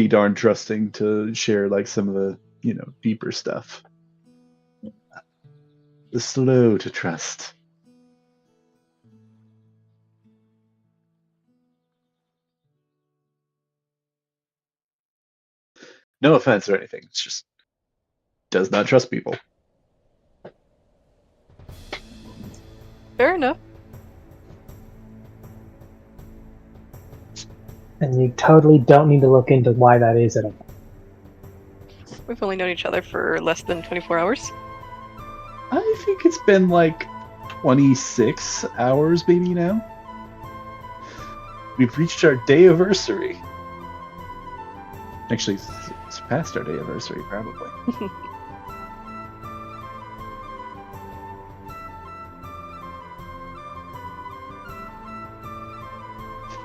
pretty darn trusting to share like some of the, deeper stuff. The slow to trust. No offense or anything. It's just does not trust people. Fair enough. And you totally don't need to look into why that is at all. We've only known each other for less than 24 hours. I think it's been like 26 hours maybe now. We've reached our day-anniversary. Actually, surpassed our day-anniversary, probably.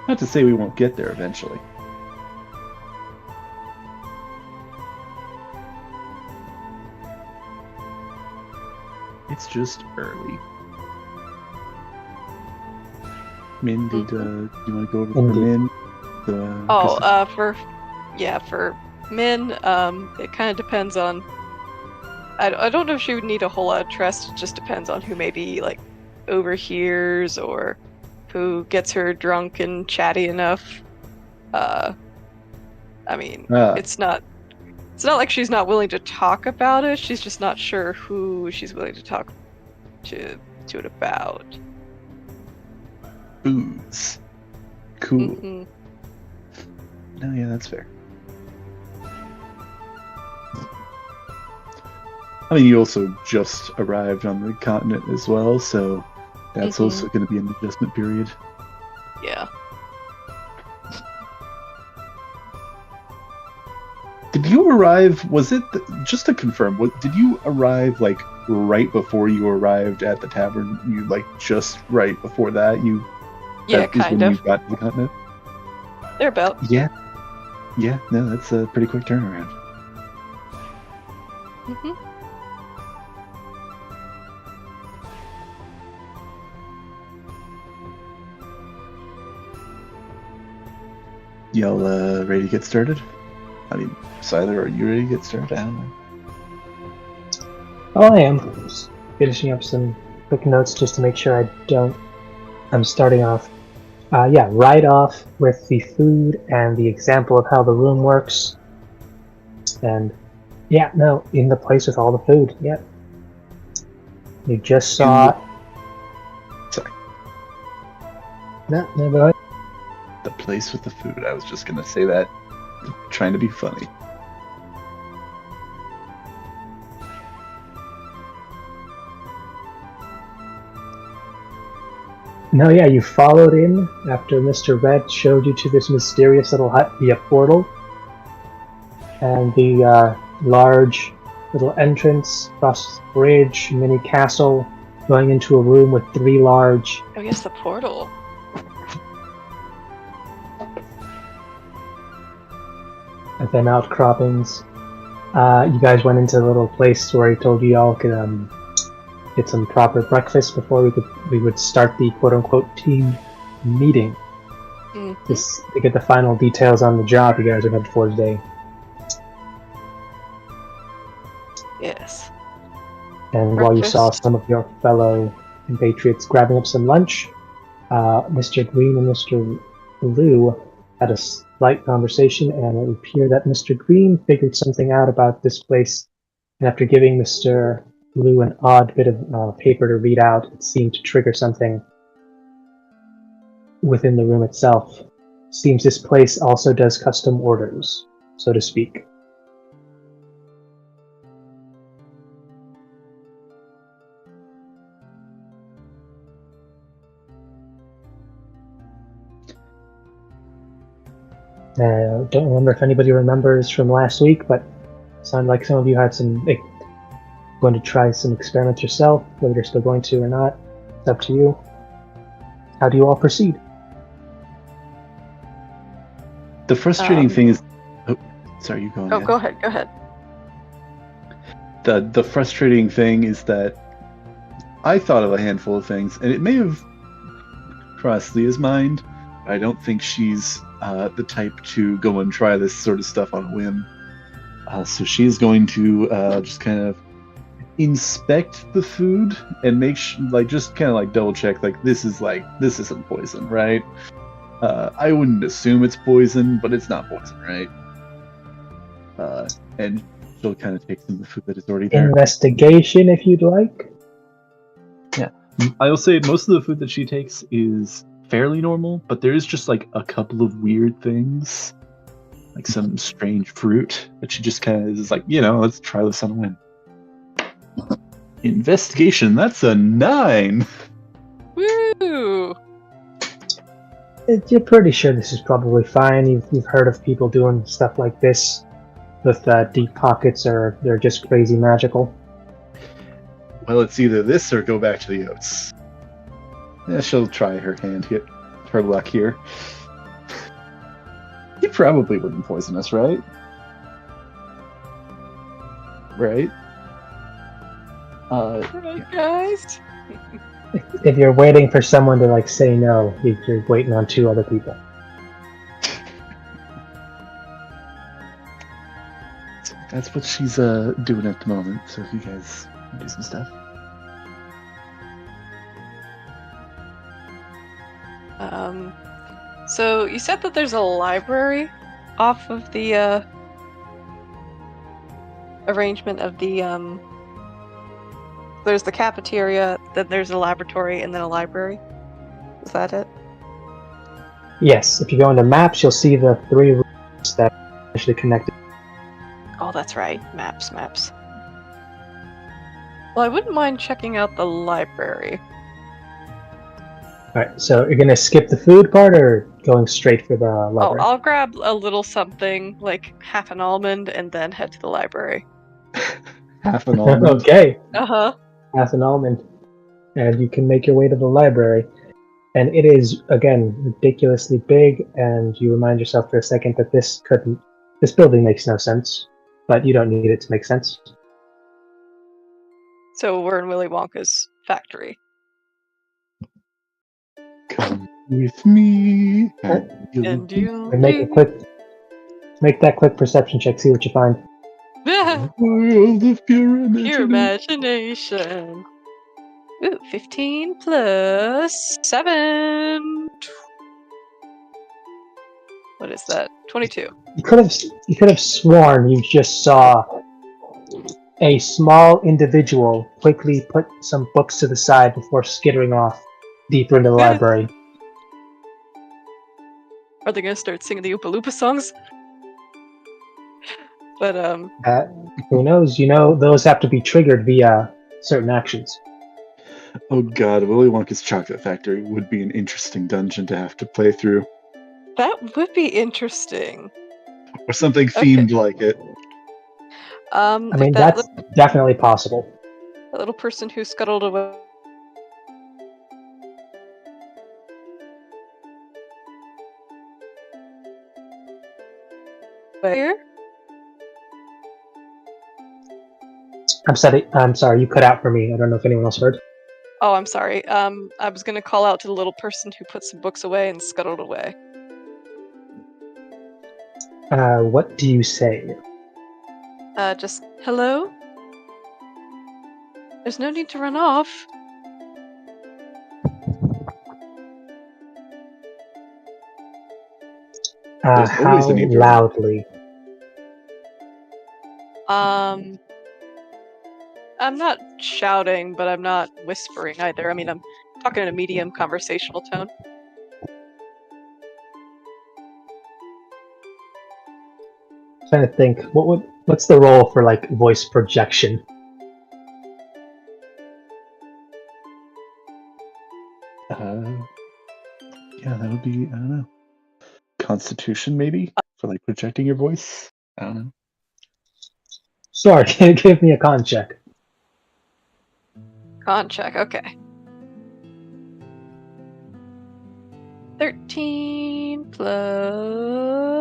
Not to say we won't get there eventually. It's just early. Min, did you want to go over for Min? For Min, it kind of depends on. I don't know if she would need a whole lot of trust. It just depends on who maybe like overhears or who gets her drunk and chatty enough. It's not like she's not willing to talk about it. She's just not sure who she's willing to talk to it about. Booze. Cool. Mm-hmm. No, yeah, that's fair. I mean, you also just arrived on the continent as well, so that's also going to be an adjustment period. Yeah. Did you arrive, just to confirm, did you arrive, like, right before you arrived at the tavern? You, like, just right before that? Yeah, kind of. You got to the continent? Thereabout. Yeah. Yeah, no, that's a pretty quick turnaround. Mm-hmm. Y'all ready to get started? I mean, Siler, are you ready to get started? I don't know. Oh, I am. Just finishing up some quick notes just to make sure I'm starting off. Right off with the food and the example of how the room works. And, in the place with all the food, You just saw... Sorry. No, go ahead. The place with the food. I was just going to say that. Trying to be funny. No, you followed in after Mr. Red showed you to this mysterious little hut via portal. And the large little entrance across the bridge, mini castle, going into a room with 3 large... Oh yes, the portal. And then outcroppings. You guys went into a little place where he told you all could get some proper breakfast before we would start the quote-unquote team meeting. Mm-hmm. Just to get the final details on the job you guys are headed for today. Yes. And while you saw some of your fellow compatriots grabbing up some lunch, Mr. Green and Mr. Blue had a slight conversation, and it would appear that Mr. Green figured something out about this place, and after giving Mr. Blue an odd bit of paper to read out, it seemed to trigger something within the room itself. Seems this place also does custom orders, so to speak. Don't remember if anybody remembers from last week, but it sounded like some of you had going to try some experiments yourself. Whether you're still going to or not, it's up to you. How do you all proceed? The frustrating thing is... Oh, sorry, you go ahead. Oh, go ahead. The frustrating thing is that I thought of a handful of things, and it may have crossed Leah's mind. I don't think she's the type to go and try this sort of stuff on a whim. So she's going to just kind of inspect the food and make just kind of like double check, like this isn't poison, right? I wouldn't assume it's poison, but it's not poison, right? And she'll kind of take some of the food that is already there. Investigation, if you'd like. Yeah, I will say most of the food that she takes is fairly normal, but there is just like a couple of weird things, like some strange fruit that she just kind of is like, let's try this on a whim. Investigation, that's a 9. Woo! You're pretty sure this is probably fine. You've heard of people doing stuff like this with deep pockets, or they're just crazy magical. Well, it's either this or go back to the oats. Yeah, she'll try her luck here. He probably wouldn't poison us, right? Right? Right, guys. If you're waiting for someone to like say no, you're waiting on 2 other people. That's what she's doing at the moment. So if you guys do some stuff. So you said that there's a library off of the arrangement of the there's the cafeteria, then there's a laboratory, and then a library. Is that it? Yes, if you go into maps, you'll see the 3 rooms that are actually connected. Oh, that's right. Maps. Well, I wouldn't mind checking out the library. Alright, so you're gonna skip the food part or going straight for the library? Oh, I'll grab a little something, like half an almond, and then head to the library. Half an almond. Okay. Uh-huh. Half an almond. And you can make your way to the library. And it is, again, ridiculously big, and you remind yourself for a second that this building makes no sense, but you don't need it to make sense. So we're in Willy Wonka's factory. Come with me. And you Make that quick perception check, see what you find. World of pure Pure imagination. Ooh, 15 plus 7. What is that? 22. You could have sworn you just saw a small individual quickly put some books to the side before skittering off deeper into the library. Are they gonna start singing the Oompa Loompa songs? But who knows? Those have to be triggered via certain actions. Oh god, Willy Wonka's Chocolate Factory would be an interesting dungeon to have to play through. that would be interesting. Or something themed like it. I mean, that's definitely possible. That little person who scuttled away. Where? I'm sorry, you cut out for me. I don't know if anyone else heard. Oh, I'm sorry. I was gonna call out to the little person who put some books away and scuttled away. What do you say? Just, hello? There's no need to run off. How loudly? I'm not shouting, but I'm not whispering either. I mean, I'm talking in a medium conversational tone. I'm trying to think. What's the role for like voice projection? Yeah, that would be, I don't know, Constitution maybe for like projecting your voice. I don't know. Sorry, give me a con check. Con check, okay. 13 plus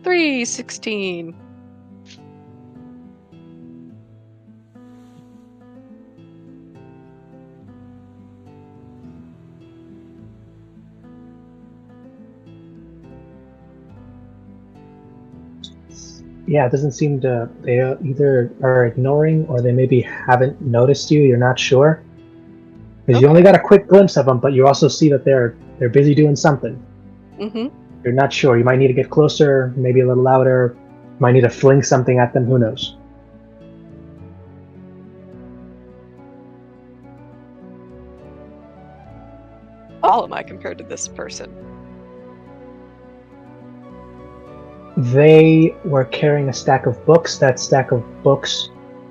3, 16. it doesn't seem to. They either are ignoring or they maybe haven't noticed you. You're not sure because you only got a quick glimpse of them, but you also see that they're busy doing something. Mm-hmm. You're not sure. You might need to get closer, maybe a little louder. Might need to fling something at them. Who knows? How am I compared to this person? They were carrying a stack of books. That stack of books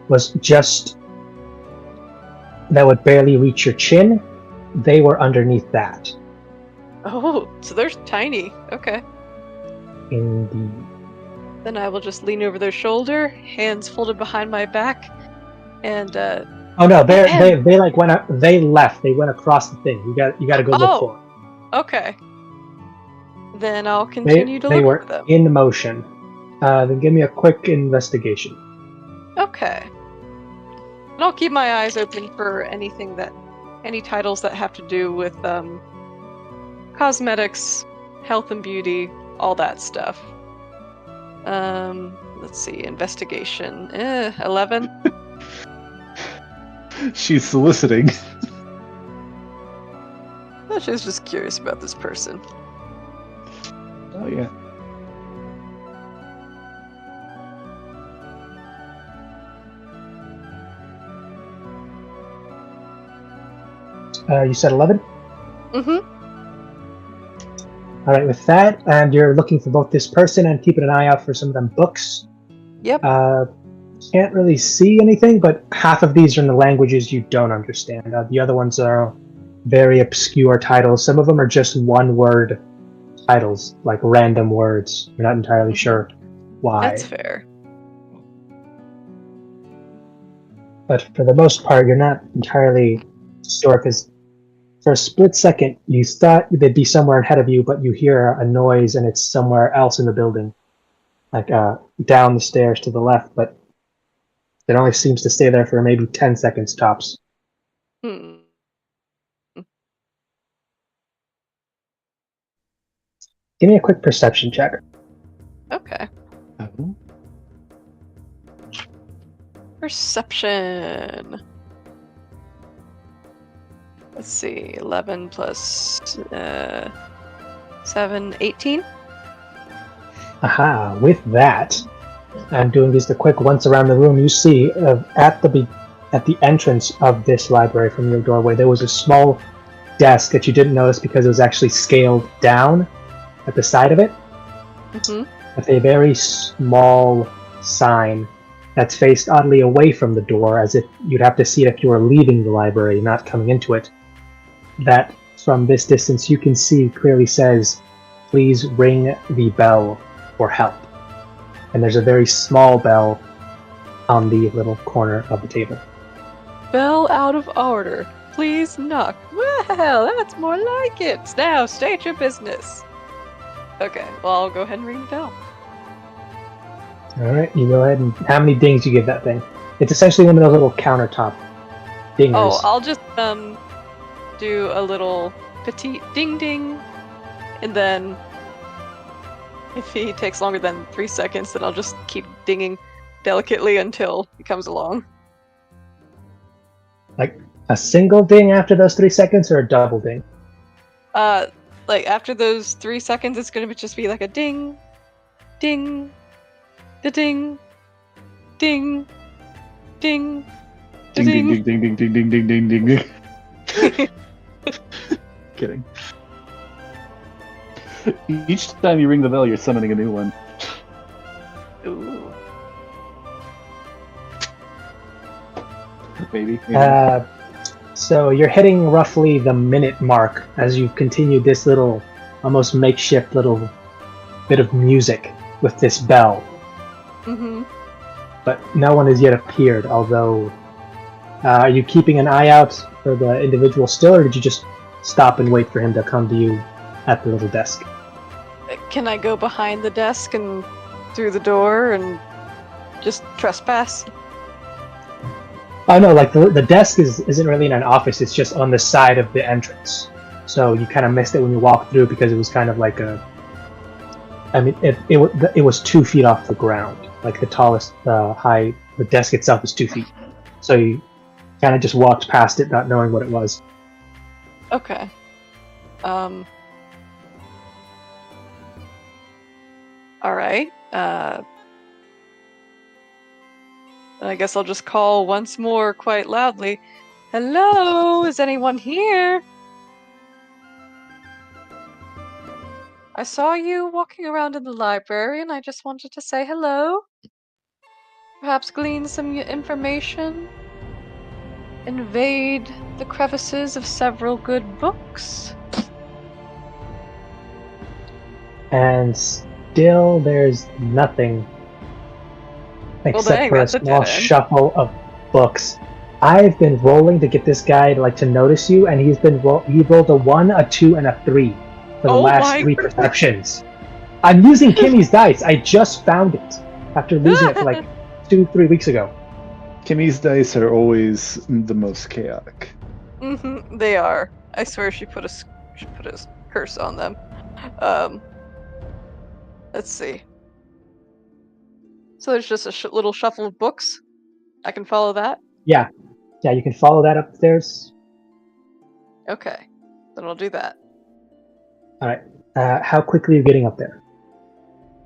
was just that would barely reach your chin. They were underneath that. Oh, so they're tiny. Okay. Indeed. Then I will just lean over their shoulder, hands folded behind my back, and Oh no, they like went up. They left. They went across the thing. You got to go look for them. Okay. Then I'll continue to they look were for them. in motion. Then give me a quick investigation. Okay. And I'll keep my eyes open for any titles that have to do with cosmetics, health and beauty, all that stuff. Let's see, investigation. 11. She's soliciting. She was just curious about this person. Oh yeah. You said 11? Mm-hmm. All right, with that, and you're looking for both this person and keeping an eye out for some of them books. Yep. Can't really see anything, but half of these are in the languages you don't understand. The other ones are very obscure titles. Some of them are just one-word titles, like random words. You're not entirely sure why. That's fair. But for the most part, you're not entirely sure, because for a split second, you thought they'd be somewhere ahead of you, but you hear a noise and it's somewhere else in the building, like down the stairs to the left, but it only seems to stay there for maybe 10 seconds tops. Hmm. Give me a quick perception check. Okay. Oh. Perception. Let's see, 11 plus 7, 18? Aha, with that, I'm doing just a quick once around the room. You see, at the entrance of this library from your doorway, there was a small desk that you didn't notice because it was actually scaled down at the side of it. Mm-hmm. With a very small sign that's faced oddly away from the door, as if you'd have to see it if you were leaving the library, not coming into it. That from this distance you can see clearly says, "Please ring the bell for help." And there's a very small bell on the little corner of the table. Bell out of order. Please knock. Well, that's more like it. Now, state your business. Okay, well, I'll go ahead and ring the bell. Alright, you go ahead and... How many dings do you give that thing? It's essentially one of those little countertop dingers. Oh, I'll just do a little petite ding ding, and then if he takes longer than 3 seconds, then I'll just keep dinging delicately until he comes along. Like a single ding after those 3 seconds, or a double ding? Like after those 3 seconds, it's gonna just be like a ding, ding, da ding, ding, ding, da Ding ding. ding ding ding ding ding ding ding ding. Kidding. Each time you ring the bell, you're summoning a new one. Ooh. Maybe. So you're hitting roughly the minute mark as you've continued this little, almost makeshift little bit of music with this bell. Mm-hmm. But no one has yet appeared, although... are you keeping an eye out for the individual still, or did you just stop and wait for him to come to you at the little desk? Can I go behind the desk and through the door and just trespass? Oh no, like the desk isn't really in an office, it's just on the side of the entrance. So you kind of missed it when you walked through because it was kind of like a... I mean, it was 2 feet off the ground. like the tallest the desk itself is 2 feet. So you kind of just walked past it, not knowing what it was. Okay. Alright. I guess I'll just call once more quite loudly. Hello? Is anyone here? I saw you walking around in the library and I just wanted to say hello. Perhaps glean some information. Invade the crevices of several good books. And still there's nothing except for a small shuffle of books. I've been rolling to get this guy to notice you, and he rolled a 1, a 2, and a 3 for the last 3 perceptions. I'm using Kimmy's dice. I just found it after losing it for 2-3 weeks ago. Kimmy's dice are always the most chaotic. Mm-hmm, they are. I swear she put a curse on them. Let's see. So there's just a little shuffle of books. I can follow that? Yeah, you can follow that upstairs. Okay, then I'll do that. Alright, how quickly are you getting up there?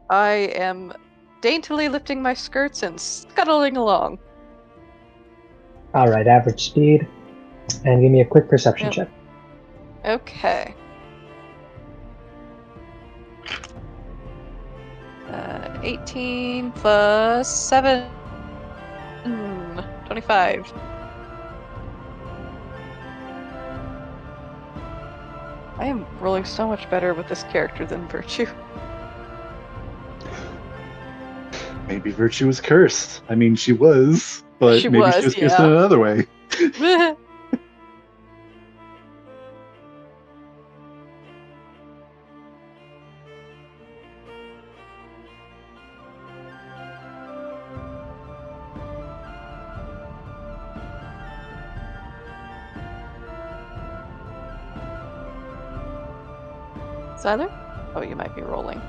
I am daintily lifting my skirts and scuttling along. Alright, average speed. And give me a quick perception check. Okay. 18 plus 7. 25. I am rolling so much better with this character than Virtue. Maybe Virtue was cursed. I mean, she was, but maybe she was cursed in another way. Tyler? Oh, you might be rolling.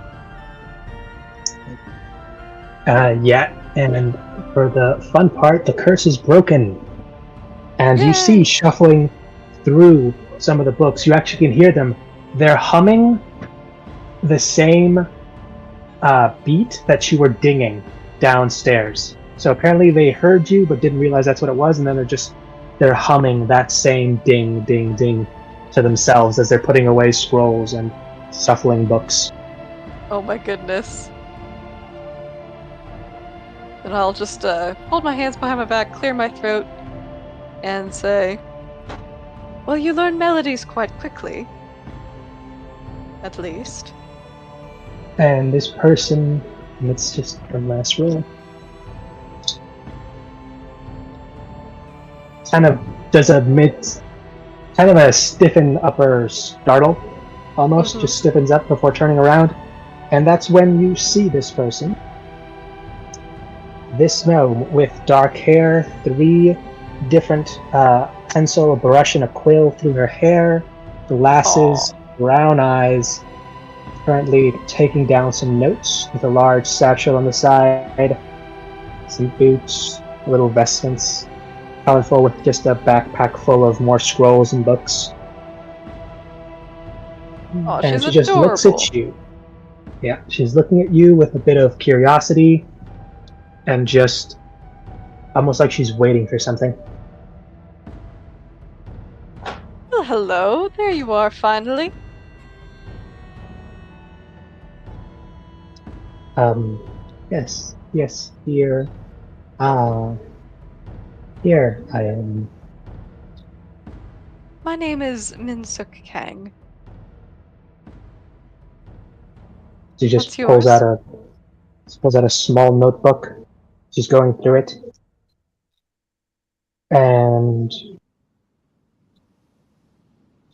Yeah, and for the fun part, the curse is broken. And Yay! You see, shuffling through some of the books, you actually can hear them. They're humming the same beat that you were dinging downstairs. So apparently they heard you, but didn't realize that's what it was, and then they're humming that same ding, ding, ding to themselves as they're putting away scrolls and shuffling books. Oh my goodness. And I'll just hold my hands behind my back, clear my throat, and say, well, you learn melodies quite quickly. At least. And this person, and it's just the last roll, kind of does a stiffen upper startle, almost, just stiffens up before turning around. And that's when you see this person. This gnome with dark hair, 3 different pencil, a brush, and a quill through her hair, glasses, brown eyes, currently taking down some notes with a large satchel on the side, some boots, little vestments, colorful with just a backpack full of more scrolls and books. Oh, and she's she just adorable. looks at you. Yeah, she's looking at you with a bit of curiosity and just almost like she's waiting for something. Well, hello, there you are finally. Yes, here. Here I am. My name is Minsuk Kang. She just What's pulls yours? out a small notebook. She's going through it. And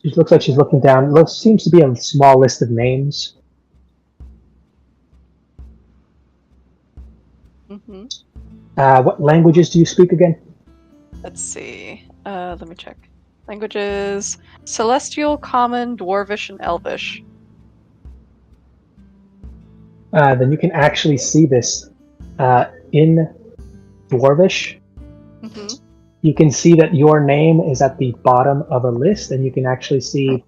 she looks like she's looking down. It seems to be a small list of names. Mm-hmm. What languages do you speak again? Let's see. Let me check. Languages: Celestial, Common, Dwarvish, and Elvish. Then you can actually see this In Dwarvish, Mm-hmm. you can see that your name is at the bottom of a list, and you can actually see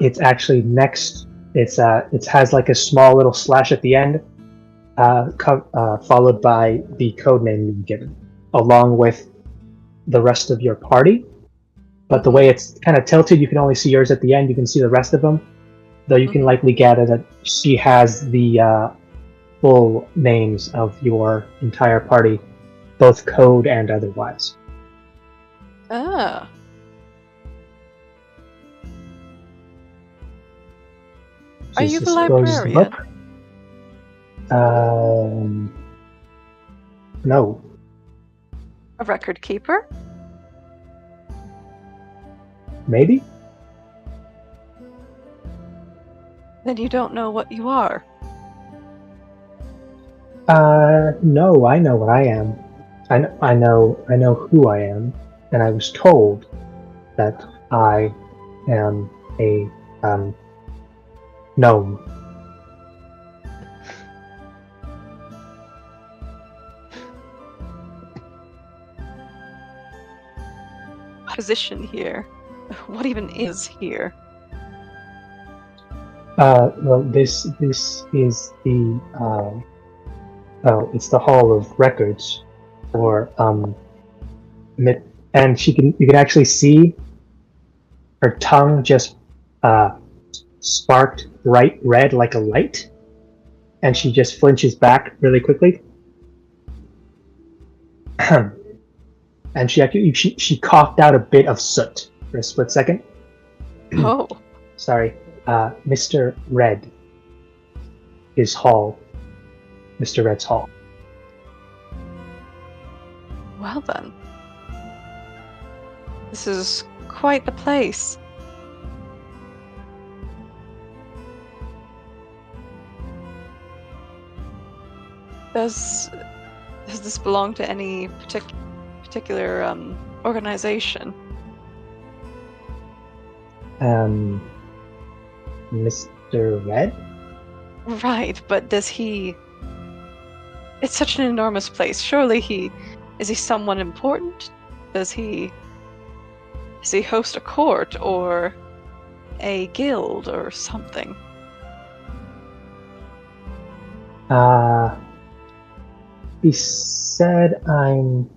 it's actually next. It has like a small little slash at the end, followed by the code name you've given, along with the rest of your party. But the way it's kind of tilted, you can only see yours at the end. You can see the rest of them, though you can likely gather that she has the full names of your entire party, both code and otherwise. Ah. Are you the librarian? No. A record keeper? Maybe? Then you don't know what you are. No, I know what I am. I know who I am, and I was told that I am a gnome. Position here. What even is here? Well, this is the it's the Hall of Records, or and you can actually see her tongue just sparked bright red like a light, and she just flinches back really quickly. And she coughed out a bit of soot for a split second. Oh. Sorry. Mr. Red. His hall. Mr. Red's hall. Well then. This is quite the place. Does this belong to any particular organization? Mr. Red? Right, but does he... It's such an enormous place. Surely is he someone important? Does he host a court or a guild or something? He said I'm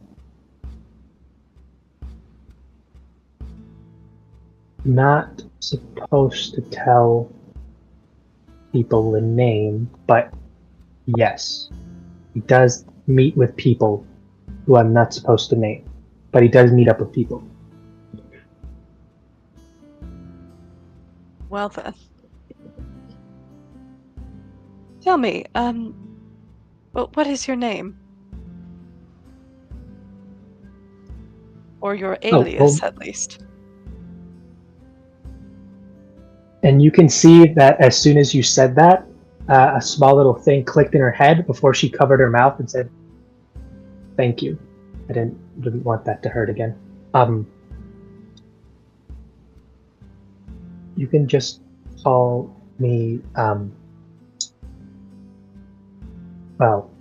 not supposed to tell people the name, but yes, he does meet with people who I'm not supposed to name, but he does meet up with people. Well then. Tell me, what is your name? Or your alias, at least. And you can see that as soon as you said that, a small little thing clicked in her head before she covered her mouth and said, "Thank you. I didn't want that to hurt again." You can just call me, well,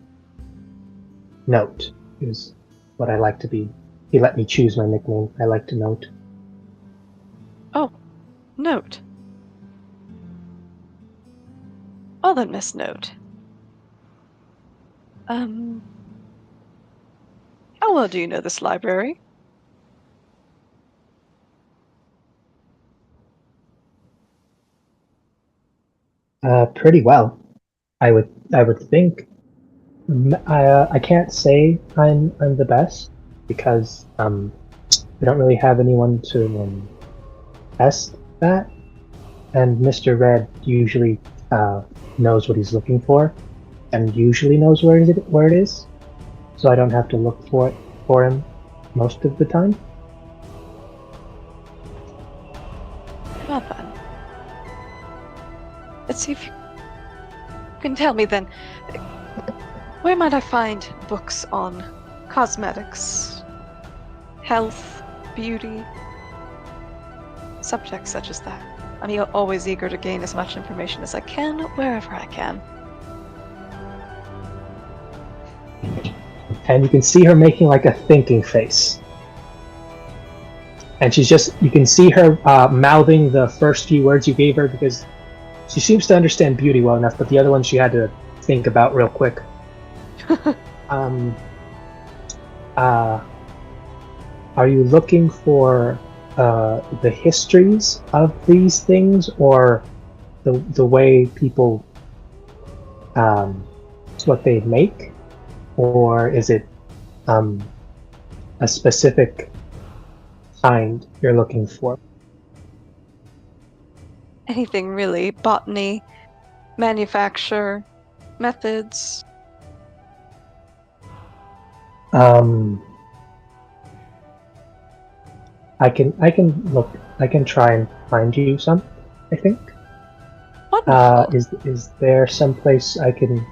Note is what I like to be. He let me choose my nickname. I like to Note. Oh, Note. Well then, Miss Note. How well do you know this library? Pretty well. I would think. I can't say I'm the best because we don't really have anyone to test that, and Mr. Red usually knows what he's looking for, and usually knows where it is, so I don't have to look for him most of the time. Well then, let's see if you can tell me then. Where might I find books on cosmetics, health, beauty, subjects such as that? I'm always eager to gain as much information as I can, wherever I can. and you can see her making like a thinking face. And you can see her mouthing the first few words you gave her because she seems to understand beauty well enough, but the other one she had to think about real quick. Are you looking for the histories of these things, or the way people, what they make, or is it a specific kind you're looking for? Anything really. Botany, manufacture, methods. I can try and find you some, I think. Wonderful. Is there some place I can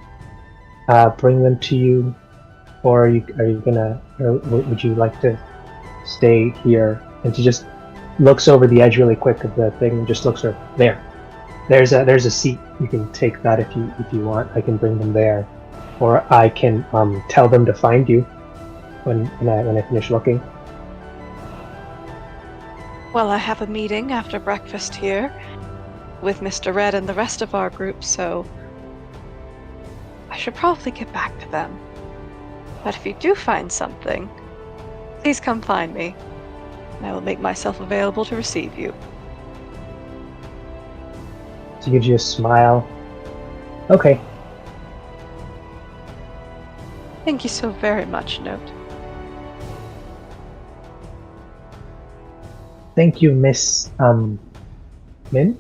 bring them to you, or are you gonna, or would you like to stay here? And she just looks over the edge really quick of the thing and just looks over there. There's a seat. You can take that if you want. I can bring them there, or I can tell them to find you when I finish looking. Well, I have a meeting after breakfast here with Mr. Red and the rest of our group, so I should probably get back to them. But if you do find something, please come find me, and I will make myself available to receive you. She gives you a smile. Okay. Thank you so very much, Note. Thank you, Miss Min.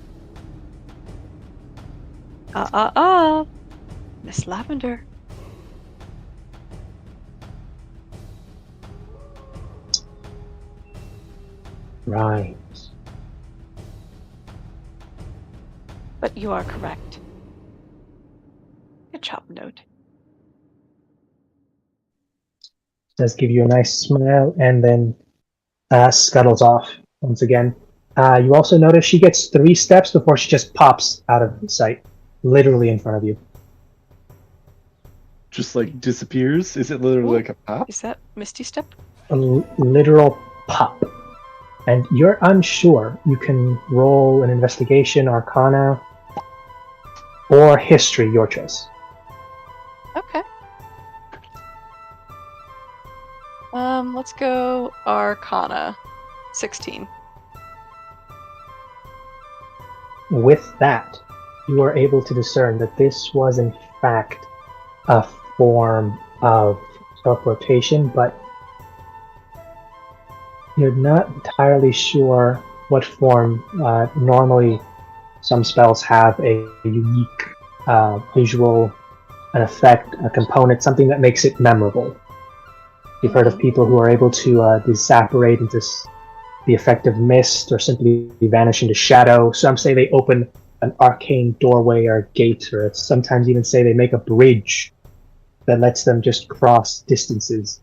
Miss Lavender. Right. But you are correct. Good job, Note. Does give you a nice smile and then scuttles off once again. You also notice she gets 3 steps before she just pops out of sight, literally in front of you. Just like disappears? Is it literally like a pop? Is that Misty Step? A literal pop. And you're unsure. You can roll an investigation, arcana, or history, your choice. Okay. Let's go Arcana. 16. With that, you are able to discern that this was in fact a form of teleportation, but you're not entirely sure what form. Normally, some spells have a unique visual, an effect, a component, something that makes it memorable. You've heard of people who are able to disapparate into the effect of mist, or simply vanish into shadow. Some say they open an arcane doorway or gate, or sometimes even say they make a bridge that lets them just cross distances.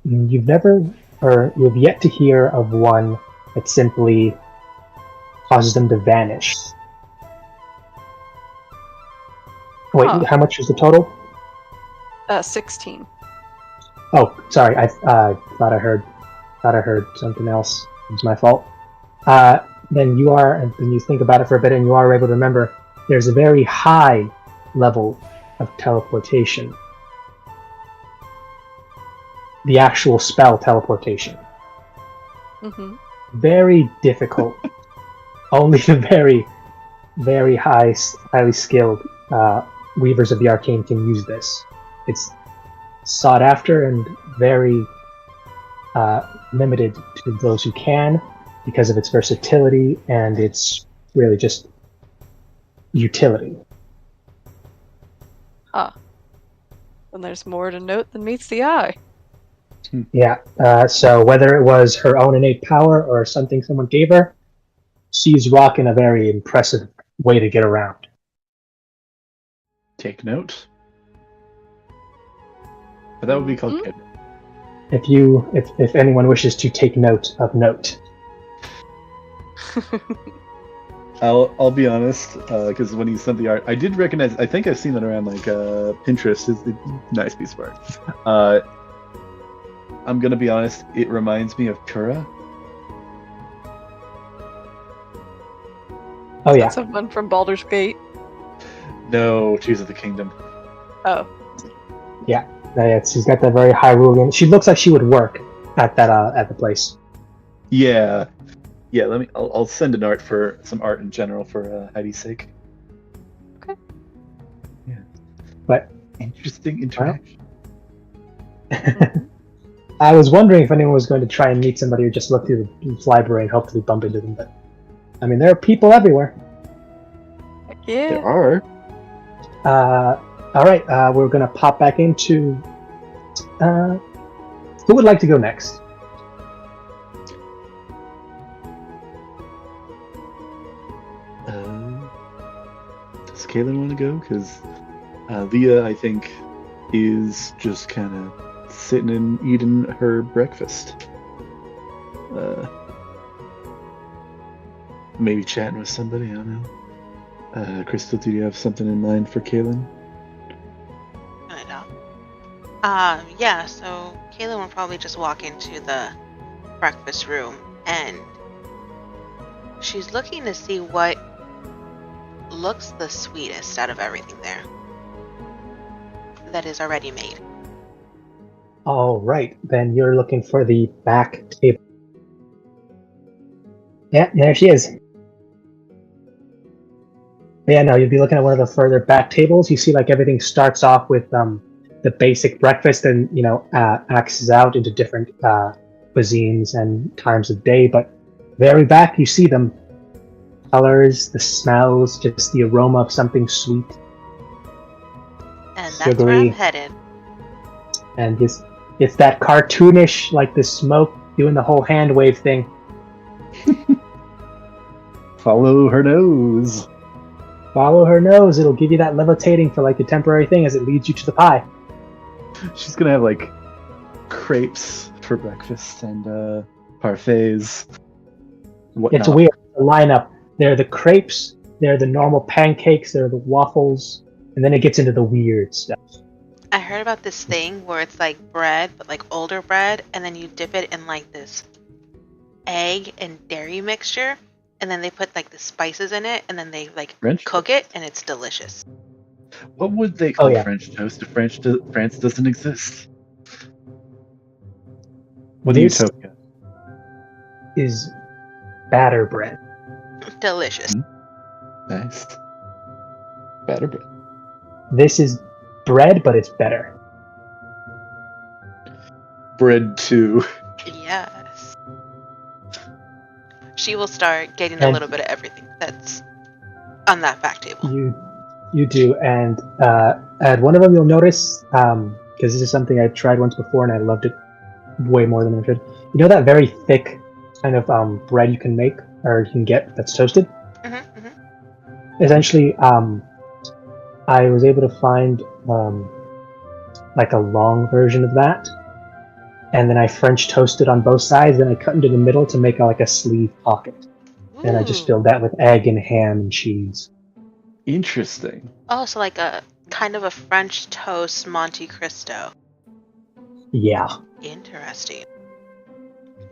You've yet to hear of one that simply causes them to vanish. Wait, How much is the total? 16. Oh, sorry. I thought I heard something else. It's my fault. Then you think about it for a bit, and you are able to remember there's a very high level of teleportation. The actual spell teleportation. Mm-hmm. Very difficult. Only the very, very highly skilled weavers of the arcane can use this. It's sought after and very limited to those who can, because of its versatility and its really just utility. Then there's more to note than meets the eye. Yeah, so whether it was her own innate power or something someone gave her, she's rocking a very impressive way to get around. Take note. But that would be called good. If anyone wishes to take note of note. I'll be honest, because when he sent the art, I did recognize. I think I've seen it around like Pinterest. It's a nice piece of art. I'm gonna be honest, it reminds me of Kura. Oh yeah, That's someone from Baldur's Gate. No, Tears of the Kingdom. Oh, yeah. She's got that very Hyrulean. She looks like she would work at that at the place. Yeah. Yeah, I'll send an art for some art in general for Heidi's sake. Okay. Yeah. But interesting interaction. I was wondering if anyone was going to try and meet somebody or just look through the library and hopefully bump into them, but I mean there are people everywhere. heck yeah. There are. All right, we're gonna pop back into. Who would like to go next? Does Kaylin want to go? Because Leah, I think, is just kind of sitting and eating her breakfast. Maybe chatting with somebody, I don't know. Crystal, do you have something in mind for Kaylin? I know. Yeah, so Kaylin will probably just walk into the breakfast room and she's looking to see what looks the sweetest out of everything there that is already made. All right, then you're looking for the back table. Yeah, there she is. Yeah, no, you'd be looking at one of the further back tables. You see, like everything starts off with the basic breakfast, and axes out into different cuisines and times of day. But very back, you see them. Colors, the smells, just the aroma of something sweet. And that's Sugary. where I'm headed. And it's that cartoonish, like the smoke doing the whole hand wave thing. Follow her nose. Follow her nose. It'll give you that levitating for like a temporary thing as it leads you to the pie. She's gonna have like crepes for breakfast and parfaits. Whatnot. It's weird. The lineup. There are the crepes. There are the normal pancakes. There are the waffles, and then it gets into the weird stuff. I heard about this thing where it's like bread, but like older bread, and then you dip it in like this egg and dairy mixture, and then they put like the spices in it, and then they like French cook it, and it's delicious. What would they call Oh, yeah. French toast if France doesn't exist? What What Utopia? is batter bread. Delicious. Nice. Batter bread. This is bread, but it's better. Bread too. Yes. She will start getting a And- little bit of everything that's on that back table. You do, and at one of them you'll notice, because this is something I tried once before and I loved it way more than I should. You know that very thick kind of bread you can make or you can get that's toasted? Essentially, I was able to find like a long version of that, and then I French toasted on both sides, and I cut into the middle to make like a sleeve pocket, and I just Ooh. filled that with egg and ham and cheese. Interesting. Oh, so like a kind of a French toast Monte Cristo. Yeah. Interesting.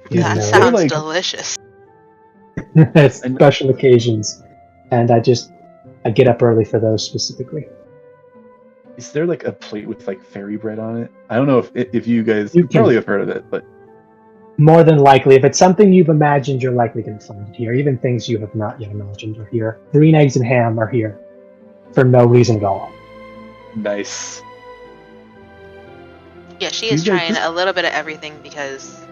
Yeah, That no, sounds like- delicious. Special occasions, and I get up early for those specifically. Is there like a plate with like fairy bread on it? I don't know if you guys You can- probably have heard of it, but More than likely, if it's something you've imagined, you're likely going to find it here. Even things you have not yet imagined are here. Green eggs and ham are here for no reason at all. nice. Yeah, she You is guys trying just- a little bit of everything because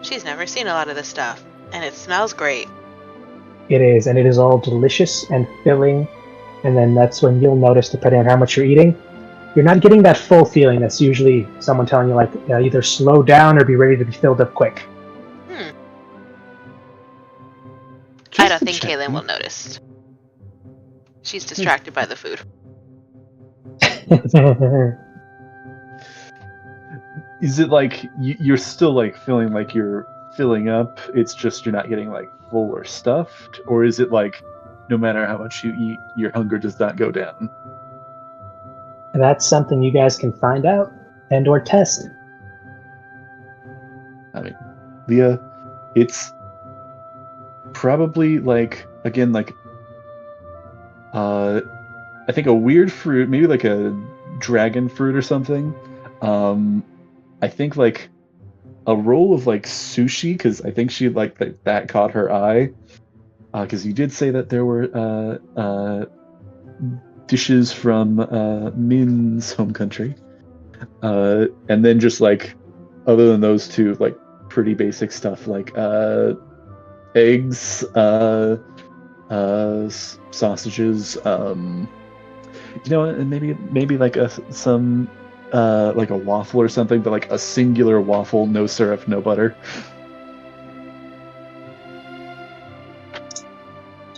she's never seen a lot of this stuff, and it smells great. It is, and it is all delicious and filling. And then that's when you'll notice, depending on how much you're eating, you're not getting that full feeling. That's usually someone telling you, like, either slow down or be ready to be filled up quick. I Just don't to think check. Kaylin will notice. She's distracted by the food. Is it like you're still like feeling like you're filling up? It's just you're not getting like full or stuffed, or is it like no matter how much you eat, your hunger does not go down? And that's something you guys can find out and or test. I mean, Leah, it's probably like again like I think a weird fruit, maybe like a dragon fruit or something. I think like a roll of like sushi because I think she like that caught her eye. Because you did say that there were dishes from Min's home country, and then just like other than those two, like pretty basic stuff like eggs, sausages, and maybe like some like a waffle or something, but like a singular waffle, no syrup, no butter.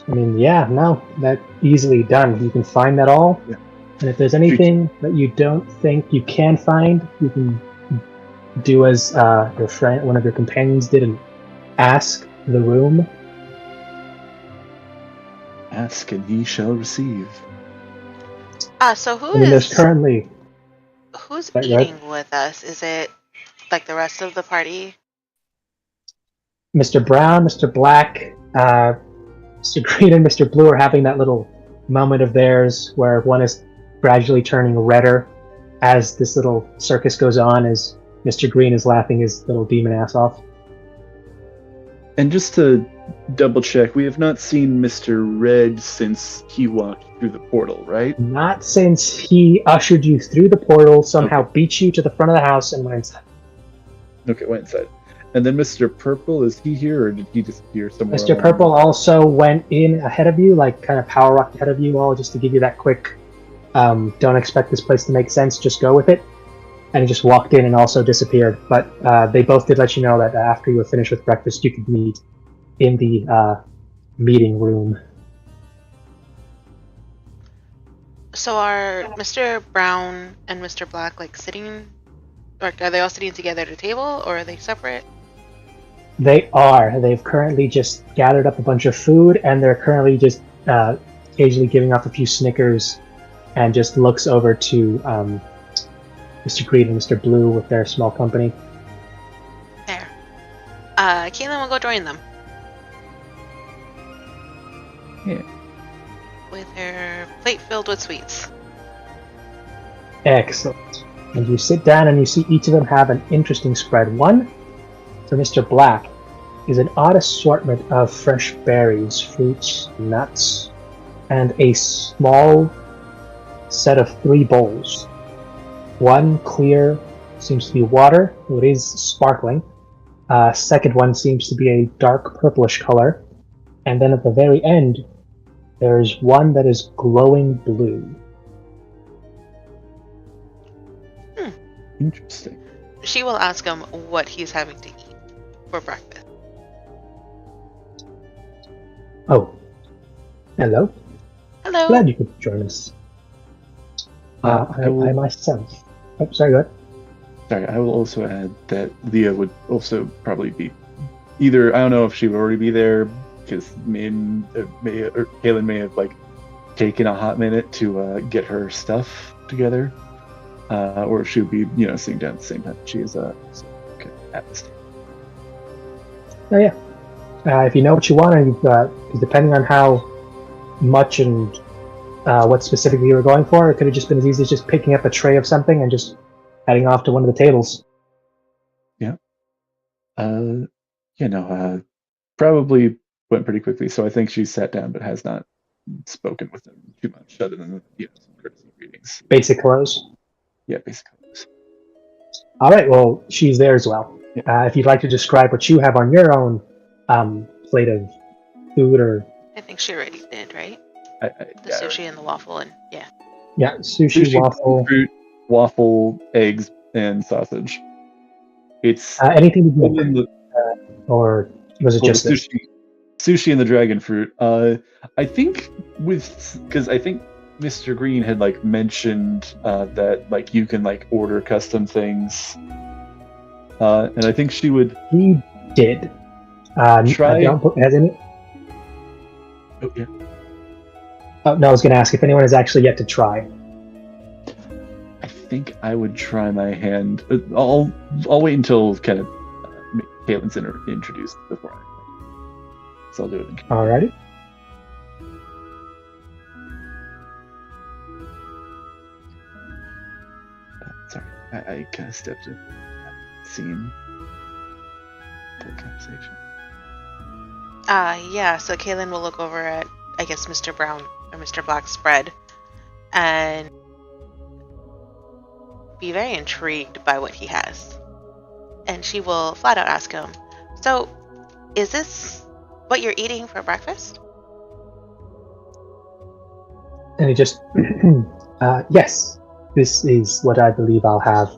I mean, yeah, no, that's easily done. You can find that all. Yeah. And if there's anything that you don't think you can find, you can do as your friend, one of your companions did, and ask the room. Ask and ye shall receive. So There's currently who's Right, eating with us? Is it like the rest of the party? Mr. Brown, Mr. Black, Mr. Green, and Mr. Blue are having that little moment of theirs where one is gradually turning redder as this little circus goes on, as Mr. Green is laughing his little demon ass off. And just to double check, we have not seen Mr. Red since he walked through the portal, right? Not since he ushered you through the portal, somehow beat you to the front of the house and went inside. Okay, went inside. And then Mr. Purple, is he here or did he disappear somewhere? Mr. Purple also went in ahead of you, like kind of power walked ahead of you all, just to give you that quick, don't expect this place to make sense, just go with it. And he just walked in and also disappeared. But they both did let you know that after you were finished with breakfast, you could meet in the meeting room. So are Mr. Brown and Mr. Black like sitting, or are they all sitting together at a table, or are they separate? They are. They've currently just gathered up a bunch of food, and they're currently just occasionally giving off a few Snickers, and just looks over to Mr. Green and Mr. Blue with their small company. There. Caitlin will go join them. Yeah. With her plate filled with sweets. Excellent. And you sit down and you see each of them have an interesting spread. One, for Mr. Black, is an odd assortment of fresh berries, fruits, nuts, and a small set of 3 bowls. One clear seems to be water, though it is sparkling. Second one seems to be a dark purplish color. And then at the very end, there's one that is glowing blue. Interesting. She will ask him what he's having to eat for breakfast. Oh. Hello. Hello. Glad you could join us. I myself. Oh, sorry, go ahead. Sorry, I will also add that Leah would also probably be either, I don't know if she would already be there, because Kaylin may have like taken a hot minute to get her stuff together, or if she would be, sitting down at the same time she is at this time. Oh yeah. If you know what you want, and depending on how much and what specifically you were going for, it could have just been as easy as just picking up a tray of something and just heading off to one of the tables. Yeah. Probably went pretty quickly, so I think she sat down but has not spoken with them too much, other than some courtesy greetings. Basic clothes. Yeah, basic clothes. All right, well, she's there as well. Yeah. If you'd like to describe what you have on your own plate of food, or I think she already did, right? The Yeah, sushi and the waffle, and yeah. yeah, sushi, waffle, fruit, waffle, eggs, and sausage. It's anything to drink, or was it just this? Sushi and the dragon fruit. I think because I think Mr. Green had like mentioned that like you can like order custom things, and I think she would. He did. Try. Has any? Oh yeah. Oh no, I was going to ask if anyone has actually yet to try. I think I would try my hand. I'll wait until kind of Caitlin's introduced before so I'll do it again. Alrighty. Sorry, I kind of stepped in. Scene. The conversation. Yeah, so Kaylin will look over at, I guess, Mr. Brown or Mr. Black's spread and be very intrigued by what he has. And she will flat out ask him, so, is this what you're eating for breakfast? And he just, yes, this is what I believe I'll have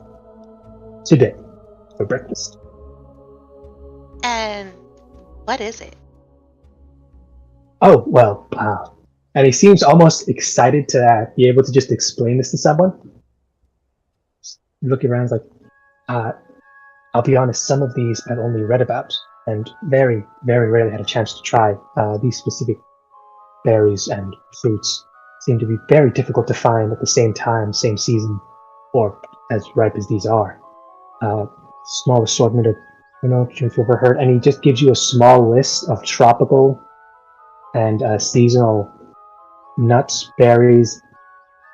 today for breakfast. And what is it? Oh, well, and he seems almost excited to be able to just explain this to someone. Just looking around, he's like, I'll be honest, some of these I've only read about, and very, very rarely had a chance to try. These specific berries and fruits seem to be very difficult to find at the same time, same season, or as ripe as these are. Small assortment of, I don't know if you've ever heard, and he just gives you a small list of tropical and seasonal nuts, berries,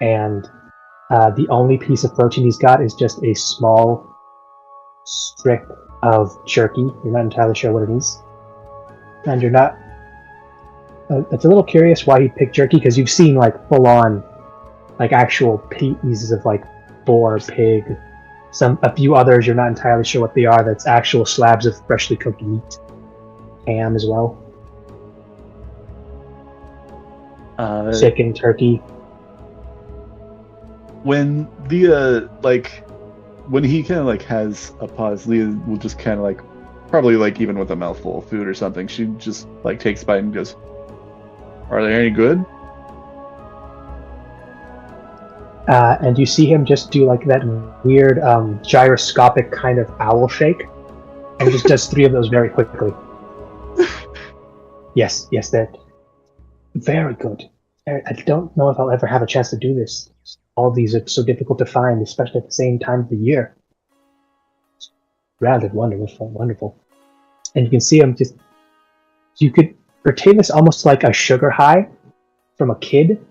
and the only piece of protein he's got is just a small strip of jerky. You're not entirely sure what it is. And you're not... it's a little curious why he picked jerky, because you've seen like full-on like actual pieces of like boar, pig, a few others you're not entirely sure what they are, that's actual slabs of freshly cooked meat. Ham as well. Chicken, turkey. When Leah, when he kind of has a pause, Leah will just kind of probably even with a mouthful of food or something, she just takes a bite and goes, "Are they any good?" And you see him just do that weird gyroscopic kind of owl shake, and he just does 3 of those very quickly. Yes, they're very good. I don't know if I'll ever have a chance to do this. All these are so difficult to find, especially at the same time of the year. It's rather wonderful. And you can see him just... You could pertain this almost like a sugar high from a kid,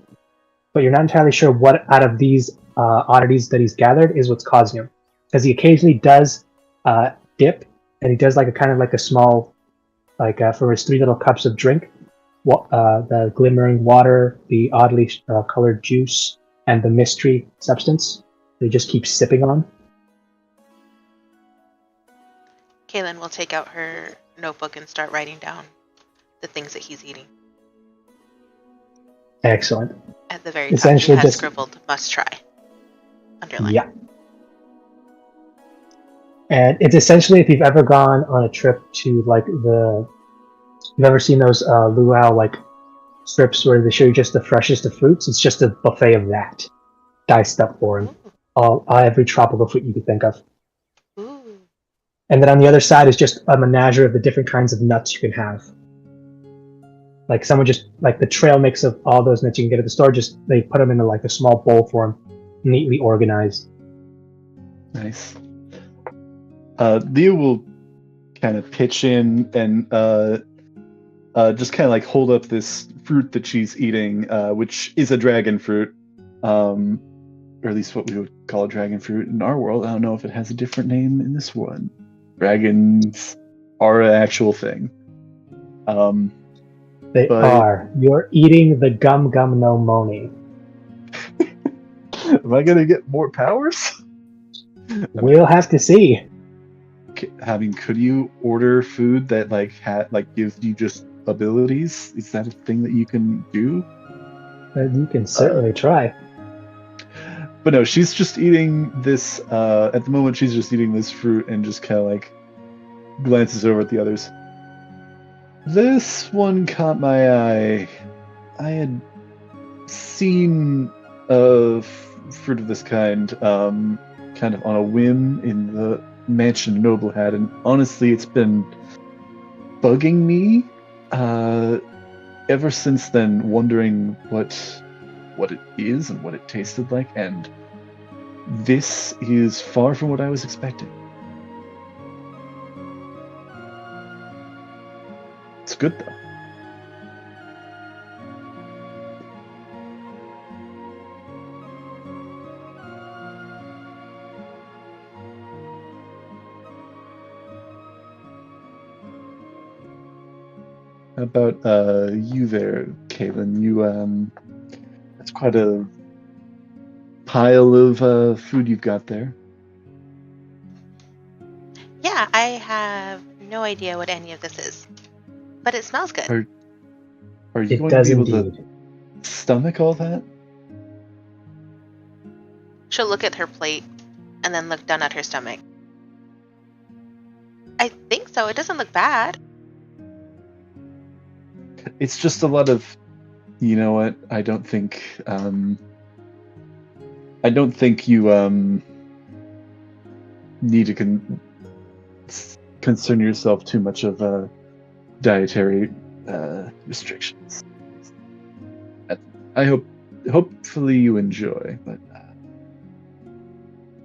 but you're not entirely sure what out of these oddities that he's gathered is what's causing him. Because he occasionally does dip, and he does a kind of a small, for his 3 little cups of drink, the glimmering water, the oddly colored juice, and the mystery substance they just keep sipping on. Kaylin will take out her notebook and start writing down the things that he's eating. Excellent. At the very top, Essentially he has just scribbled "must try" underlined. Yeah. And it's essentially, if you've ever gone on a trip to you've ever seen those luau strips where they show you just the freshest of fruits? It's just a buffet of that, diced up for him. Every tropical fruit you could think of. Ooh. And then on the other side is just a menagerie of the different kinds of nuts you can have. Someone just, the trail mix of all those nuts you can get at the store, just they put them into a small bowl for him, neatly organized. Nice. Leah will kind of pitch in and just kind of hold up this fruit that she's eating, which is a dragon fruit, or at least what we would call a dragon fruit in our world. I don't know if it has a different name in this one. Dragons are an actual thing. They are. You're eating the gum no money. Am I gonna get more powers? We'll have to see. Could you order food that gives you just abilities? Is that a thing that you can do? You can certainly try. But no, she's just eating this. At the moment, she's just eating this fruit and just kind of glances over at the others. This one caught my eye. I had seen a fruit of this kind, kind of on a whim in the mansion Noble had, and honestly, it's been bugging me ever since then, wondering what it is and what it tasted like, and this is far from what I was expecting. It's good though. How about you there, Kaylin? You that's quite a pile of food you've got there. Yeah, I have no idea what any of this is, but it smells good. Are you It going does to be able indeed. to stomach all that? She'll look at her plate and then look down at her stomach. I think so. It doesn't look bad. It's just a lot of, you know what? I don't think you need to concern yourself too much of dietary restrictions. Hopefully you enjoy, but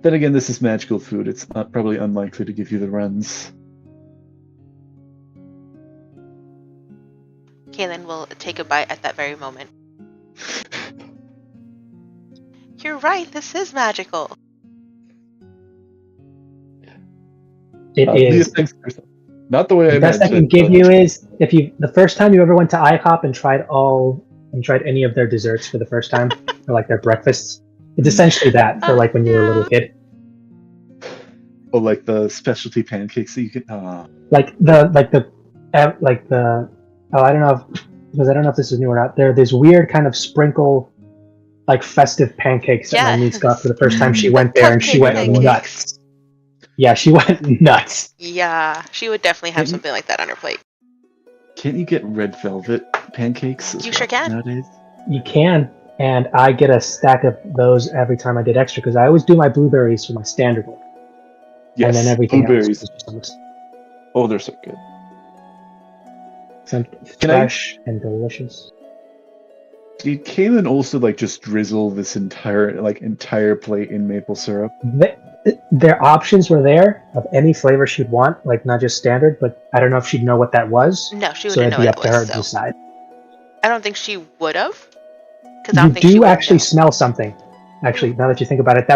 then again, this is magical food. It's not probably unlikely to give you the runs. Kaylin will take a bite at that very moment. You're right, this is magical. It Leah, is. thanks for yourself. Not the way I The best meant I can it, give but- you is the first time you ever went to IHOP and tried any of their desserts for the first time, or like their breakfasts. It's essentially that for like when you were a little kid. Oh, like the specialty pancakes that you can. I don't know if this is new or not. There's weird kind of sprinkle, like festive pancakes that my niece got for the first time she went there, and she Cupcake went pancakes. nuts. Yeah, she went nuts. Yeah, she would definitely have something like that on her plate. Can't you get red velvet pancakes? You sure can. Nowadays. You can, and I get a stack of those every time I did extra because I always do my blueberries for my standard one, Yes, and then everything blueberries. else is just almost Oh, they're so good. Can I- fresh and delicious. Did Kaylin also like just drizzle this entire plate in maple syrup? Their options were there of any flavor she'd want, like not just standard, but I don't know if she'd know what that was. No, she So wouldn't it'd know be what up that to her was. to So. decide. I don't think she would have. Because I You don't think she do would actually know. smell something. Actually, now that you think about it,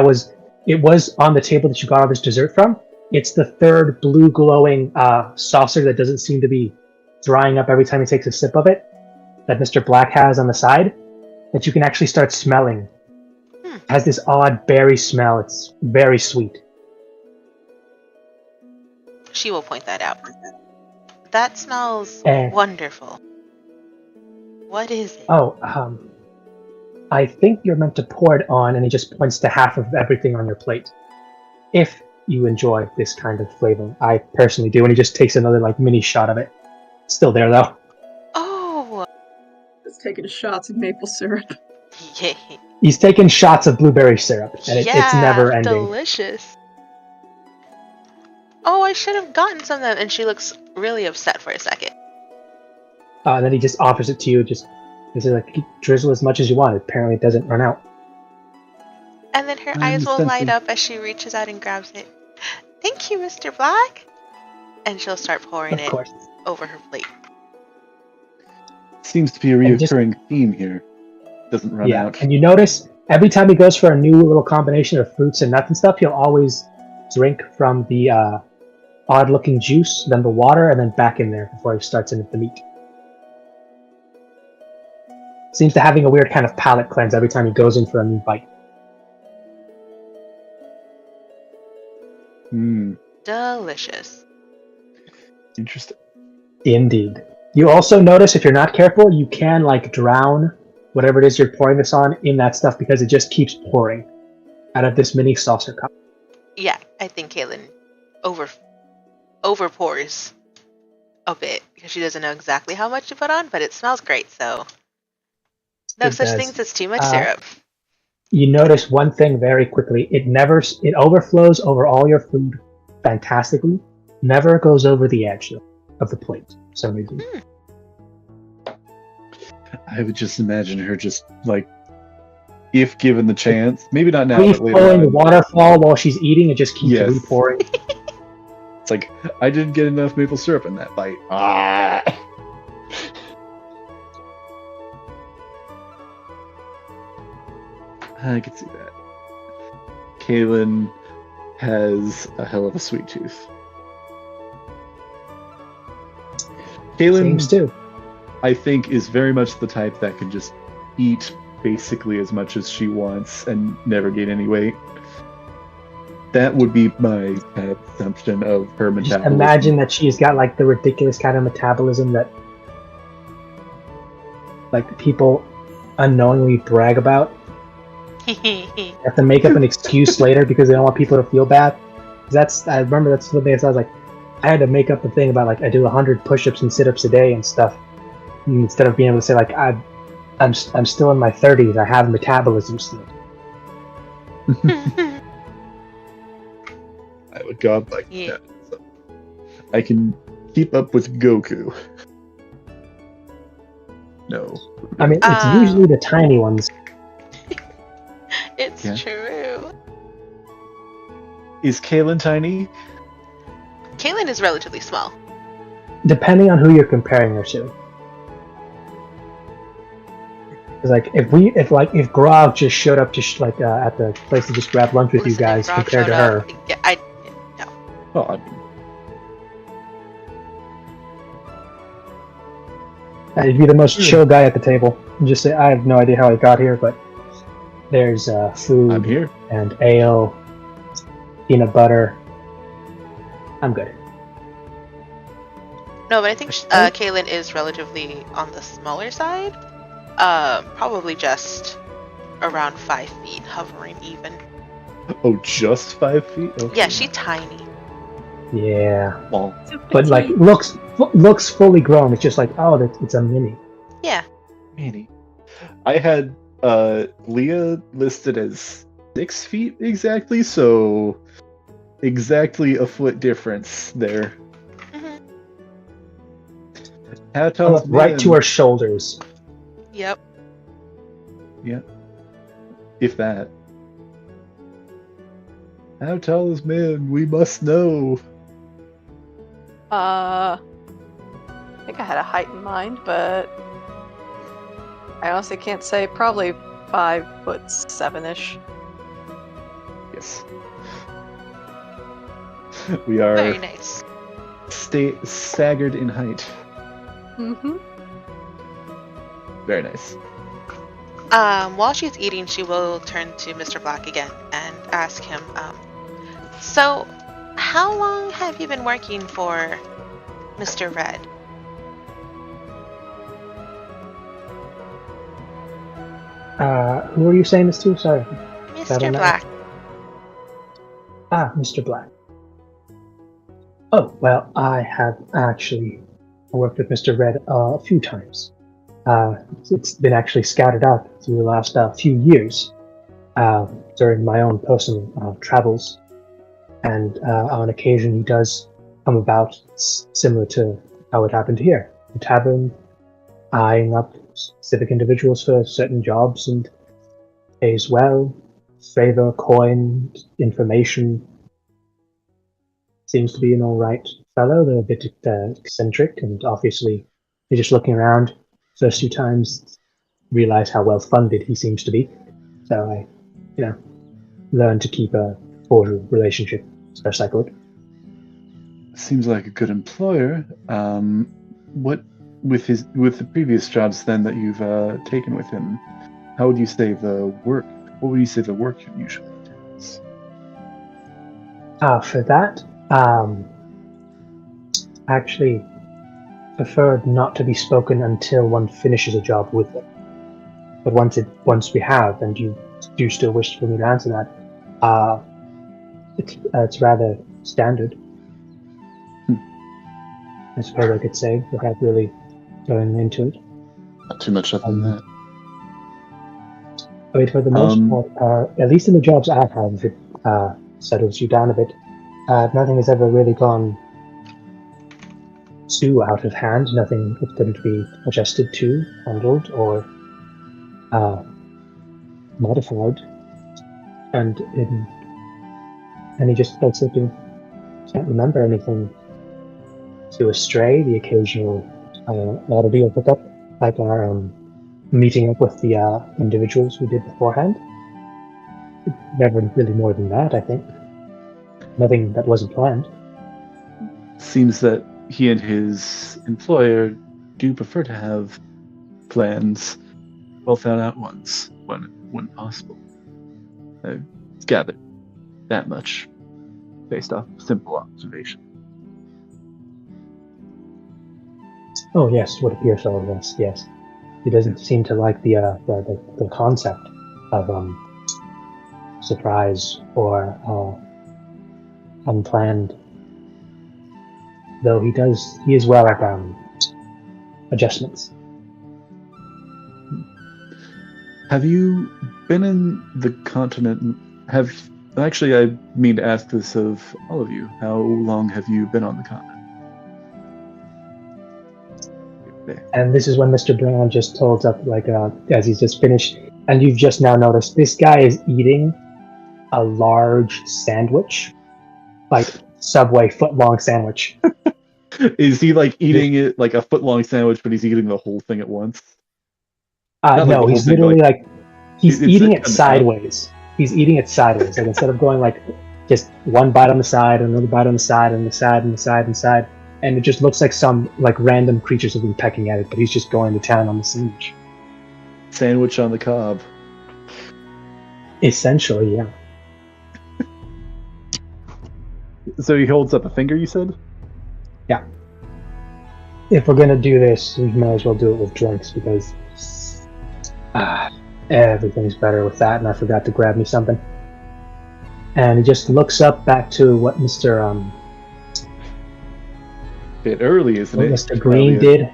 it was on the table that you got all this dessert from. It's the third blue glowing saucer that doesn't seem to be drying up every time he takes a sip of it, that Mr. Black has on the side, that you can actually start smelling. It has this odd berry smell. It's very sweet. She will point that out. That smells And- wonderful. What is it? I think you're meant to pour it on, and he just points to half of everything on your plate. If you enjoy this kind of flavor, I personally do, and he just takes another mini shot of it. Still there though. Oh! Just taking shots of maple syrup. Yay. He's taking shots of blueberry syrup, and it's never ending. Delicious. Oh, I should have gotten some of them. And she looks really upset for a second. And then he just offers it to you. He says, drizzle as much as you want. Apparently, it doesn't run out. And then her I eyes will understand. light up as she reaches out and grabs it. Thank you, Mr. Black. And she'll start pouring Of it course. over her plate. Seems to be a reoccurring theme here. Doesn't run Yeah, out. and you notice every time he goes for a new little combination of fruits and nuts and stuff, he'll always drink from the odd-looking juice, then the water, and then back in there before he starts in with the meat. Seems to having a weird kind of palate cleanse every time he goes in for a new bite. Delicious. Interesting. Indeed. You also notice if you're not careful, you can drown whatever it is you're pouring this on in that stuff because it just keeps pouring out of this mini saucer cup. Yeah, I think Kaylin overpours a bit because she doesn't know exactly how much to put on, but it smells great, so no It such does. things as too much syrup. You notice one thing very quickly. It overflows over all your food fantastically. Never goes over the edge though, of the plate for some reason. I would just imagine her just if given the chance, maybe not now, Free but later flowing on. waterfall while she's eating, it just keeps Yes. re-pouring. It's I didn't get enough maple syrup in that bite. Ah. I can see that. Kaylin has a hell of a sweet tooth. Seems Kaylin, to. I think, is very much the type that can just eat basically as much as she wants and never gain any weight. That would be my kind of assumption of her Just metabolism. imagine that she's got like the ridiculous kind of metabolism that like people unknowingly brag about. They have to make up an excuse later because they don't want people to feel bad. I remember that's the thing. I was like, I had to make up the thing about like I do 100 push-ups and sit-ups a day and stuff, instead of being able to say like I'm still in my 30s. I have metabolism still. I would god like Yeah. that. So I can keep up with Goku. No. I mean, it's usually the tiny ones. It's Yeah. true. Is Kaylin tiny? Kaylin is relatively small. Depending on who you're comparing her to. Because like if Grog just showed up just like at the place to just grab lunch with you Listen, if guys Grog compared to showed her, up, yeah, no. Oh, I mean, he'd be the most chill guy at the table. And just say, I have no idea how I got here, but there's I'm food here. and ale, peanut butter. I'm good. No, but I think Kaylin is relatively on the smaller side. Probably just around 5 feet, hovering even. Oh, just 5 feet? Okay. Yeah, she's tiny. Yeah, Well, but like looks fully grown. It's just like, oh, it's a mini. Yeah. Manny. I had Leah listed as 6 feet exactly, so exactly a foot difference there. Mm-hmm. How tall is Right man? to her shoulders. Yep. If that. How tall is man? We must know. I think I had a height in mind, but I honestly can't say. Probably 5'7"ish. Yes. We are Very nice. staggered in height. Mm-hmm. Very nice. While she's eating, she will turn to Mr. Black again and ask him, so, how long have you been working for Mr. Red? Who are you saying this to? Sorry. Mr. Black. Ah, Mr. Black. Oh, well, I have actually worked with Mr. Red a few times. It's been actually scouted out through the last few years during my own personal travels. And on occasion he does come about similar to how it happened here. The tavern, eyeing up specific individuals for certain jobs and pays well, favor, coin, information. Seems to be an alright fellow, though a bit eccentric, and obviously you're just looking around. First few times, realize how well funded he seems to be. So I, learned to keep a cordial relationship as best I could. Seems like a good employer. What with the previous jobs then that you've taken with him? How would you say the work? What would you say the work usually entails? For that, actually preferred not to be spoken until one finishes a job with them. But once we have, and you do still wish for me to answer that, it's rather standard. I suppose I could say, without really going into it. Not too much other than that. But for the most part, at least in the jobs I have, if it settles you down a bit, nothing has ever really gone too out of hand. Nothing that couldn't be adjusted to, handled, or modified. And he just basically can't remember anything too astray. The occasional oddity will pick up, like our meeting up with the individuals we did beforehand. Never really more than that, I think. Nothing that wasn't planned. Seems that he and his employer do prefer to have plans well thought out ones when possible. I've gathered that much based off simple observation. Oh yes, would appear so. Yes. He doesn't seem to like the concept of surprise or unplanned. Though he is well at adjustments. Have you been in the continent? Actually, I mean to ask this of all of you. How long have you been on the continent? And this is when Mr. Brown just holds up, as he's just finished, and you've just now noticed this guy is eating a large sandwich, like Subway foot-long sandwich. Is he eating it like a foot-long sandwich, but he's eating the whole thing at once? No, he's literally he's eating it sideways. He's eating it sideways. Like instead of going just one bite on the side, another bite on the side, and the side, and the side, and the side. And it just looks like some random creatures have been pecking at it, but he's just going to town on the sandwich. Sandwich on the cob. Essentially, yeah. So he holds up a finger, you said? Yeah. If we're gonna do this, we may as well do it with drinks, because everything's better with that, and I forgot to grab me something. And he just looks up back to what Mr. Bit early, isn't it? Mr. Green did.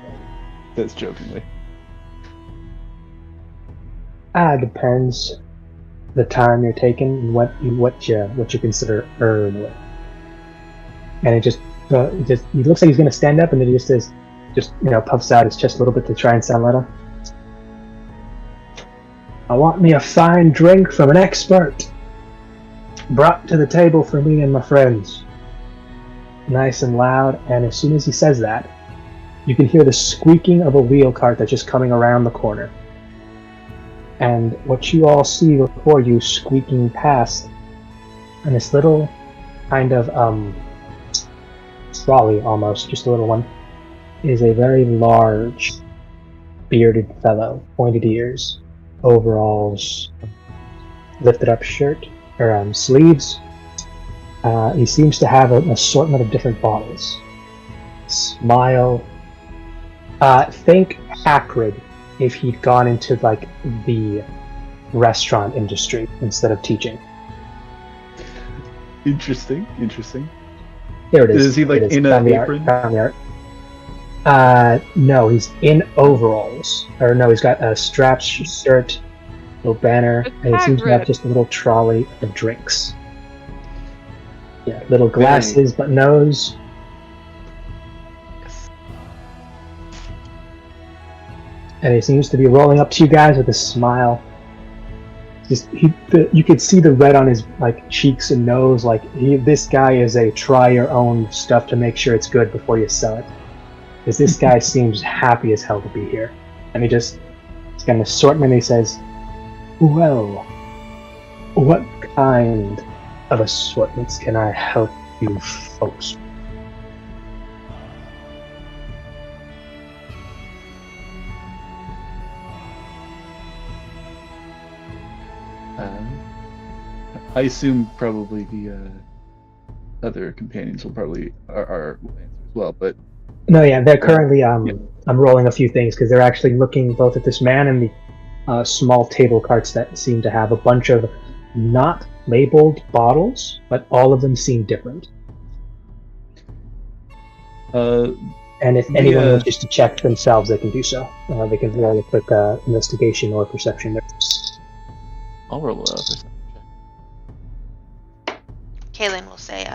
That's jokingly. Depends the time you're taking and what you consider early. And it just he looks like he's gonna stand up, and then he just puffs out his chest a little bit to try and sound louder. I want me a fine drink from an expert, brought to the table for me and my friends. Nice and loud, and as soon as he says that, you can hear the squeaking of a wheel cart that's just coming around the corner. And what you all see before you squeaking past, and this little kind of trolley almost, just a little one, is a very large, bearded fellow, pointed ears, overalls, lifted up shirt, or sleeves. He seems to have an assortment of different bottles. Smile. Think Hagrid if he'd gone into the restaurant industry instead of teaching. Interesting. There it is. Is he in an apron? Found the art. No, he's in overalls. Or no, he's got a strapped shirt, little banner, and he seems to have just a little trolley of drinks. Yeah, little glasses, but nose. And he seems to be rolling up to you guys with a smile. You could see the red on his cheeks and nose. This guy is a try your own stuff to make sure it's good before you sell it. Because this guy seems happy as hell to be here. And he's got an assortment. And he says, "Well, what kind of assortments can I help you folks?" I assume probably the other companions will probably are will answer as well, but no, yeah, they're currently I'm rolling a few things because they're actually looking both at this man and the small table carts that seem to have a bunch of not labeled bottles, but all of them seem different. And if anyone wishes to check themselves, they can do so. They can roll a quick investigation or perception there. I'll roll a perception check. Kaylin will say,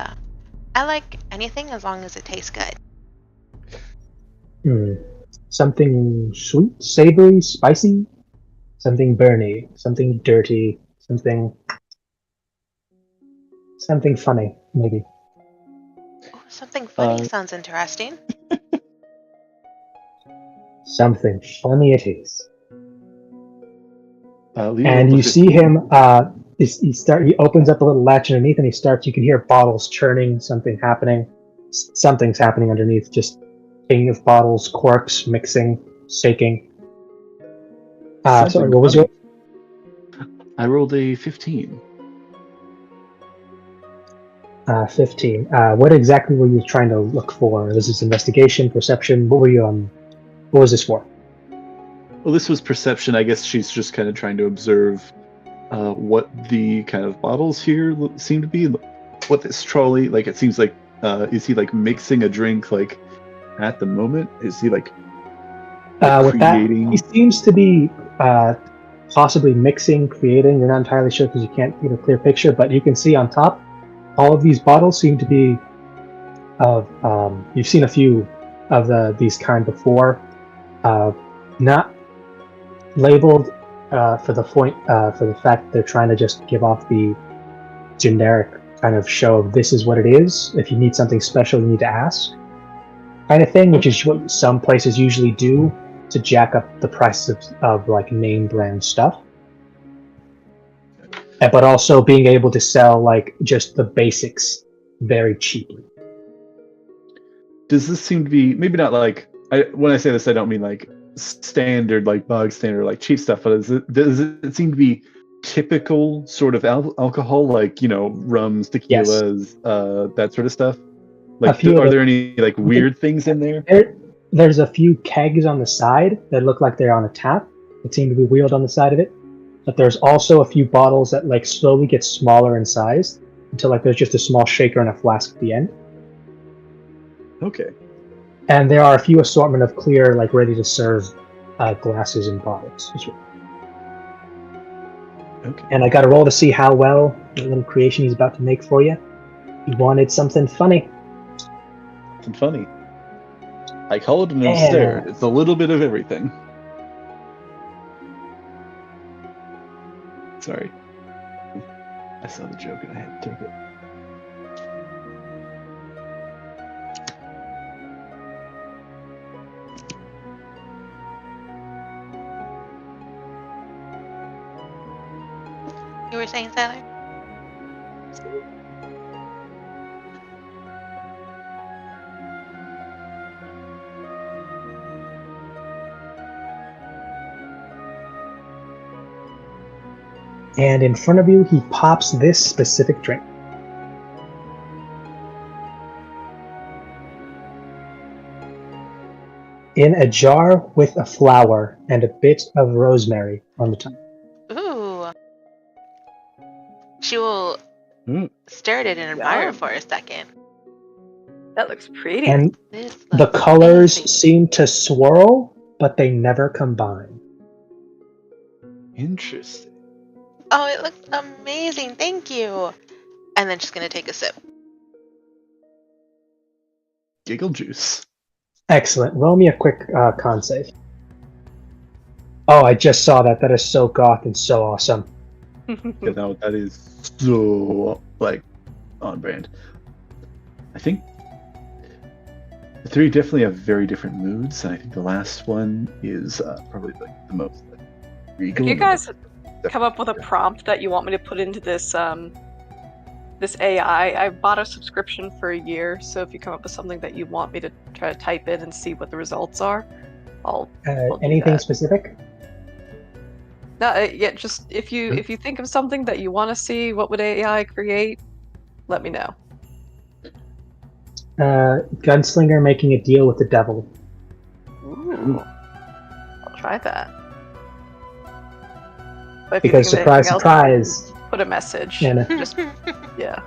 I like anything as long as it tastes good. Something sweet, savory, spicy, something burny, something dirty, something funny, maybe. Oh, something funny sounds interesting. Something funny it is. Leo And you see him, he opens up a little latch underneath, and you can hear bottles churning, something's happening underneath, just king of bottles, corks, mixing, shaking. Sorry, what was your? I rolled a 15. 15. What exactly were you trying to look for? Was this investigation, perception? What was this for? Well, this was perception. I guess she's just kind of trying to observe what the kind of bottles here seem to be. What this trolley, like, it seems like, is he like mixing a drink like at the moment? Is he like with creating? That, he seems to be possibly mixing, creating. You're not entirely sure because you can't get a clear picture, but you can see on top, all of these bottles seem to be of. You've seen a few of these kind before, not labeled for the fact that they're trying to just give off the generic kind of show of this is what it is. If you need something special, you need to ask, kind of thing, which is what some places usually do to jack up the price of like name brand stuff. But also being able to sell like just the basics very cheaply. Does this seem to be maybe not like when I say this, I don't mean like standard, like bog standard, like cheap stuff, but does it seem to be typical sort of alcohol, like, you know, rums, tequilas, that sort of stuff? Like, are there any like weird things in there? There's a few kegs on the side that look like they're on a tap that seem to be wheeled on the side of it. But there's also a few bottles that like slowly get smaller in size until like there's just a small shaker and a flask at the end. Okay. And there are a few assortment of clear, like ready to serve glasses and bottles as well. Okay. And I got to roll to see how well the little creation he's about to make for you. He wanted something funny. Something funny. I call it an absurd. It's a little bit of everything. Sorry. I saw the joke and I had to take it. You were saying, Tyler? And in front of you, he pops this specific drink. In a jar with a flower and a bit of rosemary on the top. Ooh. She will stare at it and admire it for a second. That looks pretty. And the colors seem to swirl, but they never combine. Interesting. Oh, it looks amazing. Thank you. And then she's going to take a sip. Giggle juice. Excellent. Roll me a quick con save. Oh, I just saw that. That is so goth and so awesome. You know, that is so, like, on brand. I think the three definitely have very different moods, and I think the last one is probably like the most regal. If you guys come up with a prompt that you want me to put into this this AI, I bought a subscription for a year, so if you come up with something that you want me to try to type in and see what the results are, I'll anything specific? No, yeah, just if you think of something that you want to see, what would AI create? Let me know. Gunslinger making a deal with the devil. Ooh. I'll try that. But if because you think of anything surprise, put a message. Yeah, no. Just yeah.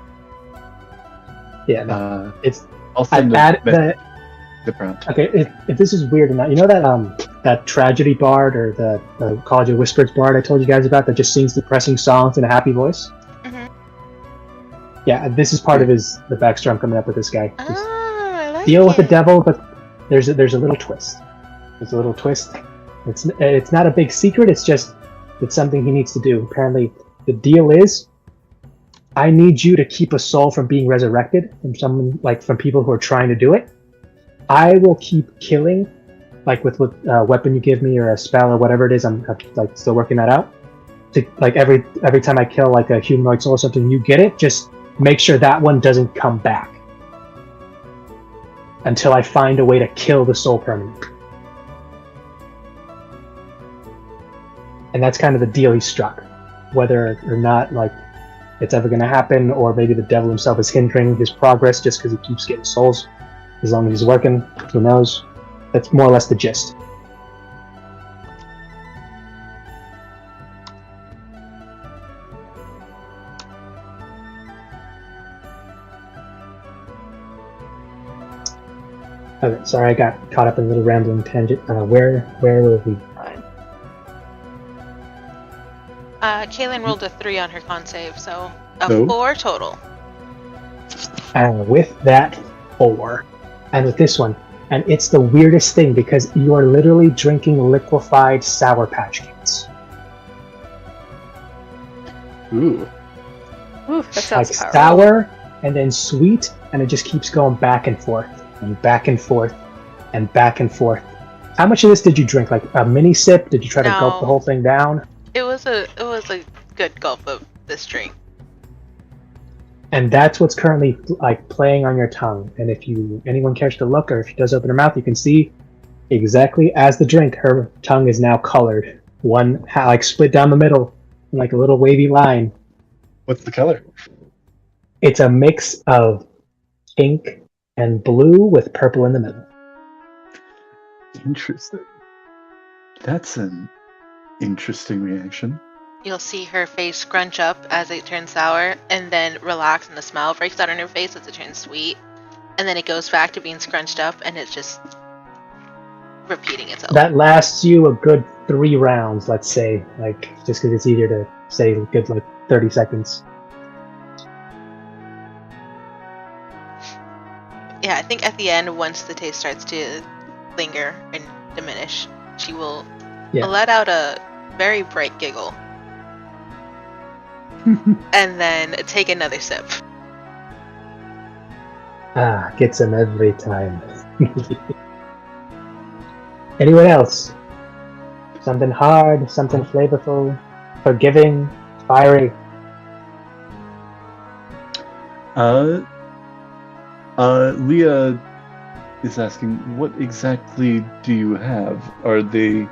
Yeah, no. It's. I'll send the prompt. Okay, if this is weird or not, you know that tragedy bard or the College of Whispers bard I told you guys about that just sings depressing songs in a happy voice? Mm-hmm. Yeah, this is part of the backstory I'm coming up with this guy. I like deal with the devil, but there's a little twist. There's a little twist. It's not a big secret. It's something he needs to do. Apparently, the deal is, I need you to keep a soul from being resurrected from people who are trying to do it. I will keep killing, like with what weapon you give me or a spell or whatever it is. I'm like still working that out. to like every time I kill like a humanoid soul or something, you get it. Just make sure that one doesn't come back until I find a way to kill the soul permanently. And that's kind of the deal he struck. Whether or not like it's ever going to happen, or maybe the devil himself is hindering his progress just because he keeps getting souls. As long as he's working, who knows? That's more or less the gist. Okay, sorry, I got caught up in a little rambling tangent. Where were we? Kaylin rolled a 3 on her con save, so a Oh. 4 total. And with that, 4. And with this one, and it's the weirdest thing because you are literally drinking liquefied Sour Patch Kids. Ooh. Ooh, that sounds Like powerful. sour and then sweet, and it just keeps going back and forth and back and forth and back and forth. How much of this did you drink? Like a mini sip? Did you try to gulp the whole thing down? It was a good gulp of this drink. And that's what's currently like playing on your tongue. And if anyone cares to look, or if she does open her mouth, you can see exactly as the drink, her tongue is now colored. One like split down the middle, like a little wavy line. What's the color? It's a mix of pink and blue with purple in the middle. Interesting. That's an interesting reaction. You'll see her face scrunch up as it turns sour, and then relax, and the smile breaks out on her face as it turns sweet. And then it goes back to being scrunched up, and it's just repeating itself. That lasts you a good 3 rounds, let's say, like just because it's easier to say a good like 30 seconds. Yeah, I think at the end, once the taste starts to linger and diminish, she will let out a very bright giggle. And then take another sip. Gets him every time. Anyone else? Something hard, something flavorful, forgiving, fiery. Leah is asking, what exactly do you have? Are these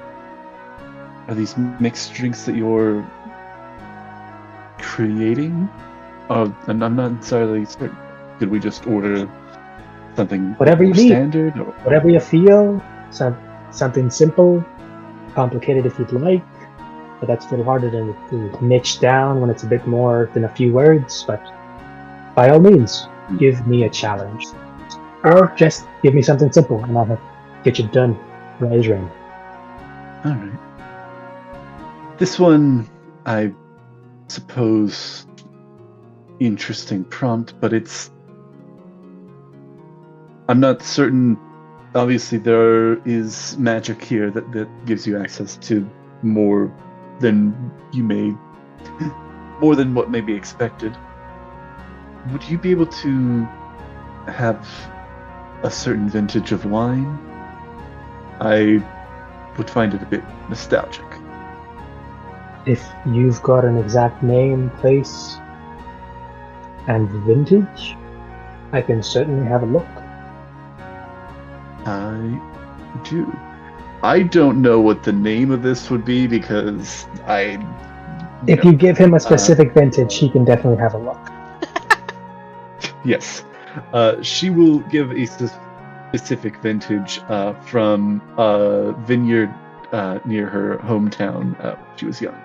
mixed drinks that you're creating? And I'm not entirely certain. Could we just order something Whatever you need. standard? Or... Whatever you feel. Something simple, complicated if you'd like. But that's a little harder to niche down when it's a bit more than a few words. But by all means, give me a challenge. Or just give me something simple and I'll get you done. Right as rain. Alright. This one, I suppose, interesting prompt, but I'm not certain. Obviously, there is magic here that gives you access to more than what may be expected. Would you be able to have a certain vintage of wine? I would find it a bit nostalgic. If you've got an exact name, place, and vintage, I can certainly have a look. I do. I don't know what the name of this would be because If you give him a specific vintage, he can definitely have a look. Yes. She will give a specific vintage from a vineyard near her hometown when she was young.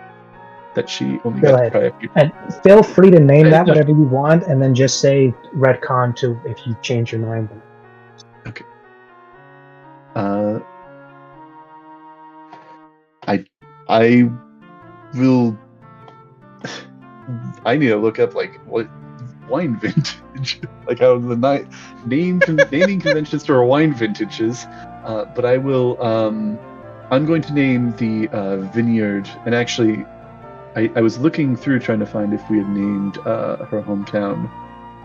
That she only Go got ahead. to try a few. And feel free to name that whatever you want, and then just say retcon to if you change your mind. Okay. I will. I need to look up like what wine vintage, like how the naming conventions for wine vintages. But I will. I'm going to name the vineyard, and actually, I was looking through trying to find if we had named her hometown.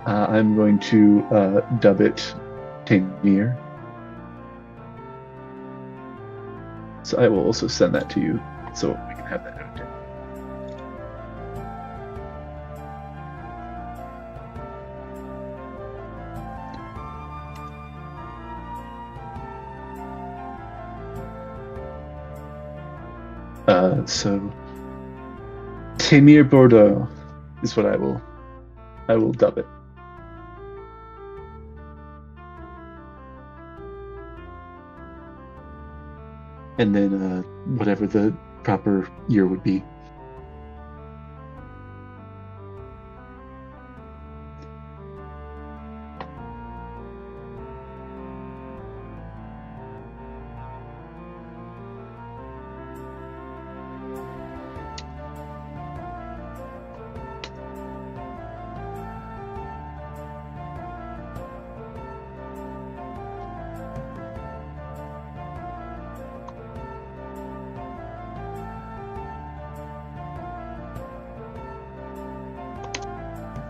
I'm going to dub it Tamir. So I will also send that to you, so we can have that noted. So Tamir Bordeaux is what I will dub it. And then whatever the proper year would be.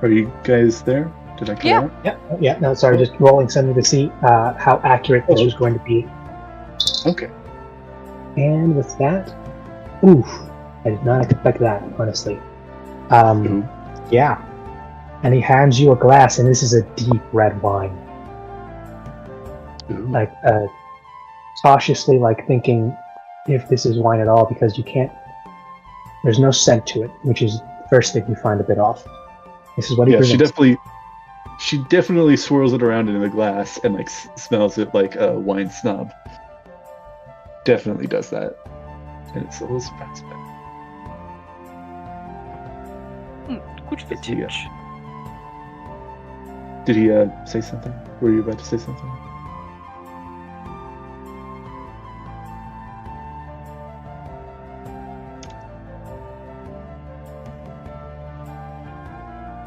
Are you guys there? Did I cut out? Yeah. No, sorry, just rolling something to see how accurate this was going to be. Okay. And with that, I did not expect that, honestly. Yeah. And he hands you a glass, and this is a deep red wine. Ooh. Like, cautiously, like, thinking if this is wine at all, because you can't... There's no scent to it, which is the first thing you find a bit off. This is what he presents. She definitely swirls it around in the glass and like smells it like a wine snob. Definitely does that, and it's a little surprised by it. Good vintage. Did he say something? Were you about to say something?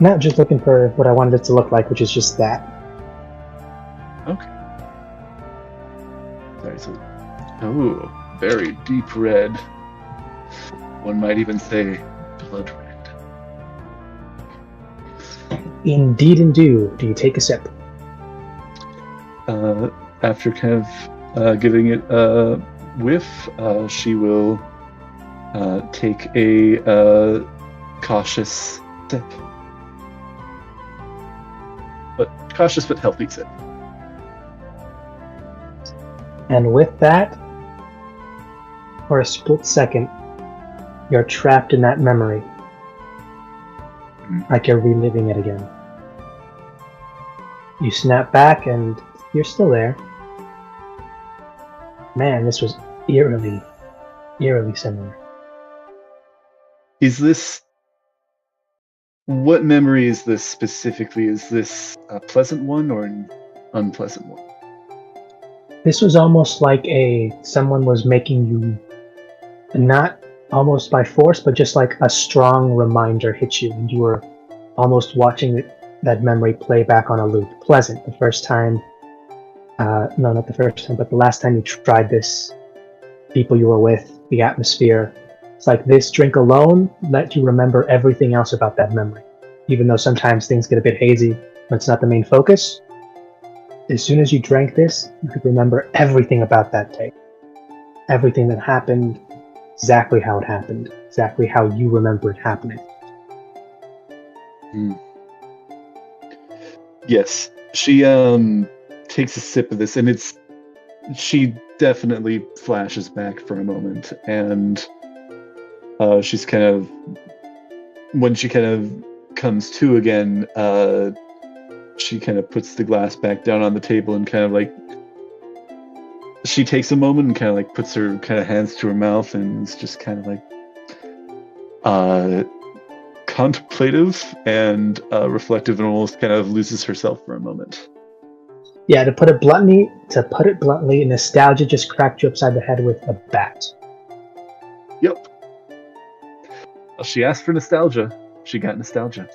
Not just looking for what I wanted it to look like, which is just that. Okay. Sorry, so... Oh, very deep red. One might even say blood red. Indeed. Do you take a sip? After kind of giving it a whiff, she will take a cautious sip. Cautious but healthy sip. And with that, for a split second, you're trapped in that memory. Like you're reliving it again. You snap back and you're still there. Man, this was eerily similar. Is this... What memory is this specifically? Is this a pleasant one or an unpleasant one? This was almost like someone was making you, not almost by force, but just like a strong reminder hit you, and you were almost watching that memory play back on a loop. Pleasant, the first time, no, not the first time, but the last time you tried this, people you were with, the atmosphere. It's like this drink alone let you remember everything else about that memory. Even though sometimes things get a bit hazy when it's not the main focus, as soon as you drank this, you could remember everything about that day. Everything that happened, exactly how it happened, exactly how you remember it happening. Yes, she takes a sip of this, and she definitely flashes back for a moment, and she's kind of, when she kind of comes to again, she kind of puts the glass back down on the table and kind of like, she takes a moment and kind of like puts her kind of hands to her mouth and is just kind of like contemplative and reflective, and almost kind of loses herself for a moment. Yeah, to put it bluntly, nostalgia just cracked you upside the head with a bat. Yep. Well, she asked for nostalgia. She got nostalgia.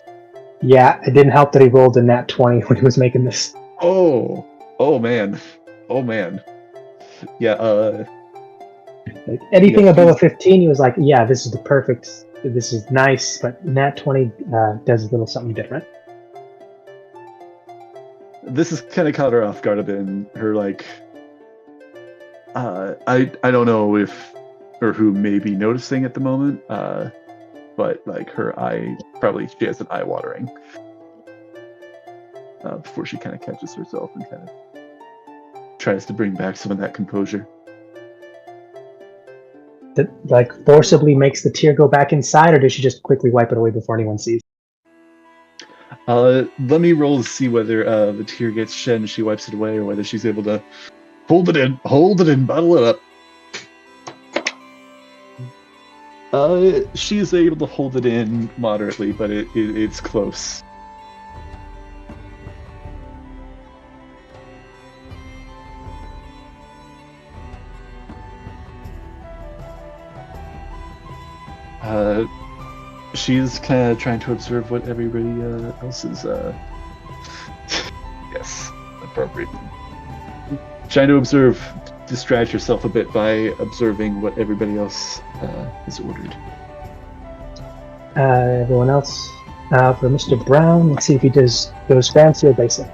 Yeah, it didn't help that he rolled a nat 20 when he was making this. Oh man. Yeah, like anything above a 15, he was like, yeah, this is nice, but nat 20 does a little something different. This has kind of caught her off guard a bit, and her like, I don't know if or who may be noticing at the moment, but like her eye, probably she has an eye watering before she kind of catches herself and kind of tries to bring back some of that composure. forcibly makes the tear go back inside, or does she just quickly wipe it away before anyone sees? Let me roll to see whether the tear gets shed and she wipes it away, or whether she's able to hold it in, bottle it up. She is able to hold it in moderately, but it's close. She's kind of trying to observe what everybody else is. Yes, appropriate. Trying to observe, distract yourself a bit by observing what everybody else has ordered. Everyone else, for Mr. Brown, let's see if he goes fancy or basic.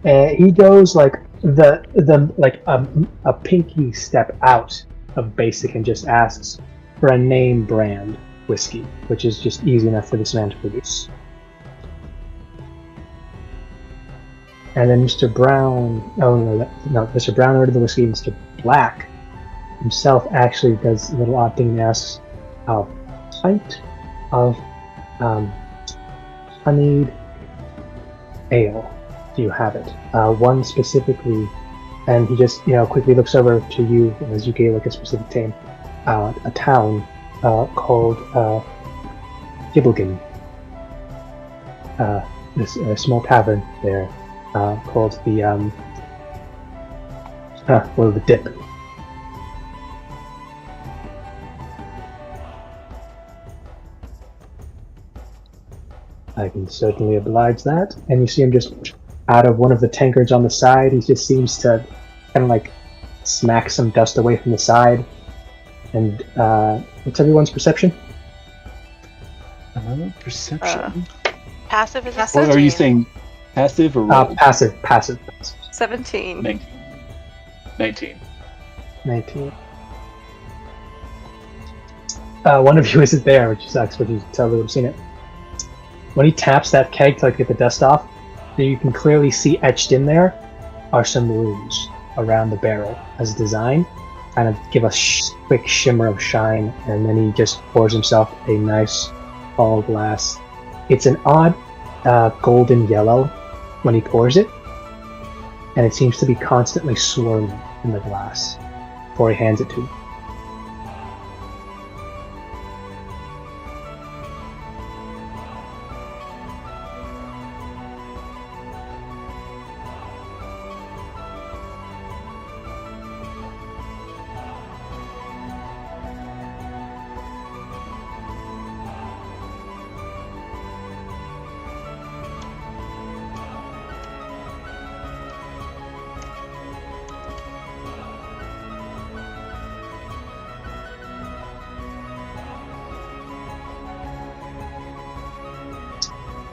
He goes like a pinky step out of basic and just asks for a name brand whiskey, which is just easy enough for this man to produce. And then Mr. Brown, Mr. Brown ordered the whiskey. Mr. Black himself actually does a little odd thing and asks a pint of honeyed ale. Do you have it? One specifically, and he just quickly looks over to you as you gave like a specific name. A town called Gibblegan. This small tavern there called the the Dip. I can certainly oblige that. And you see him just out of one of the tankards on the side. He just seems to kind of like smack some dust away from the side. And what's everyone's perception? Perception. Passive is a What are you saying? Passive or roll? Passive. 17. 19. 19. One of you isn't there, which sucks, but you totally would have seen it. When he taps that keg to get the dust off, you can clearly see etched in there are some runes around the barrel as a design. Kind of give a quick shimmer of shine, and then he just pours himself a nice tall glass. It's an odd golden yellow when he pours it, and it seems to be constantly swirling in the glass before he hands it to you.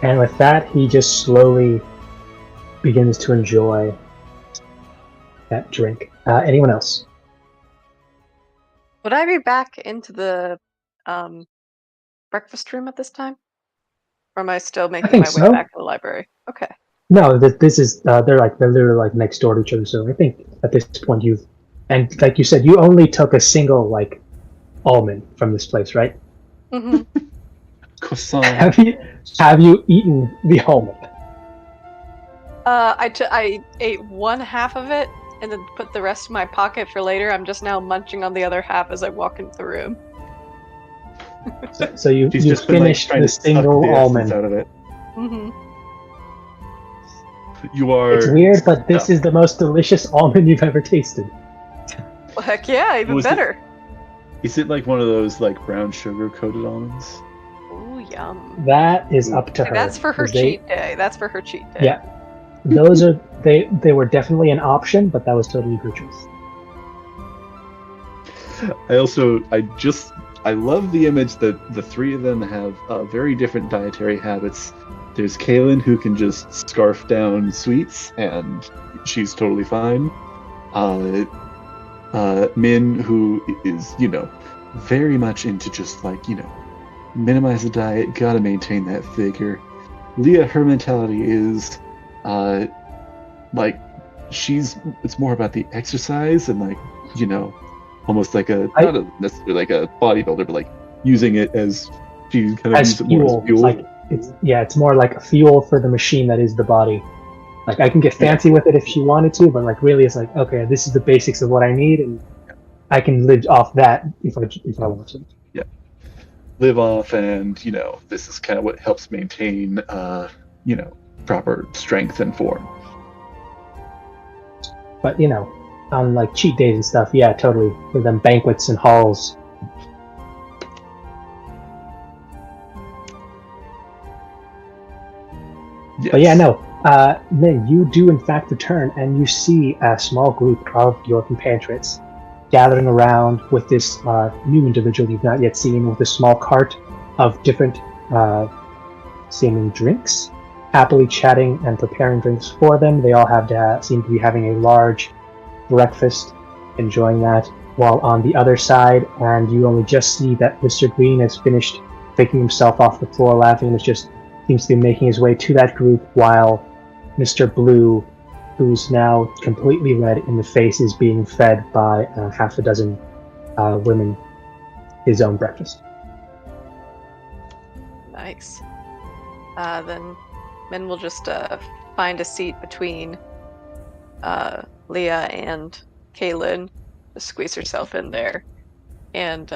And with that, he just slowly begins to enjoy that drink. Anyone else? Would I be back into the breakfast room at this time? Or am I still making my way back to the library? Okay. No, this is they're literally like next door to each other. So I think at this point and like you said, you only took a single like almond from this place, right? Mm-hmm. Croissant. Have you eaten the almond? I ate one half of it and then put the rest in my pocket for later. I'm just now munching on the other half as I walk into the room. So you finished the single almond out of it. Mm-hmm. You are. It's weird, but this is the most delicious almond you've ever tasted. Well, heck yeah, even better. Is it like one of those like brown sugar coated almonds? Ooh, yum. That is up to her. That's for her cheat day. That's for her cheat day. Yeah. Those are they were definitely an option, but that was totally her choice. I love the image that the three of them have very different dietary habits. There's Kaylin, who can just scarf down sweets, and she's totally fine. Min, who is, very much into just minimize the diet, gotta maintain that figure. Leah, her mentality is, it's more about the exercise and almost like not necessarily like a bodybuilder, but like using it as she kind of as uses it fuel. more as fuel. Like it's more like a fuel for the machine that is the body. Like I can get fancy with it if she wanted to, but like really, it's like okay, this is the basics of what I need, and I can live off that if I want to. Yeah, live off, and this is kind of what helps maintain proper strength and form. But on like cheat days and stuff, yeah, totally. For them banquets and halls. Yes. But yeah, no. Then you do in fact return, and you see a small group of your compatriots gathering around with this new individual you've not yet seen, with a small cart of different seeming drinks, happily chatting and preparing drinks for them. They all seem to be having a large breakfast, enjoying that, while on the other side, and you only just see that Mr. Green has finished picking himself off the floor laughing, and just seems to be making his way to that group, while Mr. Blue, who's now completely red in the face, is being fed by half a dozen women his own breakfast. Nice. Then Min will just find a seat between Leah and Kaylin, just squeeze herself in there, and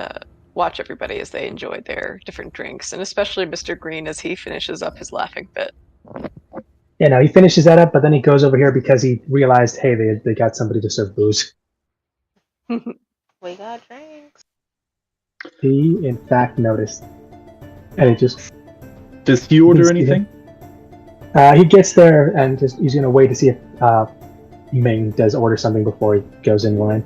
watch everybody as they enjoy their different drinks, and especially Mr. Green as he finishes up his laughing fit. Yeah, no, he finishes that up, but then he goes over here because he realized, hey, they got somebody to serve booze. We got drinks. He, in fact, noticed. And it just... Does he order anything? He gets there, and he's going to wait to see if Ming does order something before he goes in line.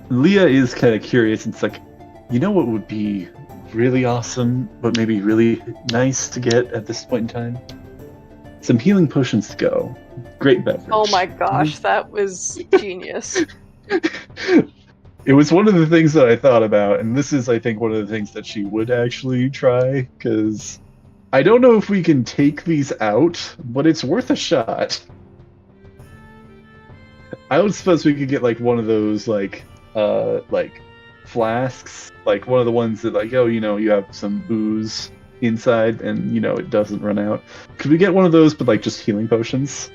Leah is kind of curious. It's like, what would be really awesome, but maybe really nice to get at this point in time? Some healing potions to go. Great beverage. Oh my gosh, that was genius. It was one of the things that I thought about, and this is, I think, one of the things that she would actually try, because I don't know if we can take these out, but it's worth a shot. I don't suppose we could get like one of those like flasks, like one of the ones that like, you have some booze inside and it doesn't run out. Could we get one of those but like just healing potions?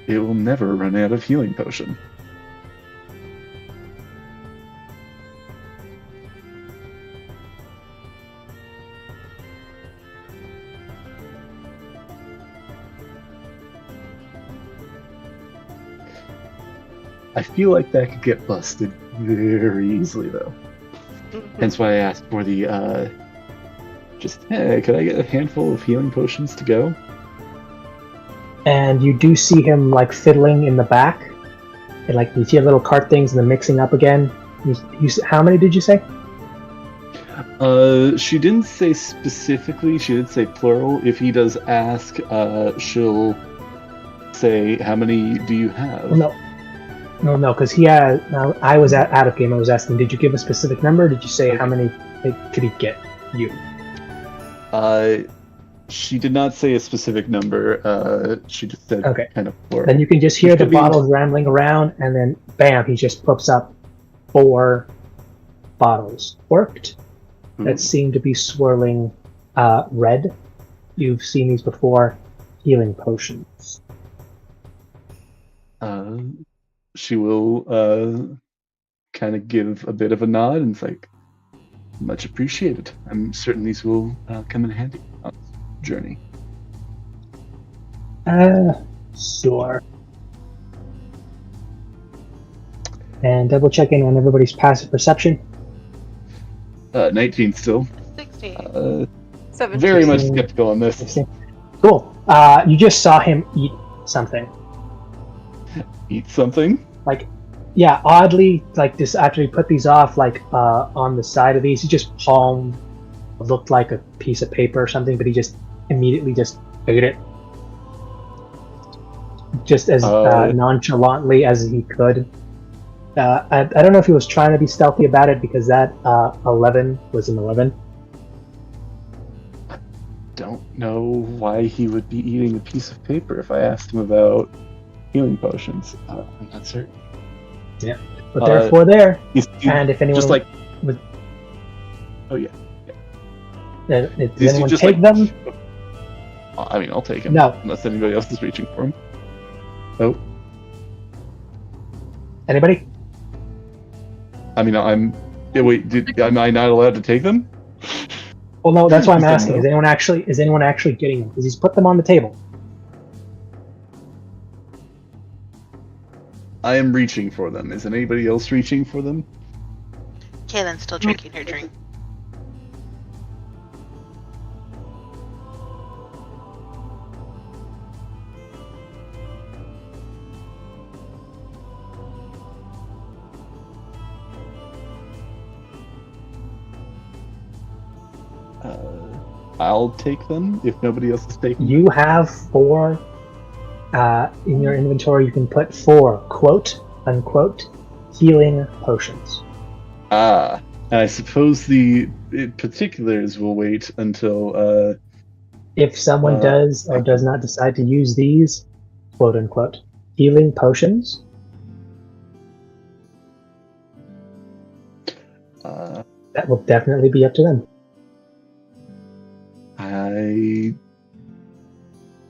It will never run out of healing potion. I feel like that could get busted very easily, though. Hence why I asked for the, hey, could I get a handful of healing potions to go? And you do see him, like, fiddling in the back. And, like, you see little cart things and then mixing up again. How many did you say? She didn't say specifically. She did say plural. If he does ask, she'll say, how many do you have? No, because I was out of game. I was asking, did you give a specific number? Or did you say how many could he get you? She did not say a specific number. She just said kind of plural. Then you can just hear the bottles rambling around, and then bam, he just puts up 4 bottles. Worked. That seem to be swirling red. You've seen these before. Healing potions. She will kind of give a bit of a nod and it's like, much appreciated. I'm certain these will come in handy on this journey. Sure. And double checking on everybody's passive perception. 19 still. 16. 17. Very much skeptical on this. 16. Cool. You just saw him eat something. Eat something? Like, yeah, oddly, like this after he put these off, like on the side of these, he just palmed what looked like a piece of paper or something, but he just immediately just ate it. Just as nonchalantly as he could. I don't know if he was trying to be stealthy about it because that 11 was an 11. don't know why he would be eating a piece of paper if I asked him about healing potions. I'm not certain. Yeah, but therefore there. And if anyone just like, would, oh yeah, does anyone take them? I mean, I'll take him. No, unless anybody else is reaching for him. Oh, anybody? I mean, am I not allowed to take them? Well, no, that's why I'm asking. No. Is anyone actually getting them? Because he's put them on the table. I am reaching for them. Is anybody else reaching for them? Kaylin's still drinking her drink. I'll take them if nobody else is taking them. You have 4 in your inventory. You can put 4 quote unquote healing potions. And I suppose the particulars will wait until if someone does or does not decide to use these quote unquote healing potions. That will definitely be up to them.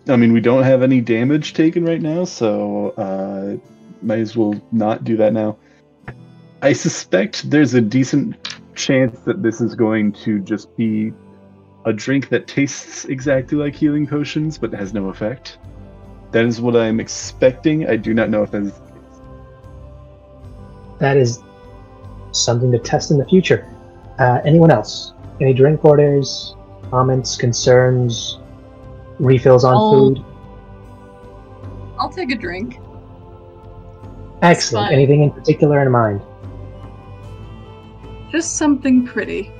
I mean, we don't have any damage taken right now, so might as well not do that now. I suspect there's a decent chance that this is going to just be a drink that tastes exactly like healing potions, but has no effect. That is what I'm expecting. I do not know if that is the case. That is something to test in the future. Anyone else? Any drink orders? Comments, concerns, refills on food? I'll take a drink. Excellent. Anything in particular in mind? Just something pretty.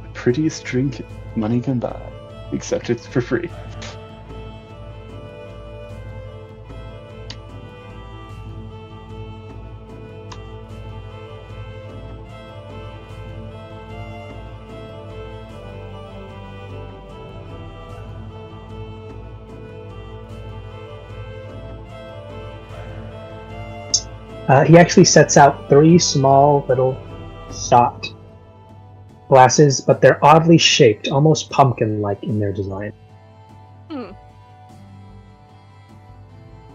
The prettiest drink money can buy, except it's for free. He actually sets out 3 small little shot glasses, but they're oddly shaped, almost pumpkin-like in their design.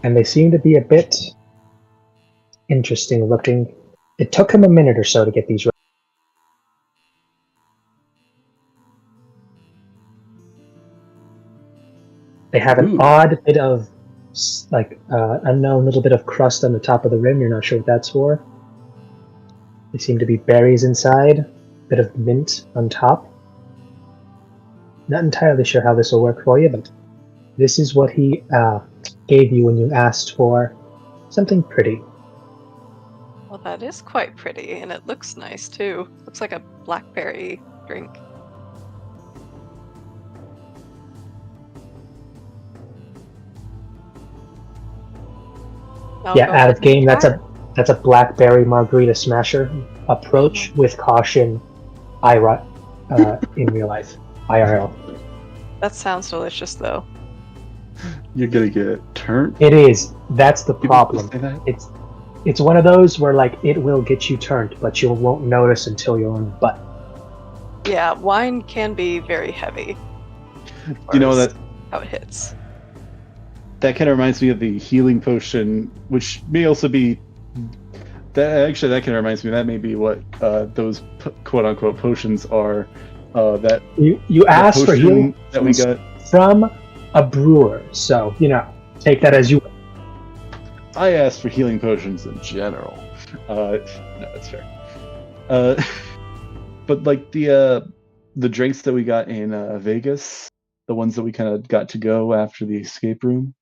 And they seem to be a bit interesting looking. It took him a minute or so to get these ready. They have an odd bit of unknown little bit of crust on the top of the rim. You're not sure what that's for. They seem to be berries inside, a bit of mint on top. Not entirely sure how this will work for you, but this is what he gave you when you asked for something pretty. Well, that is quite pretty, and it looks nice too. Looks like a blackberry drink. Out of game. That's a blackberry margarita smasher. Approach with caution. In real life, IRL. That sounds delicious, though. You're gonna get turned. It is. That's the problem. It's one of those where it will get you turned, but you won't notice until you're on the butt. Yeah, wine can be very heavy. You know that how it hits. That kind of reminds me of the healing potion, which may also be that kind of reminds me. That may be what those quote unquote potions are. That you asked for healing that we got from a brewer, so take that as you. I asked for healing potions in general. No, that's fair. But the drinks that we got in Vegas, the ones that we kind of got to go after the escape room.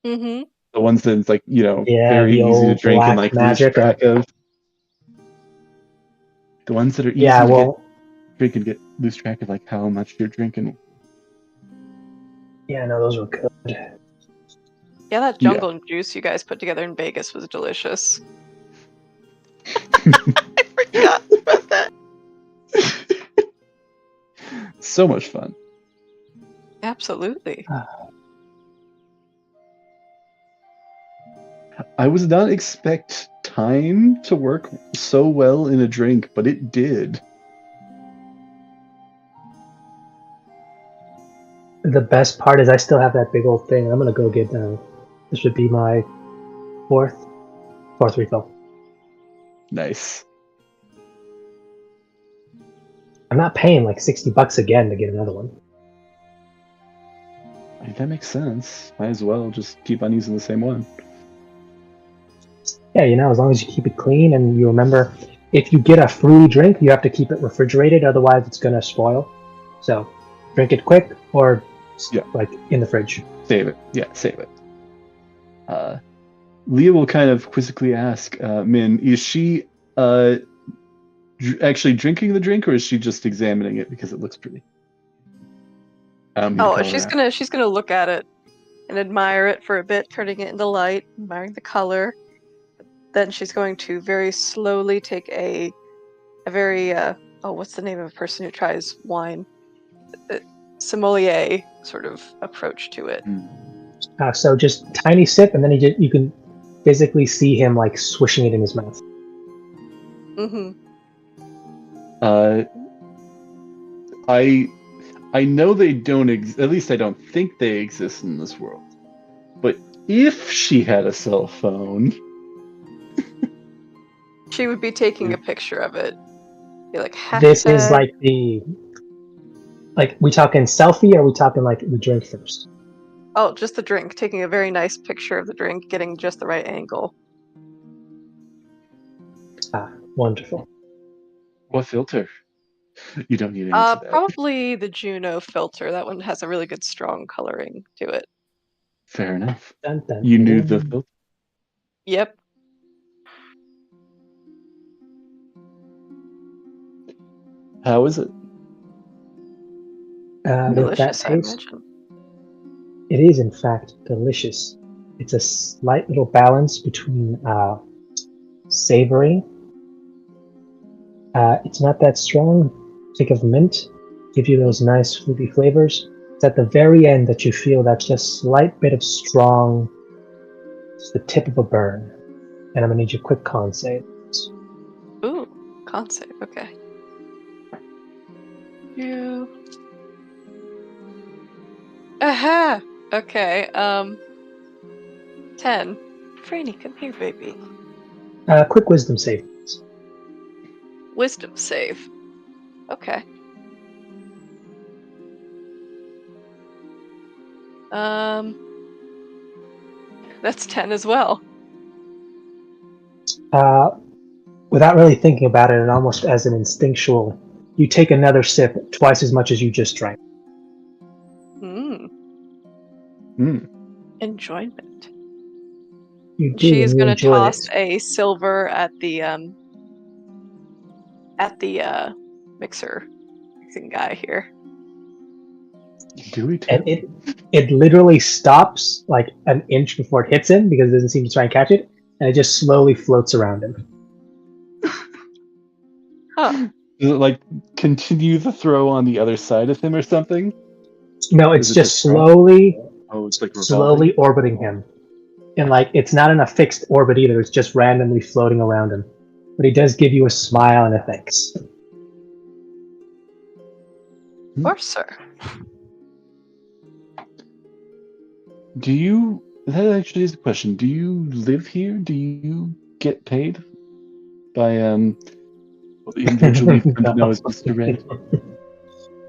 Mm-hmm. The ones that's very the easy to drink and lose track of. The ones that are easy to drink and lose track of how much you're drinking. Yeah, no, those were good. Yeah, that Yeah. jungle juice you guys put together in Vegas was delicious. I forgot about that. So much fun. Absolutely. I was not expect time to work so well in a drink, but it did. The best part is I still have that big old thing. I'm gonna go get. This would be my fourth refill. Nice. I'm not paying like $60 again to get another one. I mean, that makes sense. Might as well just keep on using the same one. Yeah, as long as you keep it clean and you remember, if you get a fruity drink, you have to keep it refrigerated, otherwise it's gonna spoil. So, drink it quick or like in the fridge. Save it. Yeah, save it. Leah will kind of quizzically ask Min, is she actually drinking the drink, or is she just examining it because it looks pretty? She's gonna look at it and admire it for a bit, turning it into light, admiring the color. Then she's going to very slowly take a very what's the name of a person who tries wine? Sommelier sort of approach to it. So just tiny sip, and then you can physically see him like swishing it in his mouth. Mm-hmm. I know they don't at least I don't think they exist in this world. But if she had a cell phone, she would be taking a picture of it. Be like, this is like we talking selfie, or are we talking like the drink first? Oh, just the drink. Taking a very nice picture of the drink, getting just the right angle. Ah, wonderful. What filter? You don't need to answer that. Probably the Juno filter. That one has a really good strong coloring to it. Fair enough. Dun, dun, You dun. knew the filter? Yep. How is it? With that Delicious, I taste, imagine. it is in fact delicious. It's a slight little balance between savory. It's not that strong. Think of mint, give you those nice fruity flavors. It's at the very end that you feel that just slight bit of strong, it's the tip of a burn. And I'm gonna need your quick con save. Ooh, con save. Okay. You. Aha! Okay, 10. Franny, come here, baby. Quick wisdom save. Wisdom save. Okay. That's 10 as well. Without really thinking about it, and almost as an instinctual, you take another sip, twice as much as you just drank. Enjoyment. You do. She is and you going to enjoy toss it. a silver at the mixing guy here. Do we? And it literally stops like an inch before it hits him because it doesn't seem to try and catch it, and it just slowly floats around him. Huh. Does it like continue the throw on the other side of him or something? No, it's Is it just throw? slowly, Oh, it's like revolving? slowly orbiting him, and like it's not in a fixed orbit either. It's just randomly floating around him. But he does give you a smile and a thanks. Of course, sir. That actually is a question. Do you live here? Do you get paid by what the individual we've come to know as Mr. Red?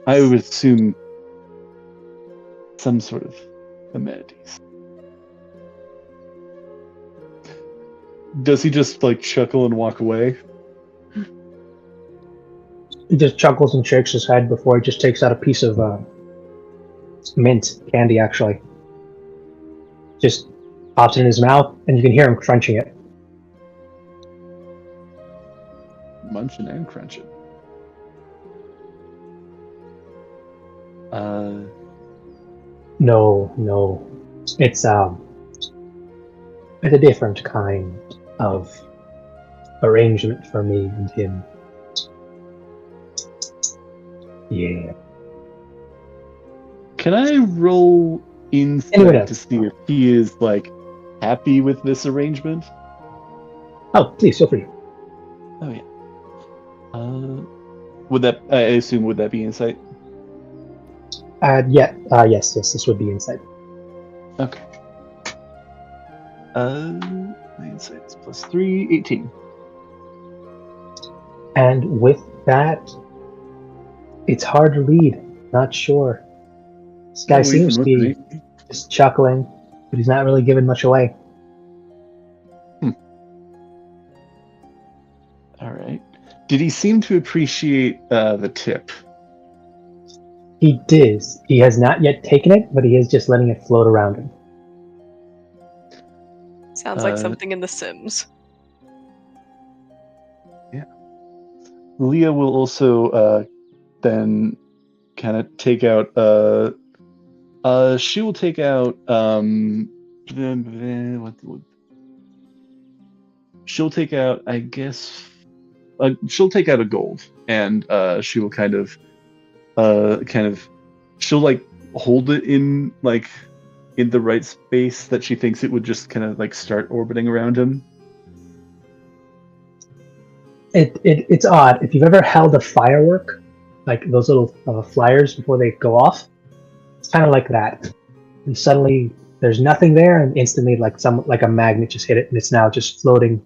I would assume some sort of amenities. Does he just like chuckle and walk away? He just chuckles and shakes his head before he just takes out a piece of mint candy, actually. Just pops it in his mouth, and you can hear him crunching it. Munching and crunching. No. It's with a different kind of arrangement for me and him. Yeah. Can I roll insight Anyway, to see if he is like happy with this arrangement? Oh, please feel free. Oh yeah. Would that? I assume would that be insight? Yes, this would be insight. Okay. My insight is +3, 18. And with that, it's hard to read. Not sure. This guy seems to be just chuckling, but he's not really giving much away. All right. Did he seem to appreciate the tip? He did. He has not yet taken it, but he is just letting it float around him. Sounds like something in The Sims. Yeah. Leah will also then kind of take out. She will take out. She'll take out. I guess. She'll take out a gold, and she will kind of. She'll like hold it in like in the right space that she thinks it would just kind of like start orbiting around him. It's odd. If you've ever held a firework, like those little flyers before they go off, it's kind of like that. And suddenly there's nothing there, and instantly like a magnet just hit it, and it's now just floating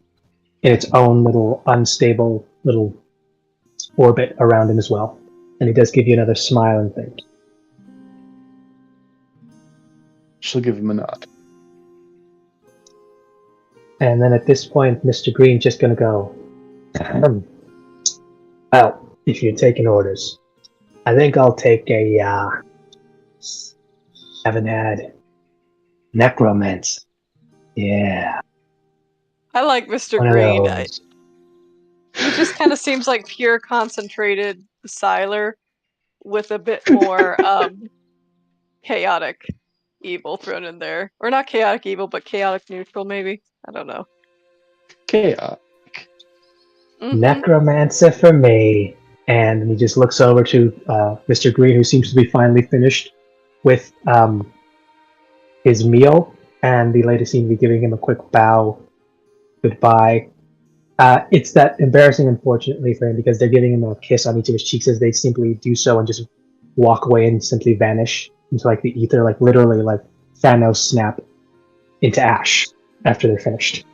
in its own little unstable little orbit around him as well. And he does give you another smile and thing. She'll give him a nod. And then at this point, Mr. Green's just going to go, well, if you're taking orders, I think I'll take a, haven't had necromancer. Yeah. I like Mr. Green. He just kind of seems like pure concentrated Siler with a bit more chaotic evil thrown in there. Or not chaotic evil, but chaotic neutral, maybe. I don't know. Chaotic. Mm-hmm. Necromancer for me. And he just looks over to Mr. Green, who seems to be finally finished with his meal. And the lady seems to be giving him a quick bow. Goodbye. It's that embarrassing, unfortunately, for him, because they're giving him a kiss on each of his cheeks as they simply do so and just walk away and simply vanish into like the ether, like literally like Thanos snap into ash after they're finished.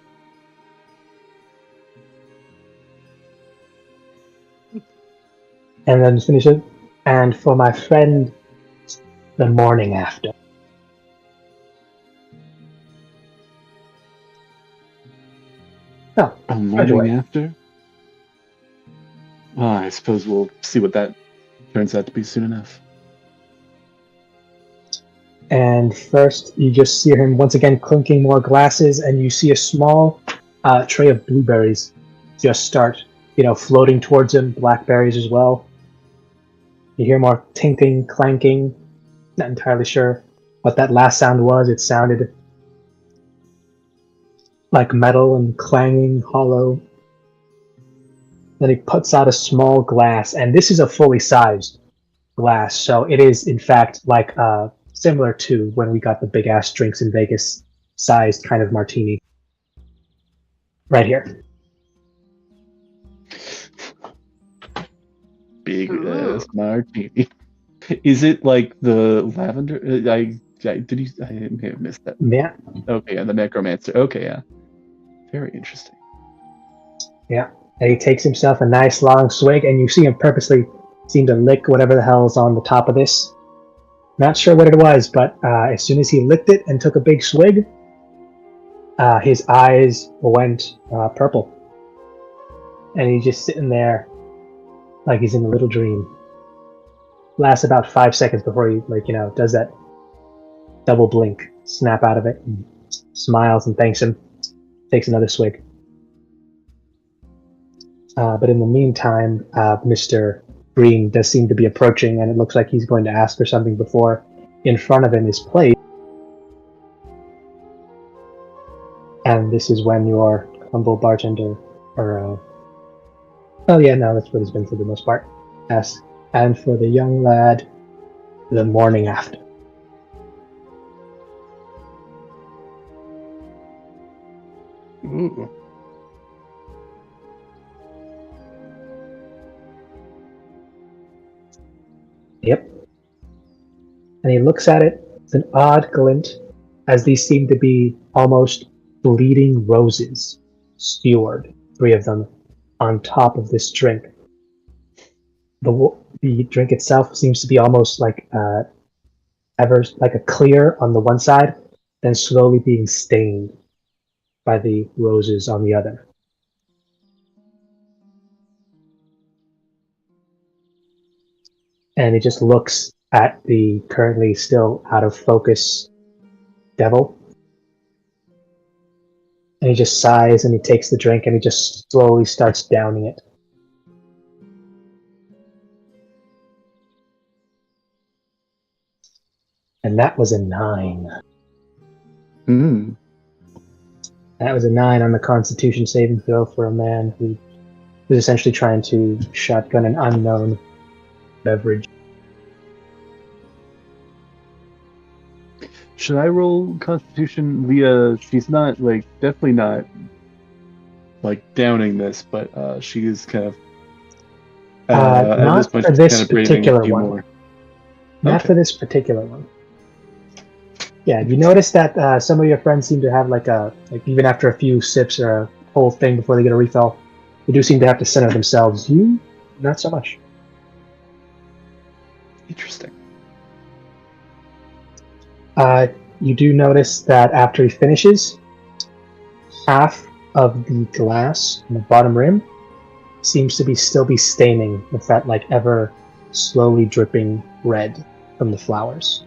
And then finish it. And for my friend, the morning after. Oh, morning after? Well, I suppose we'll see what that turns out to be soon enough. And first, you just see him once again clinking more glasses, and you see a small tray of blueberries just start, floating towards him. Blackberries as well. You hear more tinkling, clanking. Not entirely sure what that last sound was. It sounded like metal and clanging, hollow. Then he puts out a small glass, and this is a fully sized glass, so it is in fact like similar to when we got the big ass drinks in Vegas sized kind of martini. Right here. Big ass martini. Is it like the lavender? I may have missed that. Yeah. Okay, yeah, the necromancer. Okay, yeah. Very interesting. Yeah. And he takes himself a nice long swig, and you see him purposely seem to lick whatever the hell's on the top of this. Not sure what it was, but as soon as he licked it and took a big swig, his eyes went purple. And he's just sitting there like he's in a little dream. Lasts about 5 seconds before he, does that double blink, snap out of it, and smiles and thanks him. Takes another swig. But in the meantime, Mr. Green does seem to be approaching, and it looks like he's going to ask for something before in front of him is placed And this is when your humble bartender, or oh yeah, no, that's what he's been for the most part. Asks, and for the young lad, the morning after. Ooh. Yep. And he looks at it with an odd glint, as these seem to be almost bleeding roses, skewered, 3 of them, on top of this drink. The drink itself seems to be almost like ever like a clear on the one side, then slowly being stained by the roses on the other. And he just looks at the currently still out of focus devil. And he just sighs and he takes the drink and he just slowly starts downing it. And that was a 9. Mm. That was a 9 on the Constitution saving throw for a man who was essentially trying to shotgun an unknown beverage. Should I roll Constitution? Leah, she's not, like, definitely not, like, downing this, but she is kind of, at Not this point, for she's this kind of breathing particular a few one. more. Not Okay. for this particular one. Yeah, you notice that some of your friends seem to have like even after a few sips or a whole thing before they get a refill, they do seem to have to center themselves. You, not so much. Interesting. You do notice that after he finishes, half of the glass on the bottom rim seems to still be staining with that like ever slowly dripping red from the flowers,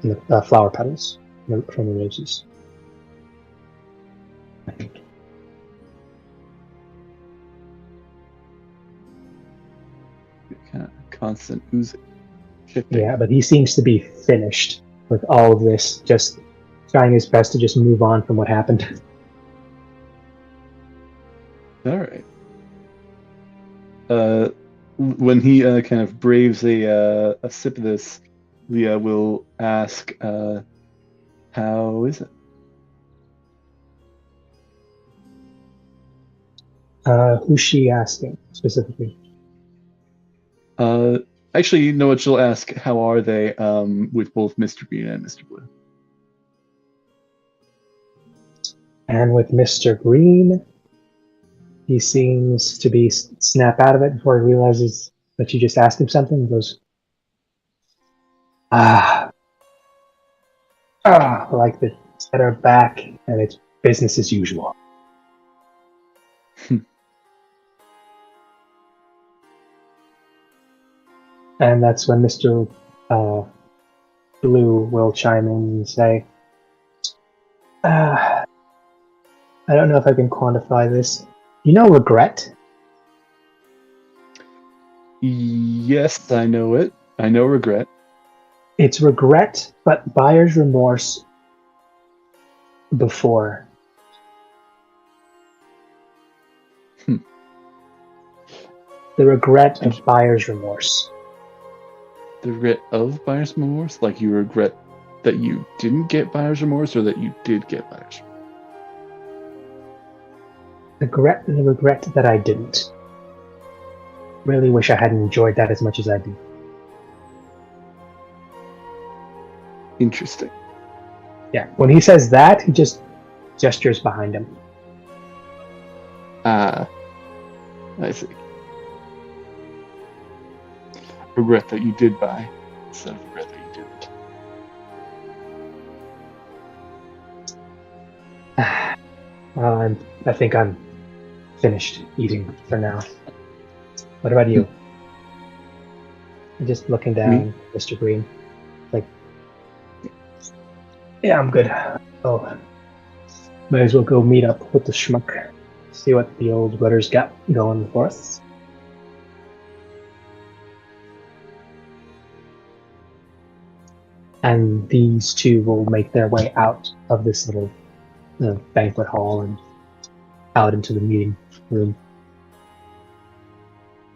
from the flower petals from the roses. Kind of constant oozing. Shifting. Yeah, but he seems to be finished with all of this, just trying his best to just move on from what happened. All right. When he kind of braves a sip of this, Leah will ask, "How is it?" Who's she asking specifically? Actually, you know what? She'll ask, "How are they?" With both Mr. Green and Mr. Blue. And with Mr. Green, he seems to be snap out of it before he realizes that you just asked him something. He goes, like the set her back, and it's business as usual. And that's when Mr. Blue will chime in and say, I don't know if I can quantify this. You know regret? Yes, I know it. I know regret. It's regret, but buyer's remorse before. The regret of buyer's remorse. The regret of buyer's remorse? Like you regret that you didn't get buyer's remorse or that you did get buyer's remorse? The regret that I didn't. Really wish I hadn't enjoyed that as much as I did. Interesting. Yeah, when he says that, he just gestures behind him. I see. Regret that you did buy instead of regret that you didn't. Well, I think I'm finished eating for now. What about you? I'm just looking down, Mr. Green. Like, yeah, I'm good. Oh, might as well go meet up with the schmuck. See what the old rudder's got going for us. And these two will make their way out of this little the banquet hall and out into the meeting room.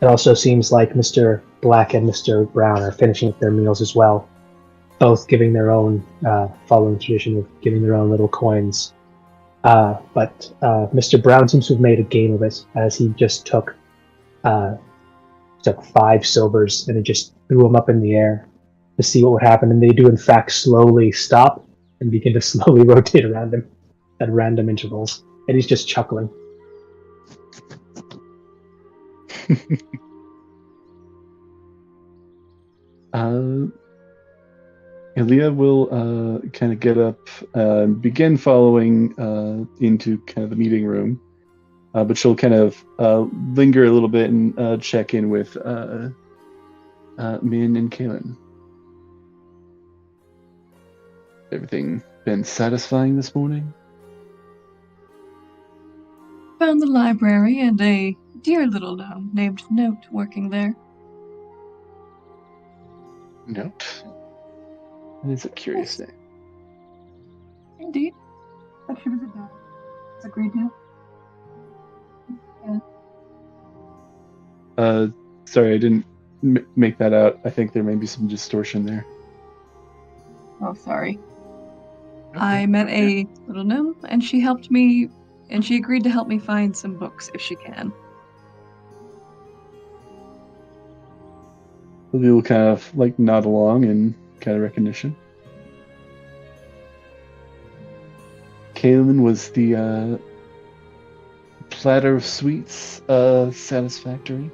It also seems like Mr. Black and Mr. Brown are finishing up their meals as well, both giving their own, following tradition of giving their own little coins. But Mr. Brown seems to have made a game of it, as he just took 5 silvers and he just threw them up in the air to see what would happen. And they do, in fact, slowly stop and begin to slowly rotate around him at random intervals. And he's just chuckling. Elia will kind of get up, begin following into kind of the meeting room, but she'll kind of linger a little bit and check in with Min and Kaelin. Everything been satisfying this morning? Found the library and a dear little gnome named Note working there. Note? That is a curious name. Indeed. But she was a dog. It's a great deal. Yeah. Sorry, I didn't make that out. I think there may be some distortion there. Oh, sorry. Okay. I met a little gnome, and she helped me, and she agreed to help me find some books if she can. We'll kind of like nod along in kind of recognition. Kaelin, was the platter of sweets satisfactory?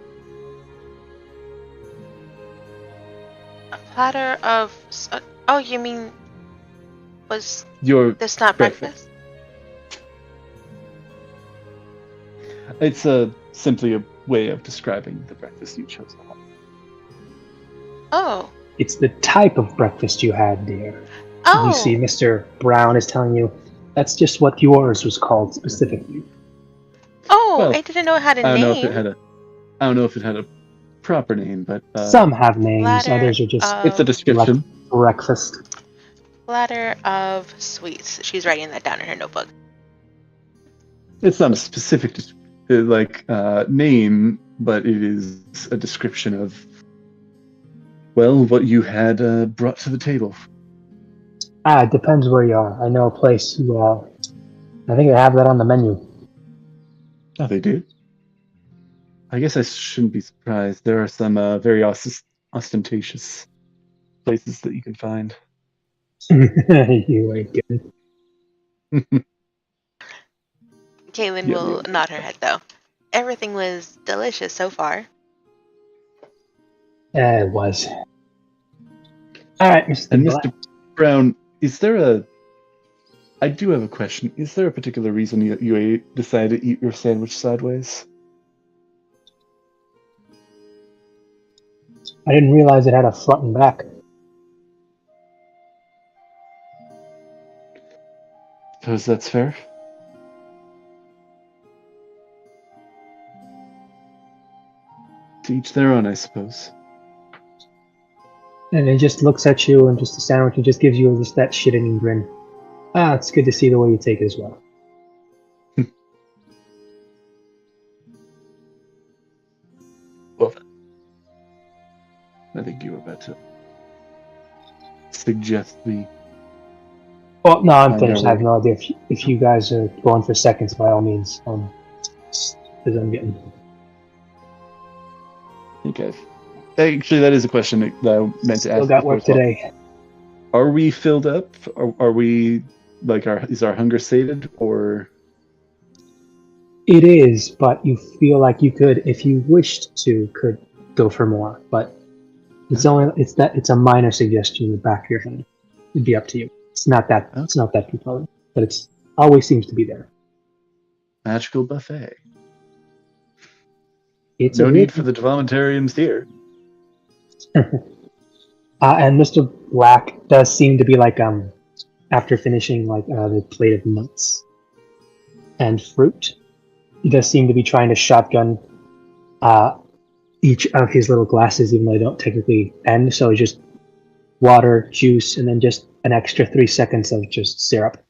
A platter of... oh, you mean... Was Your this not breakfast? It's simply a way of describing the breakfast you chose to have. Oh. It's the type of breakfast you had, dear. Oh. You see, Mr. Brown is telling you that's just what yours was called specifically. Oh, Well, I didn't know it had a I don't name. know if it had a. I don't know if it had a proper name, but Some have names, Platter others are just it's a description. breakfast. Platter of sweets. She's writing that down in her notebook. It's not a specific name, but it is a description of, well, what you had brought to the table. It depends where you are. I know a place who, I think they have that on the menu. Oh, they do? I guess I shouldn't be surprised. There are some very ostentatious places that you can find. You ain't good. Kaylin Yeah, will nod her head, though. Everything was delicious so far. It was. All right, Mr. And Black. Mr. Brown, is there a... I do have a question. Is there a particular reason you decided to eat your sandwich sideways? I didn't realize it had a front and back. Suppose that's fair. To each their own, I suppose. And it just looks at you and just the sandwich and just gives you just that shit-eating grin. It's good to see the way you take it as well. Well, I think you were about to suggest the... Well, no, I'm I finished. know. I have no idea if you guys are going for seconds, by all means. Because I'm getting... Okay. Actually, that is a question that I meant to ask. Still got before work as well. today. Are we filled up? Are we, is our hunger sated, or... It is, but you feel like you could, if you wished to, could go for more. But it's a minor suggestion in the back of your head. It'd be up to you. It's not that compelling, but it's always seems to be there. Magical buffet. It's No need for the dvomentarians here. And Mr. Black does seem to be like after finishing the plate of nuts and fruit, he does seem to be trying to shotgun each of his little glasses, even though they don't technically end. So just water, juice, and then just an extra 3 seconds of just syrup.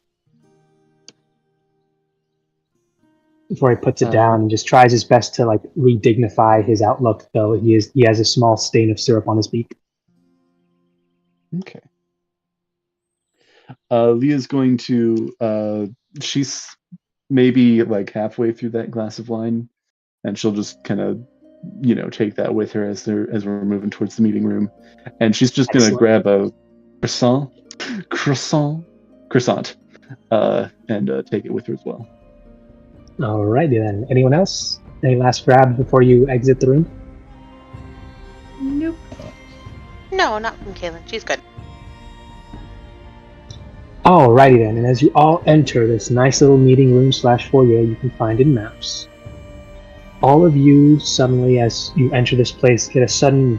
before he puts it down and just tries his best to like redignify his outlook, though he has a small stain of syrup on his beak. Okay. Leah's going to she's maybe like halfway through that glass of wine, and she'll just kind of take that with her as we're moving towards the meeting room, and she's just gonna grab a croissant, and take it with her as well. Alrighty then. Anyone else? Any last grabs before you exit the room? Nope. No, not from Kaylin. She's good. Alrighty then. And as you all enter this nice little meeting room / foyer you can find in maps, all of you suddenly, as you enter this place, get a sudden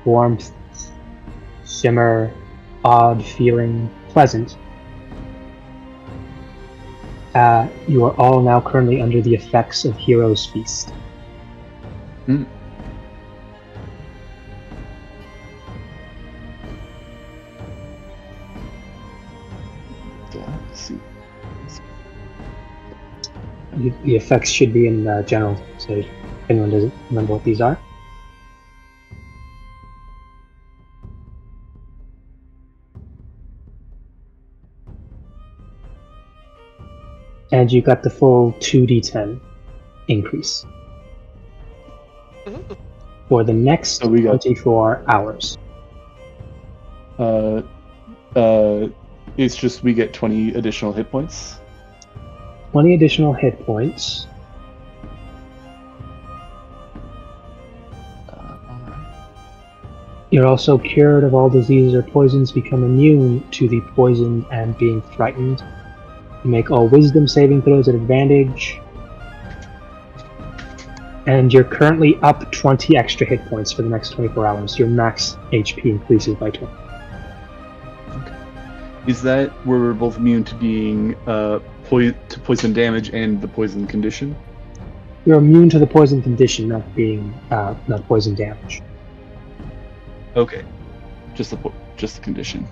warmth, shimmer, odd feeling, pleasant. You are all now currently under the effects of Hero's Feast. Mm. Yeah, let's see. The effects should be in general, so if anyone doesn't remember what these are. And you got the full 2d10 increase for the next 24 hours. It's just we get 20 additional hit points. 20 additional hit points. You're also cured of all diseases or poisons, become immune to the poisoned and being frightened. You make all wisdom saving throws at advantage. And you're currently up 20 extra hit points for the next 24 hours. Your max HP increases by 20. Okay. Is that where we're both immune to being to poison damage and the poison condition? You're immune to the poison condition, not poison damage. Okay. Just the condition.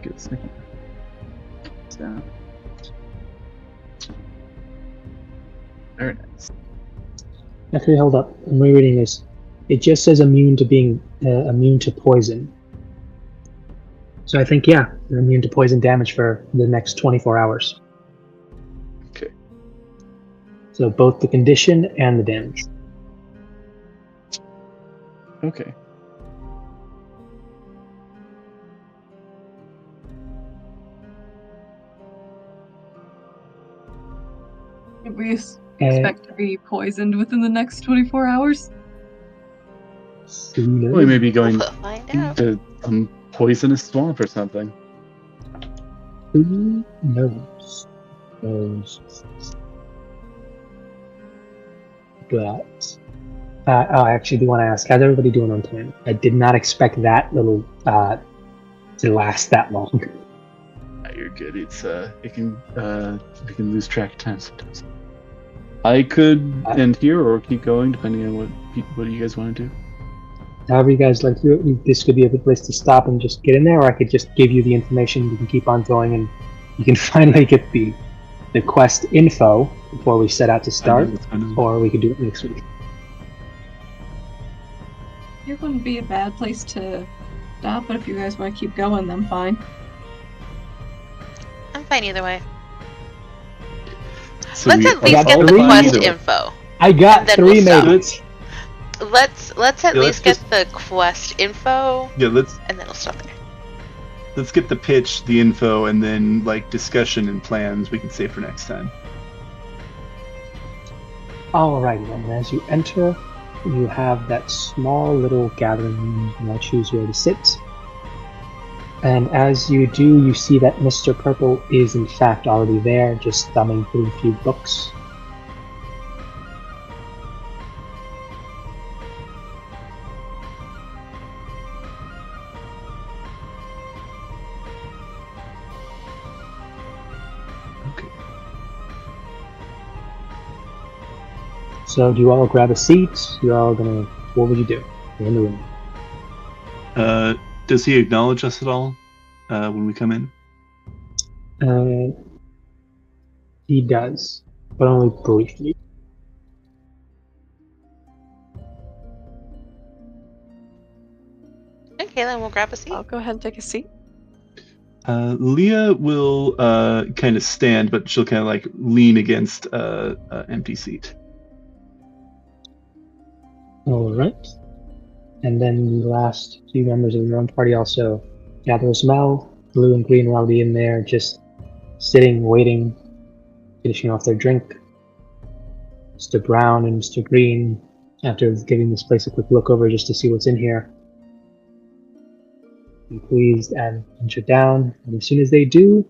Get a second. Down. Very nice. Okay, hold up. I'm rereading this. It just says immune to being immune to poison. So I think you're immune to poison damage for the next 24 hours. Okay. So both the condition and the damage. Okay. Did we expect to be poisoned within the next 24 hours? We may be going We'll find out. to some poisonous swamp or something. Who knows? But I actually do want to ask, how's everybody doing on time? I did not expect that little to last that long. You're good. It's we can lose track of time sometimes. I could end here or keep going depending on what you guys want to do. However you guys like to do it. This could be a good place to stop and just get in there, or I could just give you the information. You can keep on going and you can finally get the quest info before we set out to start, or we could do it next week. It wouldn't be a bad place to stop, but if you guys want to keep going, then fine. I'm fine either way. So Let's at least get the quest info. I got 3 minutes. Let's at least get the quest info. Yeah, and then we'll stop there. Let's get the pitch, the info, and then like discussion and plans we can save for next time. Alrighty then, as you enter, you have that small little gathering room. You can now choose where to sit. And as you do, you see that Mr. Purple is in fact already there, just thumbing through a few books. Okay. So do you all grab a seat? You're all gonna, what would you do? You're in the room. Does he acknowledge us at all when we come in? He does, but only briefly. And Kaylin will grab a seat. I'll go ahead and take a seat. Leah will kind of stand, but she'll kind of like lean against an empty seat. All right. And then the last few members of your own party also gather as well. Blue and green are already in there, just sitting, waiting, finishing off their drink. Mr. Brown and Mr. Green, after giving this place a quick look over just to see what's in here, be pleased and venture down. And as soon as they do,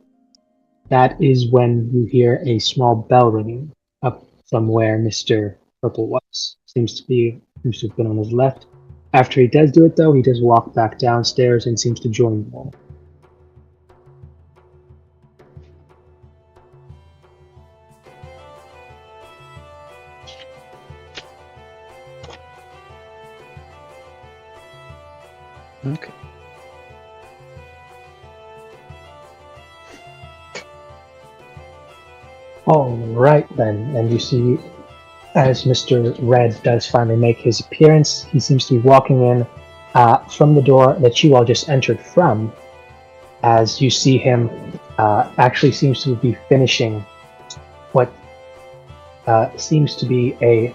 that is when you hear a small bell ringing up from where Mr. Purple was. Seems to have been on his left. After he does do it, though, he does walk back downstairs and seems to join you all. Okay. All right, then. And you see, as Mr. Red does finally make his appearance, he seems to be walking in from the door that you all just entered from. As you see him, actually seems to be finishing what seems to be a.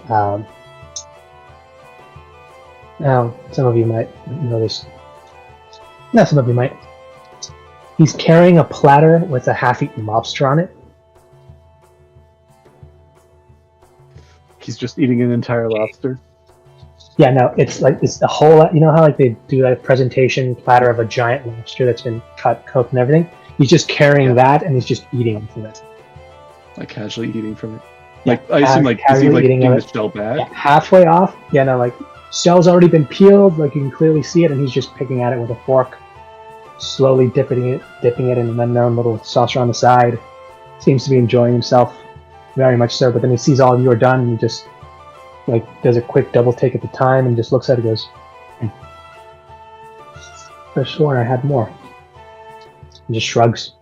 Now, some of you might know this. No, some of you might. He's carrying a platter with a half-eaten lobster on it. He's just eating an entire lobster. Yeah, no, it's the whole. You know how like they do a presentation platter of a giant lobster that's been cut, cooked, and everything. He's just carrying that, and he's just eating from it. Like casually eating from it. Yeah, Like I assume, like is he like eating getting it. the shell back? Yeah, halfway off. Yeah, no, like shell's already been peeled. Like you can clearly see it, and he's just picking at it with a fork, slowly dipping it in an unknown little saucer on the side. Seems to be enjoying himself, very much so. But then he sees all of you are done, and he just like does a quick double take at the time, and just looks at it and goes, I swore I had more. And just shrugs,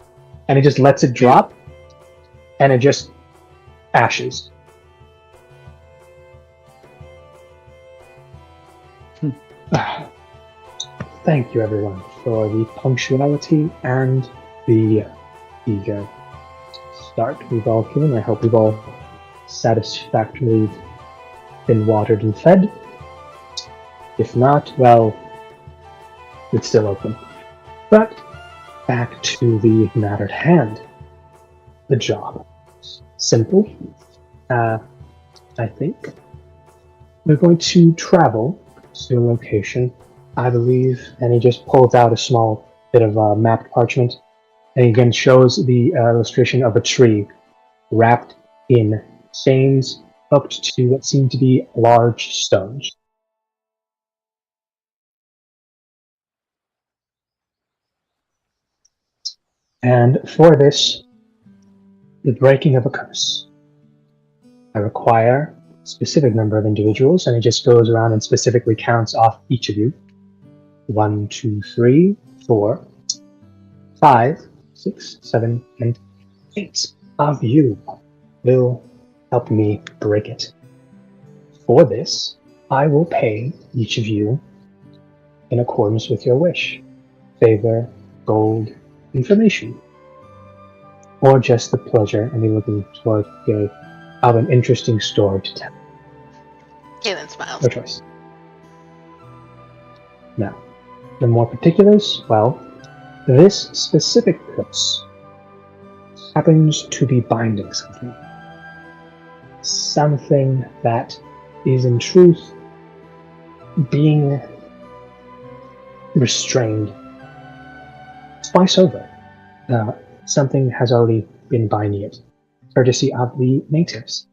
and he just lets it drop, and it just ashes. Thank you, everyone, for the punctuality and the eager start we've all given. I hope we've all satisfactorily been watered and fed. If not, well, it's still open. But back to the matter at hand. The job. Simple. I think. We're going to travel to a location, I believe, and he just pulls out a small bit of mapped parchment, and he again shows the illustration of a tree wrapped in chains hooked to what seem to be large stones. And for this, the breaking of a curse. I require a specific number of individuals, and he just goes around and specifically counts off each of you. 1, 2, 3, 4, 5, 6, 7, and 8 of you will help me break it. For this, I will pay each of you in accordance with your wish. Favor, gold, information, or just the pleasure and be looking for of an interesting story to tell. Kaylin smiles. No choice. Now, the more particulars, well, this specific curse happens to be binding something. Something that is in truth being restrained twice over. Something has already been binding it, courtesy of the natives.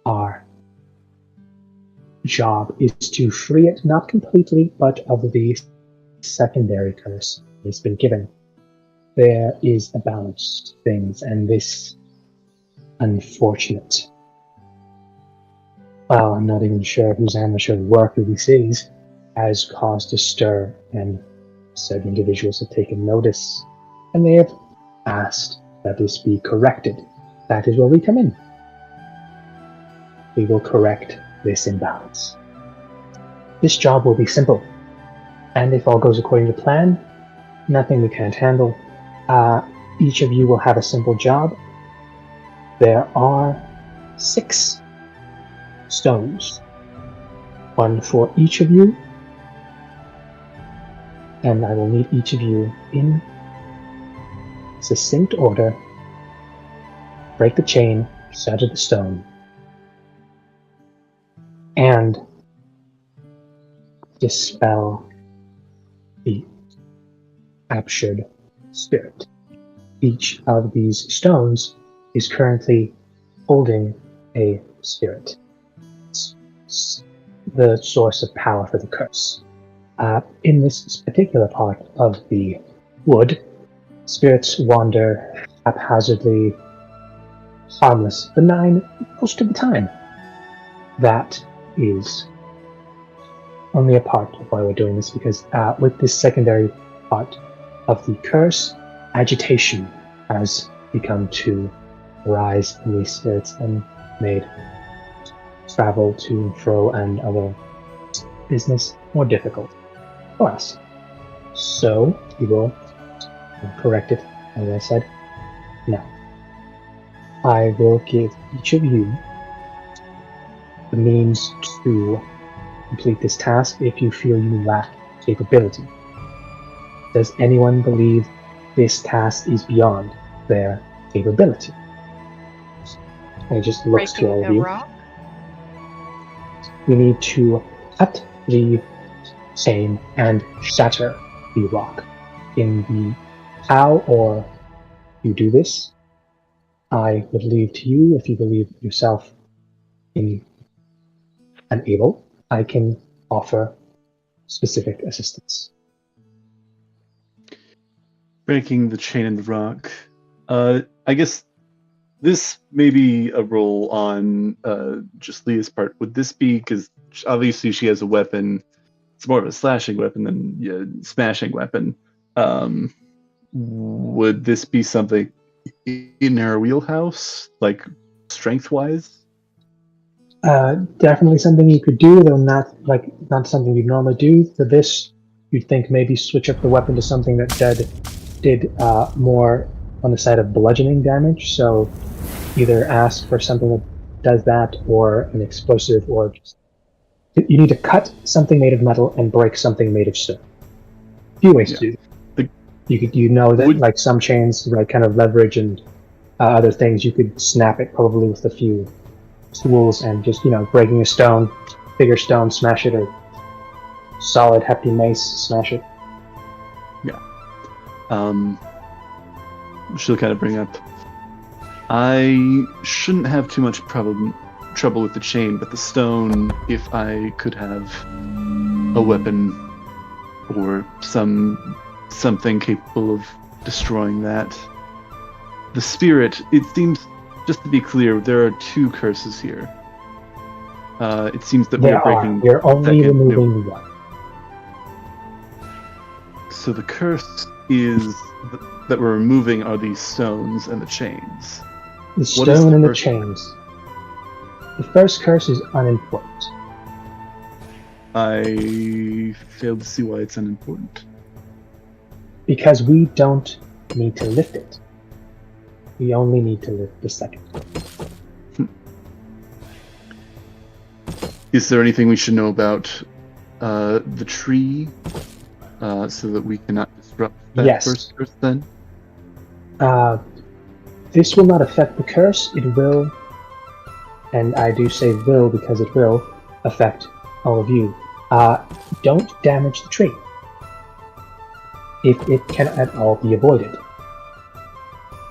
Our job is to free it, not completely, but of the secondary curse it's been given. There is a balance to things, and this unfortunate. Well, I'm not even sure whose amateur work this is, has caused a stir, and certain individuals have taken notice, and they have asked that this be corrected. That is where we come in. We will correct this imbalance. This job will be simple, and if all goes according to plan, nothing we can't handle. Each of you will have a simple job. There are 6 stones, one for each of you, and I will need each of you in succinct order. Break the chain, shatter the stone, and dispel the captured spirit. Each of these stones is currently holding a spirit. It's the source of power for the curse. In this particular part of the wood, spirits wander haphazardly, harmless, benign most of the time. That is only a part of why we're doing this, because with this secondary part of the curse, agitation has begun to rise in these spirits and made travel to and fro and other business more difficult for us. So we will correct it, as I said. Now, I will give each of you the means to complete this task if you feel you lack capability. Does anyone believe this task is beyond their capability? And it just looks to all of you. Rock? We need to cut the chain and shatter the rock. In the how or you do this, I would leave to you. If you believe yourself in and able, I can offer specific assistance. Breaking the chain and the rock. I guess this may be a roll on just Leah's part. Would this be, because obviously she has a weapon, it's more of a slashing weapon than smashing weapon. Would this be something in her wheelhouse, like strength-wise? Definitely something you could do, though not something you'd normally do. For this, you'd think maybe switch up the weapon to something that did more on the side of bludgeoning damage. So either ask for something that does that, or an explosive, or you need to cut something made of metal and break something made of stone. A few ways to do that. You know that like some chains, like kind of leverage and other things, you could snap it probably with a few tools and just breaking a stone, bigger stone, smash it, or solid hefty mace, smash it. She'll kind of bring up, I shouldn't have too much trouble with the chain, but the stone, if I could have a weapon or something capable of destroying that. The spirit, it seems, just to be clear, there are 2 curses here. It seems that we are breaking. You're only removing one. So the curse is that we're removing are these stones and the chains. The stone and the chains. The first curse is unimportant. I fail to see why it's unimportant. Because we don't need to lift it. We only need to lift the second. Is there anything we should know about the tree so that we cannot disrupt that first curse then? This will not affect the curse. It will, and I do say will because it will affect all of you. Don't damage the tree if it can at all be avoided.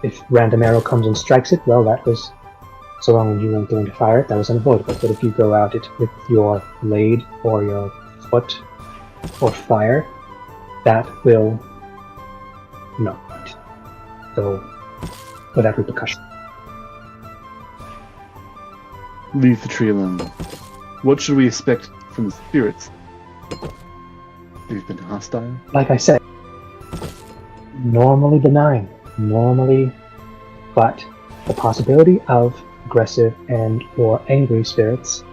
If random arrow comes and strikes it, well, that was, so long as you weren't going to fire it, that was unavoidable. But if you go at it with your blade or your foot or fire, that will not go without repercussion. Leave the tree alone. What should we expect from the spirits? They've been hostile? Like I said, normally benign. normally, but the possibility of aggressive and or angry spirits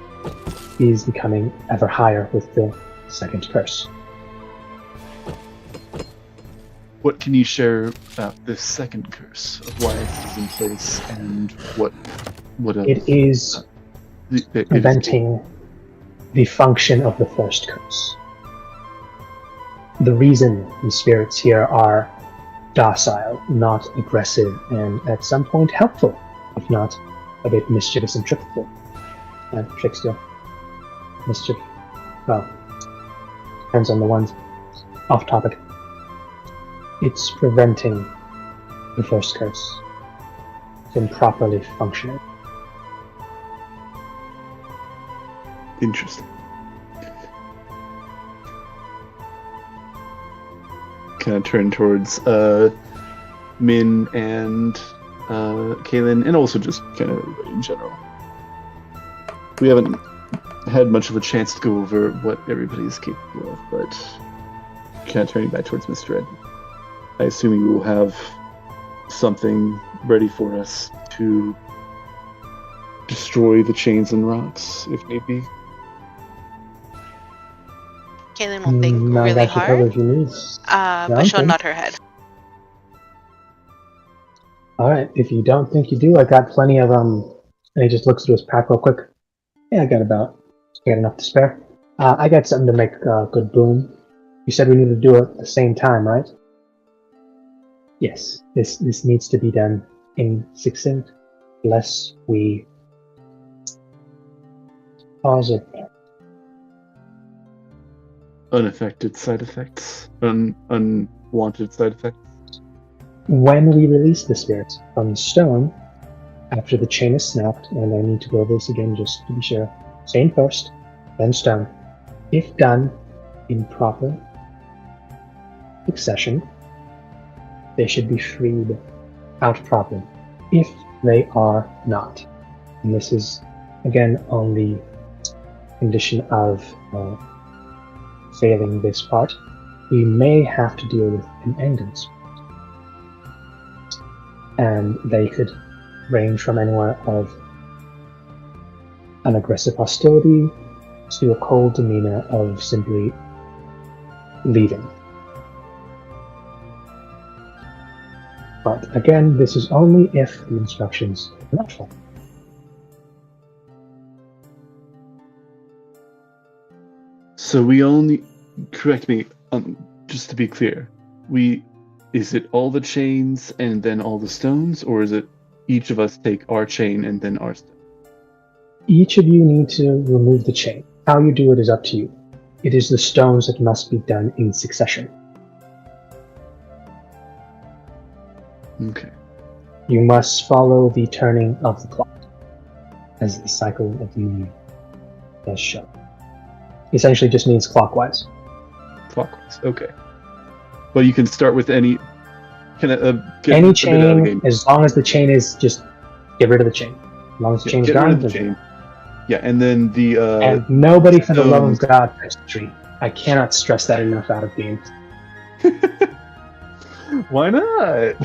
is becoming ever higher with the second curse. What can you share about this second curse of why it is in place and what else? It is preventing the function of the first curse. The reason the spirits here are docile, not aggressive, and at some point helpful, if not a bit mischievous and trickster. Mischief. Well, depends on the ones. Off topic. It's preventing the first curse from properly functioning. Interesting. Kind of turn towards Min and Kaylin, and also just kind of everybody in general. We haven't had much of a chance to go over what everybody is capable of, but kind of turning back towards Mr. Ed. I assume you will have something ready for us to destroy the chains and rocks, if need be. Kaylin will think really hard, but she'll nod her head. Alright, if you don't think you do, I got plenty of, and he just looks through his pack real quick. Yeah, I got enough to spare. I got something to make a good boom. You said we need to do it at the same time, right? Yes, this needs to be done in succinct, lest we cause it. Unaffected side effects, unwanted side effects. When we release the spirits from the stone, after the chain is snapped, and I need to go over this again just to be sure, chain first, then stone. If done in proper succession, they should be freed out properly. If they are not, and this is again on the condition of failing this part, we may have to deal with an angered spirit. And they could range from anywhere of an aggressive hostility to a cold demeanor of simply leaving. But again, this is only if the instructions are not followed. So we only, correct me, just to be clear, is it all the chains and then all the stones, or is it each of us take our chain and then our stone? Each of you need to remove the chain. How you do it is up to you. It is the stones that must be done in succession. Okay. You must follow the turning of the clock, as the cycle of the moon does show. Essentially just means clockwise. Clockwise, okay. But you can start with any any chain, as long as the chain is, just get rid of the chain. As long as the chain is gone. Yeah, and then the and nobody for the love of God touch the tree. I cannot stress that enough out of games. Why not?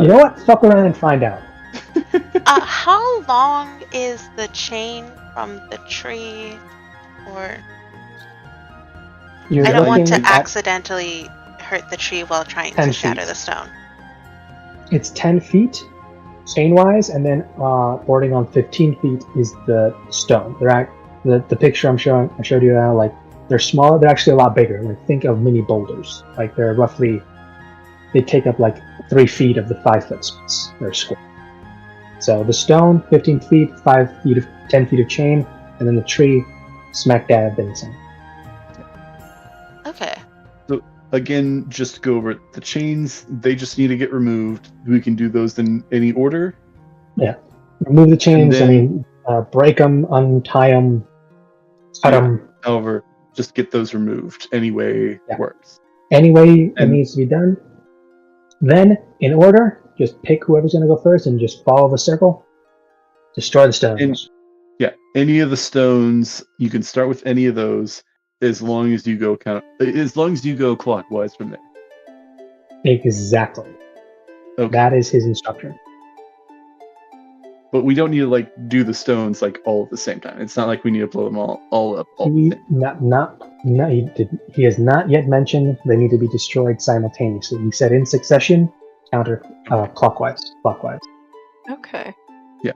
You know what? Fuck around and find out. How long is the chain from the tree? Or I don't want to accidentally hurt the tree while trying to shatter the stone. It's 10 feet chain-wise, and then boarding on 15 feet is the stone. The picture I showed you now, like, they're smaller. They're actually a lot bigger. Like, think of mini boulders. Like, they take up like 3 feet of the 5 foot space. They're square. So the stone, 15 feet, 10 feet of chain, and then the tree, smack dab in the center. Okay. So again, just to go over it, the chains, they just need to get removed. We can do those in any order. Yeah. Remove the chains, break them, untie them, cut them. However, just get those removed. Any way works. Any way it needs to be done. Then, in order, just pick whoever's going to go first and just follow the circle. Destroy the stones. Any of the stones, you can start with any of those as long as you go clockwise from there. Exactly. Okay. That is his instruction. But we don't need to like do the stones like all at the same time. It's not like we need to blow them all up. He has not yet mentioned they need to be destroyed simultaneously. He said in succession, counter clockwise. Okay. Yeah.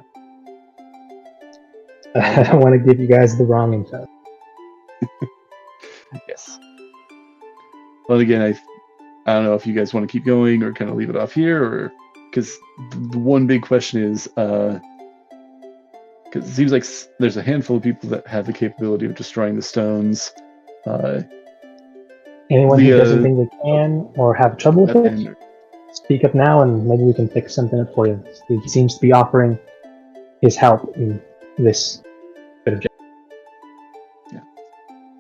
I don't want to give you guys the wrong info. Yes. But again, I don't know if you guys want to keep going or kind of leave it off here, or because the one big question is because it seems like there's a handful of people that have the capability of destroying the stones. Anyone who doesn't think they can or have trouble with it, speak up now and maybe we can fix something up for you. He seems to be offering his help in this bit of. Yeah.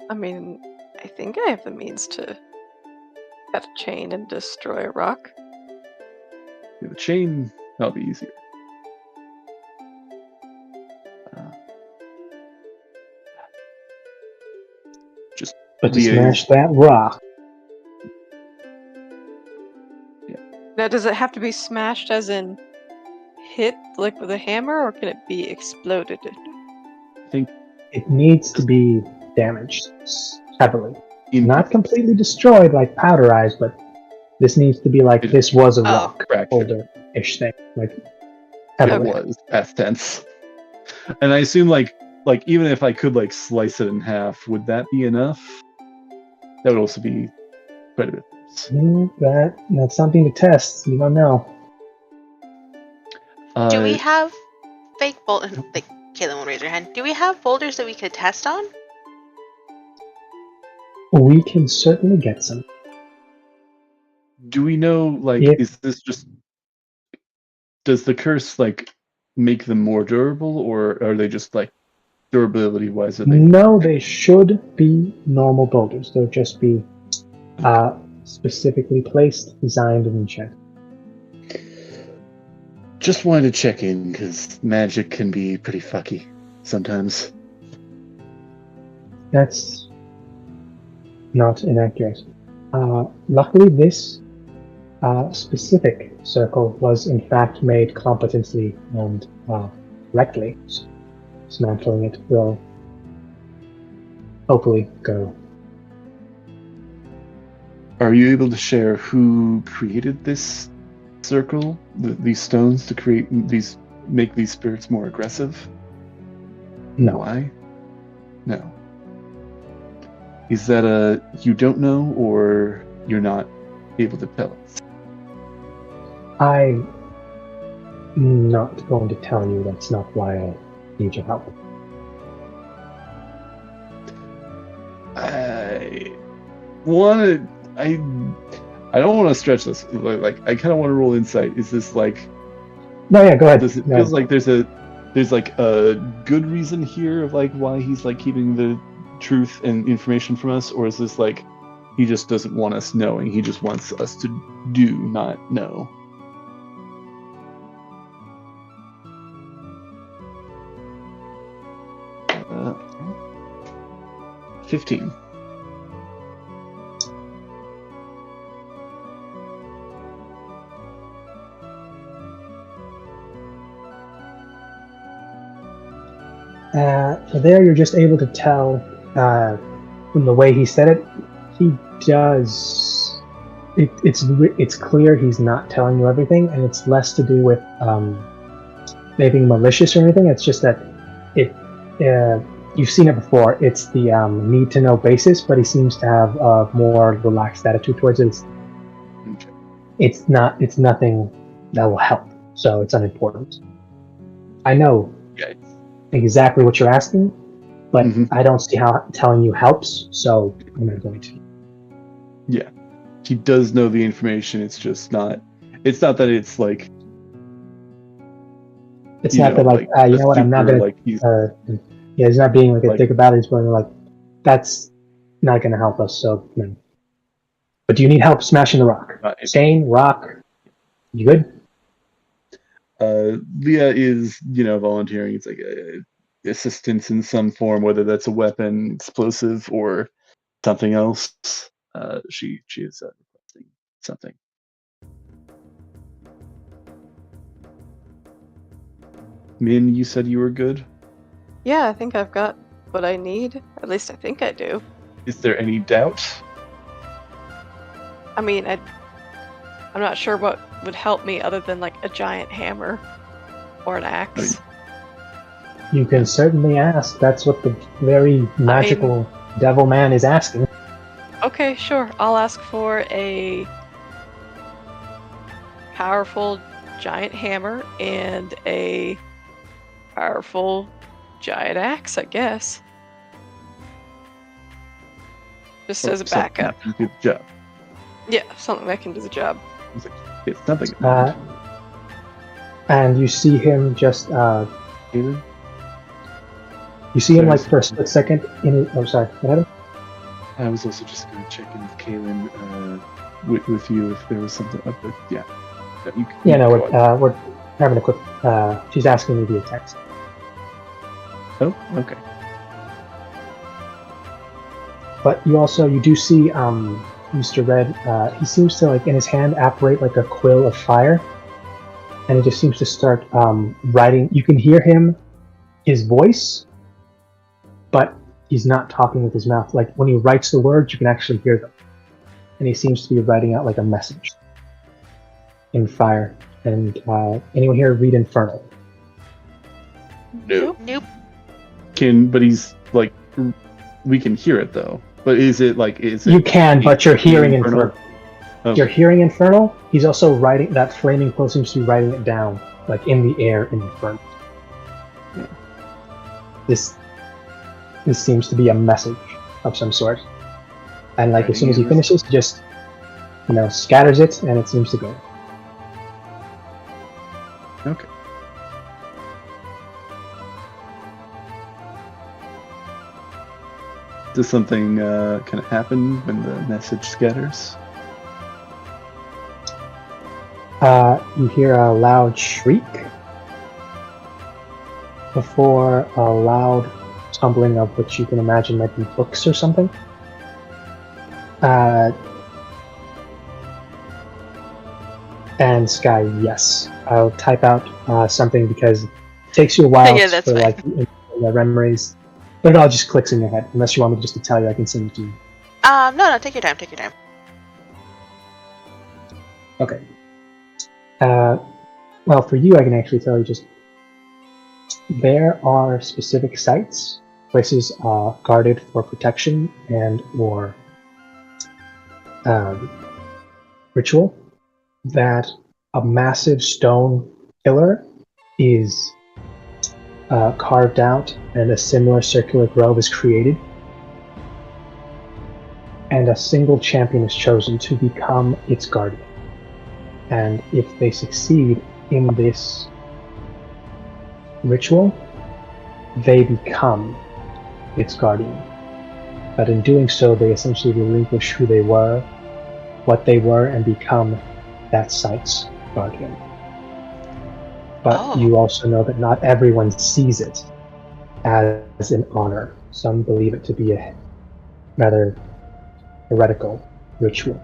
I mean, I think I have the means to cut a chain and destroy a rock. Yeah, the chain, that'll be easier. But to smash that rock. Yeah. Now, does it have to be smashed as in hit, like with a hammer, or can it be exploded? I think it needs to be damaged heavily. Not completely destroyed, like powderized, but this needs to be like this was a rock holder-ish thing. Like heavily. It was past tense. And I assume like even if I could like slice it in half, would that be enough? That would also be quite a bit. That's something to test. You don't know. Do we have fake boulders? Like, Caitlin will raise her hand. Do we have boulders that we could test on? We can certainly get some. Do we know, like, is this just... Does the curse, like, make them more durable, or are they just, like, durability-wise? No, they should be normal boulders. They'll just be specifically placed, designed, and enchanted. Just wanted to check in, because magic can be pretty fucky sometimes. That's not inaccurate. Luckily, this specific circle was in fact made competently and correctly. Dismantling it will hopefully go. Are you able to share who created this circle, these stones, to make these spirits more aggressive? No. Why? No. Is that you don't know, or you're not able to tell us? I'm not going to tell you. That's not why I need your help. I don't want to stretch this. Like, I kind of want to roll insight. Is this like... No, yeah, go ahead. Does it feels like there's like a good reason here of like why he's like keeping the truth and information from us, or is this like he just doesn't want us knowing? He just wants us to do not know. Uh, 15. So there you're just able to tell from the way he said it, he does... It's clear he's not telling you everything, and it's less to do with maybe malicious or anything. It's just that you've seen it before. It's the need to know basis, but he seems to have a more relaxed attitude towards it. Okay. It's nothing that will help, so it's unimportant. I know exactly what you're asking, but I don't see how telling you helps, so I'm not going to. Yeah, he does know the information. It's just not. It's not that it's like. It's not that like you know what, I'm not gonna. Like he's not being like a dick about it. He's going like, that's not gonna help us. So, no. But do you need help smashing the rock? Chain, rock. You good? Leah is, volunteering. It's like assistance in some form, whether that's a weapon, explosive, or something else. She is requesting something. Min, you said you were good. Yeah, I think I've got what I need. At least I think I do. Is there any doubt? I mean, I'm not sure what would help me other than like a giant hammer or an axe. You can certainly ask. That's what the very magical devil man is asking. Okay, sure. I'll ask for a powerful giant hammer and a powerful giant axe, I guess. Just as a backup. Do the job. Yeah, something that can do the job. It's nothing. And you see him just. Caleb? You see him like for a split second in his. Oh, sorry. What happened? I was also just going to check in with Kaylin, with you if there was something up there. Yeah. We're having a quick. She's asking me via text. Oh, okay. But you do see Mr. Red. He seems to like in his hand apparate like a quill of fire, and he just seems to start writing. You can hear his voice, but he's not talking with his mouth. Like when he writes the words, you can actually hear them, and he seems to be writing out like a message in fire. And anyone here read Infernal? No. Nope. But he's like, we can hear it though. But is it? You can, but you're hearing Infernal. Oh. You're hearing Infernal. He's also writing that flaming quill seems to be writing it down, like in the air in Infernal. Yeah. This seems to be a message of some sort. And like as soon as he finishes, he just scatters it, and it seems to go. Okay. Does something kind of happen when the message scatters? You hear a loud shriek before a loud tumbling of what you can imagine might be books or something. And Sky, yes. I'll type out something because it takes you a while for like the memories. But it all just clicks in your head. Unless you want me just to tell you, I can send it to you. No, take your time. Okay. Well, for you, I can actually tell you just there are specific sites, places guarded for protection and or ritual, that a massive stone pillar is carved out and a similar circular grove is created, and a single champion is chosen to become its guardian. And if they succeed in this ritual, they become its guardian. But in doing so, they essentially relinquish who they were, what they were, and become that site's guardian. But you also know that not everyone sees it as an honor. Some believe it to be a rather heretical ritual,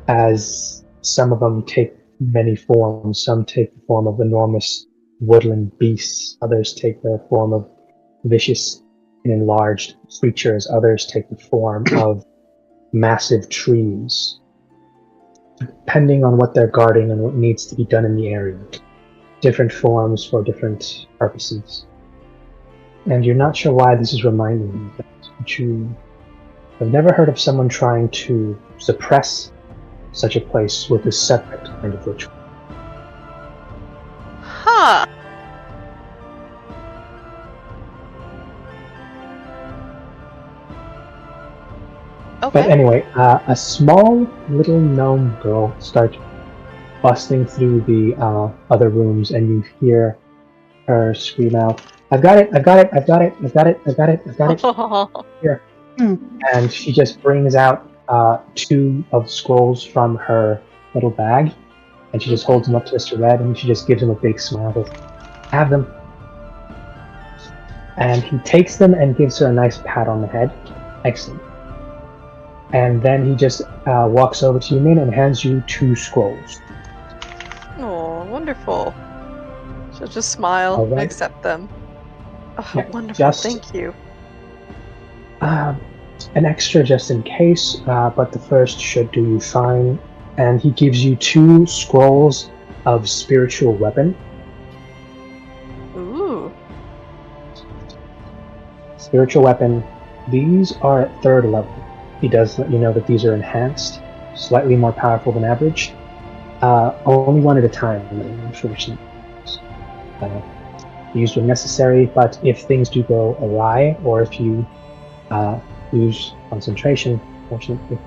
as some of them take many forms. Some take the form of enormous woodland beasts, others take the form of vicious and enlarged creatures, others take the form of massive trees, depending on what they're guarding and what needs to be done in the area. Different forms for different purposes. And you're not sure why this is reminding you of that, but you have never heard of someone trying to suppress such a place with a separate kind of ritual. Huh. Okay. But anyway, a small little gnome girl starts busting through the other rooms, and you hear her scream out, I've got it! Here. And she just brings out 2 of scrolls from her little bag, and she just holds them up to Mr. Red, and she just gives him a big smile. Goes, have them. And he takes them and gives her a nice pat on the head. Excellent. And then he just walks over to you, Min, and hands you 2 scrolls. Oh, wonderful. She'll just smile All and right. accept them. Oh, Yeah, wonderful! just- Thank you. An extra just in case, but the first should do you fine. And he gives you 2 scrolls of spiritual weapon. Ooh. Spiritual weapon. These are at 3rd level. He does let you know that these are enhanced, slightly more powerful than average. Only one at a time, unfortunately. Used when necessary, but if things do go awry, or if you lose concentration, fortunately.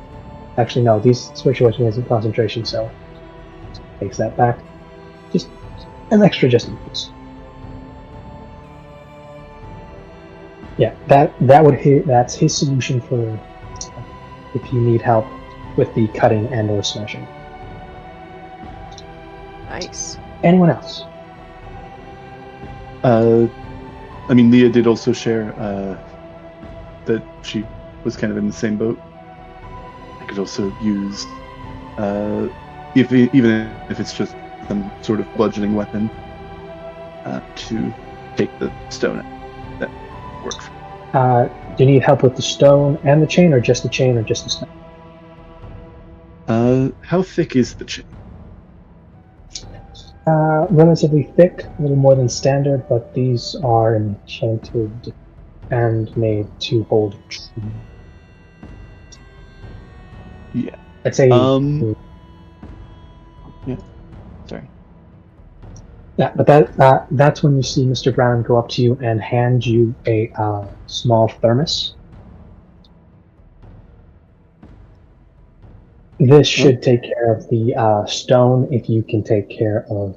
Actually, no, these spiritual weapon isn't concentration, so takes that back. Just an extra just in case. Yeah, that's his solution for if you need help with the cutting and or smashing. Nice. Anyone else? Leah did also share that she was kind of in the same boat. I could also use, even if it's just some sort of bludgeoning weapon, to take the stone out. That works. Do you need help with the stone and the chain, or just the chain, or just the stone? How thick is the chain? Relatively thick, a little more than standard, but these are enchanted and made to hold. Yeah. I'd say. Yeah. Sorry. Yeah, but that's when you see Mr. Brown go up to you and hand you a small thermos. This should take care of the stone if you can take care of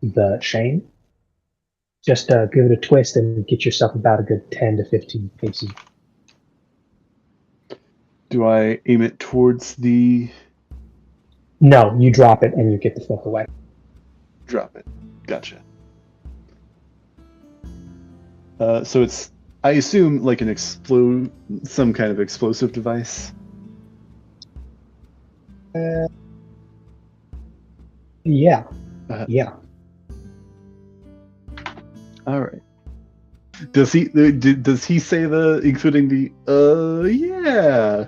the chain. Just give it a twist and get yourself about a good 10 to 15 paces. Do I aim it towards the... No, you drop it and you get the fuck away. Drop it. Gotcha. So it's, I assume, like some kind of explosive device. Yeah. Yeah. All right. Does he say including the yeah?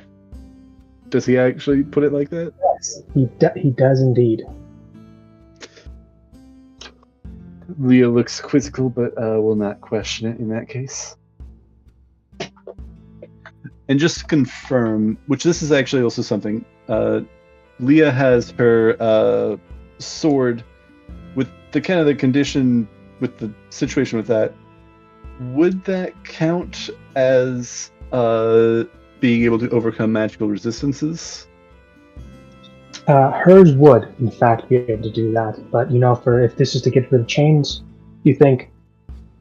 Does he actually put it like that? Yes, he does indeed. Leah looks quizzical, but will not question it in that case. And just to confirm, which this is actually also something, Leah has her sword with the kind of the condition with the situation with that. Would that count as being able to overcome magical resistances? Hers would, in fact, be able to do that. But if this is to get rid of chains, you think,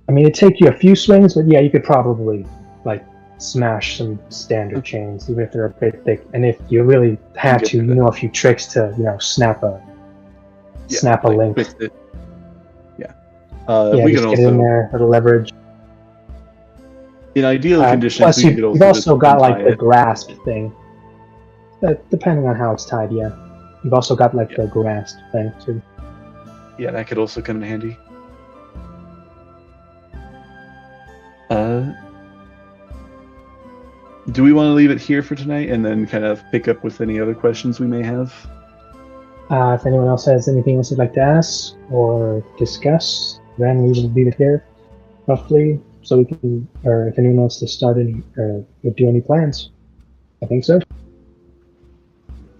it'd take you a few swings, but yeah, you could probably smash some standard chains, even if they're a bit thick. And if you really had to, you know a few tricks to snap a link. Yeah. We can also get in there at a leverage. In ideal conditions, plus you've also got the grasp thing. Depending on how it's tied, yeah. You've also got the grasp thing too. Yeah, that could also come in handy. Do we want to leave it here for tonight and then kind of pick up with any other questions we may have? If anyone else has anything else they'd like to ask or discuss, then we will leave it here, roughly, so we can, or if anyone wants to start any, or would do any plans. I think so.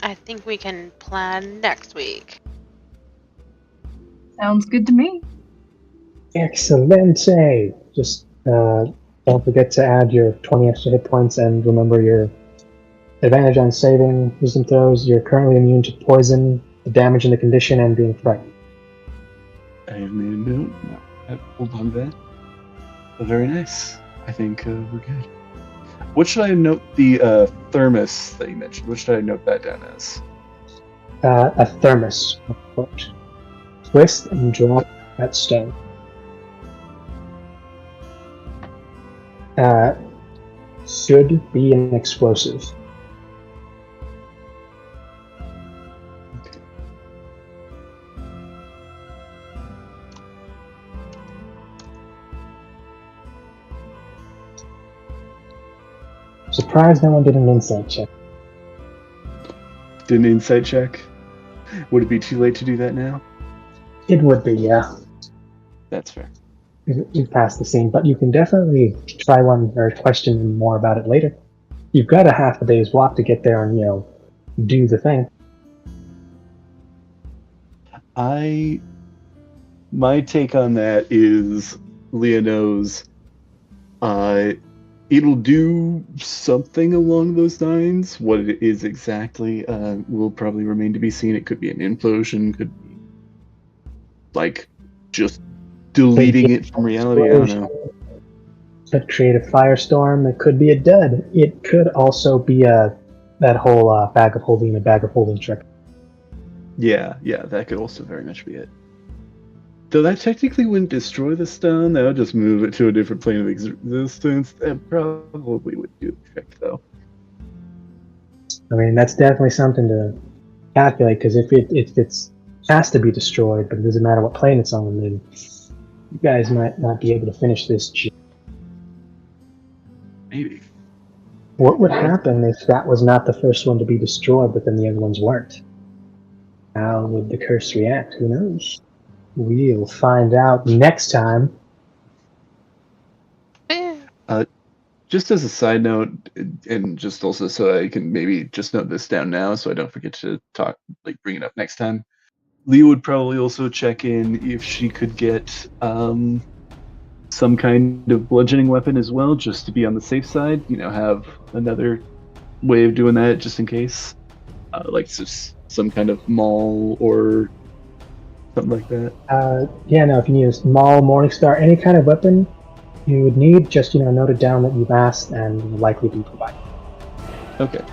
I think we can plan next week. Sounds good to me. Excelente! Just don't forget to add your 20 extra hit points and remember your advantage on saving wisdom throws. You're currently immune to poison, the damage in the condition, and being frightened. I have made a note. Hold on to that. Very nice. I think we're good. What should I note the thermos that you mentioned? What should I note that down as? A thermos, of course. Twist and drop that stone. Should be an explosive. Surprised no one did an insight check. Did an insight check? Would it be too late to do that now? It would be, yeah. That's fair. You passed the scene, but you can definitely try one or question more about it later. You've got a half a day's walk to get there and, do the thing. My take on that is Leah knows it'll do something along those lines. What it is exactly will probably remain to be seen. It could be an implosion, could be like just deleting it from reality. I don't know. Could create a firestorm. It could be a dud. It could also be that whole bag of holding trick. Yeah, that could also very much be it. Though that technically wouldn't destroy the stone, that would just move it to a different plane of existence. That probably would do the trick, though. I mean, that's definitely something to calculate, because if it has to be destroyed, but it doesn't matter what plane it's on, then you guys might not be able to finish this. Maybe. What would happen if that was not the first one to be destroyed, but then the other ones weren't? How would the curse react? Who knows? We'll find out next time. Just as a side note, and just also so I can maybe just note this down now so I don't forget to bring it up next time. Leah would probably also check in if she could get some kind of bludgeoning weapon as well, just to be on the safe side. Have another way of doing that just in case. Like some kind of maul or something like that. If you need a Maul, Morningstar, any kind of weapon you would need, just note it down that you've asked and will likely be provided. Okay.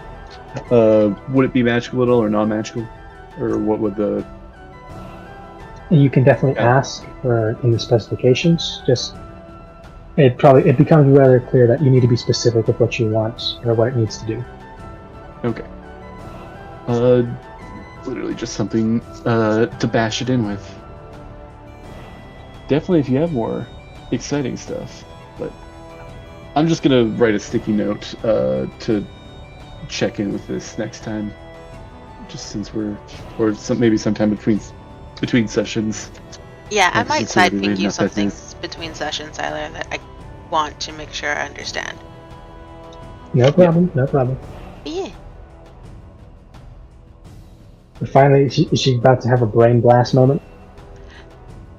Would it be magical at all or non-magical? Or what would the... You can definitely ask for in the specifications. Just it becomes rather clear that you need to be specific with what you want or what it needs to do. Okay. Literally just something to bash it in with. Definitely if you have more exciting stuff, but I'm just gonna write a sticky note to check in with this next time, just since maybe sometime between sessions. Yeah, I might side ping you something between sessions, Tyler, that I want to make sure I understand. No problem. Yeah. Finally, is she about to have a brain blast moment?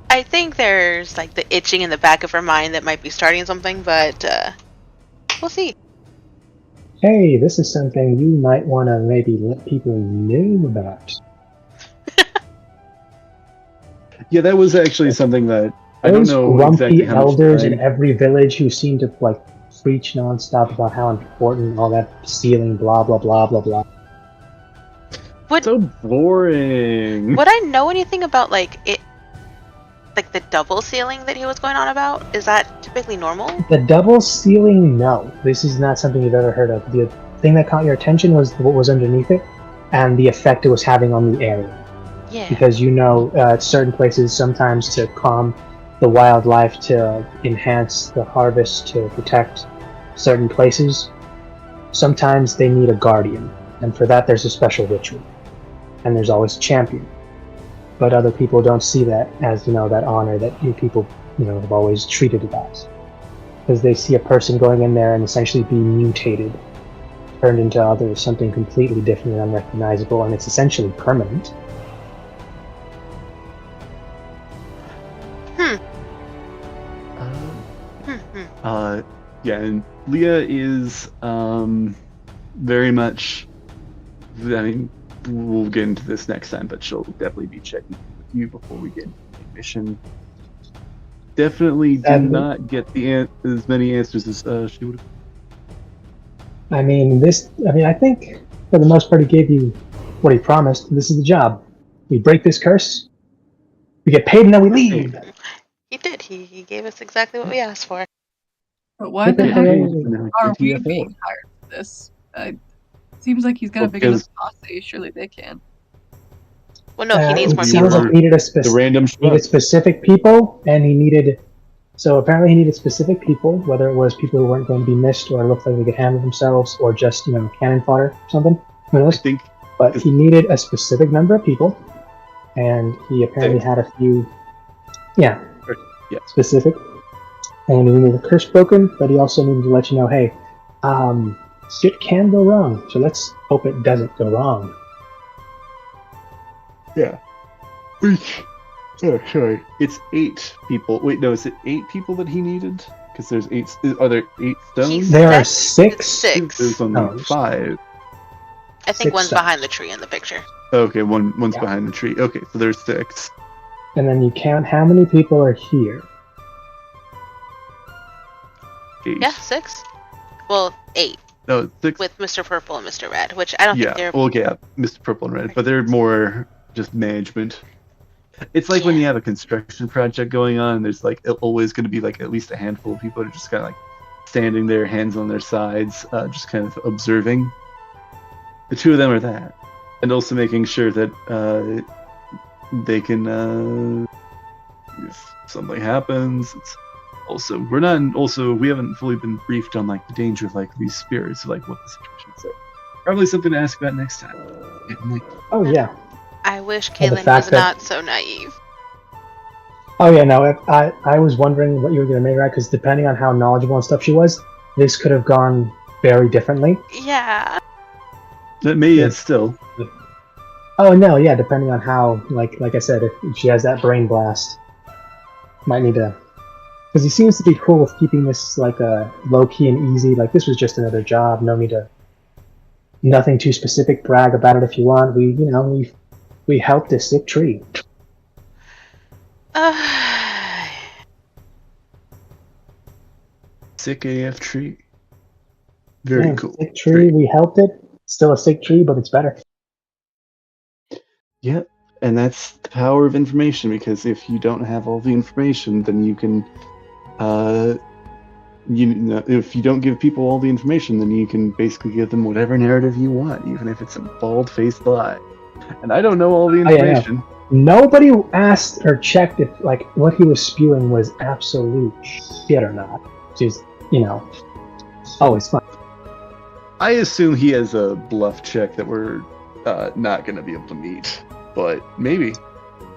I think there's the itching in the back of her mind that might be starting something, but we'll see. Hey, this is something you might want to maybe let people know about. Yeah, that was actually something that I don't know exactly how much elders in every village who seem to preach nonstop about how important all that stealing, blah blah blah blah blah. So boring. Would I know anything about it? The double sealing that he was going on about? Is that typically normal? The double sealing, no. This is not something you've ever heard of. The thing that caught your attention was what was underneath it and the effect it was having on the area. Yeah. Because at certain places, sometimes to calm the wildlife, to enhance the harvest, to protect certain places, sometimes they need a guardian. And for that, there's a special ritual. And there's always a champion. But other people don't see that as, that honor that you people, have always treated it as. Because they see a person going in there and essentially being mutated, turned into something completely different and unrecognizable, and it's essentially permanent. Yeah, and Leah is very much... we'll get into this next time, but she'll definitely be checking with you before we get into the mission. Definitely did not get as many answers as she would have. I think for the most part he gave you what he promised. This is the job. We break this curse, we get paid, and then we leave. He did. He gave us exactly what we asked for. But why the heck are we being hired for this? Seems like he's got a big enough posse. Surely they can. Well, no, he needs more people. people. He needed specific people, and he needed So apparently he needed specific people, whether it was people who weren't going to be missed or looked like they could handle themselves, or just cannon fodder or something. Who knows? I think, but he needed a specific number of people, and he apparently had a few. Yeah. Specific. And he needed a curse broken, but he also needed to let you know, hey, shit can go wrong, so let's hope it doesn't go wrong. Yeah. Oh, sorry. It's 8 people. Wait, no, is it 8 people that he needed? Because there's 8. Are there 8 stones? There are 6. 6. There's only 5. I think 6 one's stones. behind the tree in the picture. Okay, one's behind the tree. Okay, so there's 6. And then you count how many people are here. 8. Yeah, 6. Well, 8. No, 6. With Mr. Purple and Mr. Red, which I don't think they're... Well, yeah, Mr. Purple and Red, but they're more just management. It's like when you have a construction project going on, there's like always going to be like at least a handful of people that are just kind of like standing there, hands on their sides, just kind of observing. The 2 of them are that, and also making sure that they can, if something happens, it's also we haven't fully been briefed on like the danger of like these spirits, like what the situation is. So probably something to ask about next time. Oh yeah. I wish Kaylin was not so naive. Oh yeah, no, I was wondering what you were going to make, right? Because depending on how knowledgeable and stuff she was, this could have gone very differently. Yeah. That may yet still. Oh no, yeah, depending on how, like I said, if she has that brain blast, might need to. Because he seems to be cool with keeping this like a low key and easy. Like this was just another job. No need to. Nothing too specific. Brag about it if you want. We helped a sick tree. Sick AF tree. Very cool. Sick tree. We helped it. Still a sick tree, but it's better. Yep, and that's the power of information. Because if you don't have all the information, then you can, if you don't give people all the information, then you can basically give them whatever narrative you want, even if it's a bald-faced lie. And I don't know all the information. Nobody asked or checked if like what he was spewing was absolute shit or not. Just always fun. I assume he has a bluff check that we're not going to be able to meet, but maybe.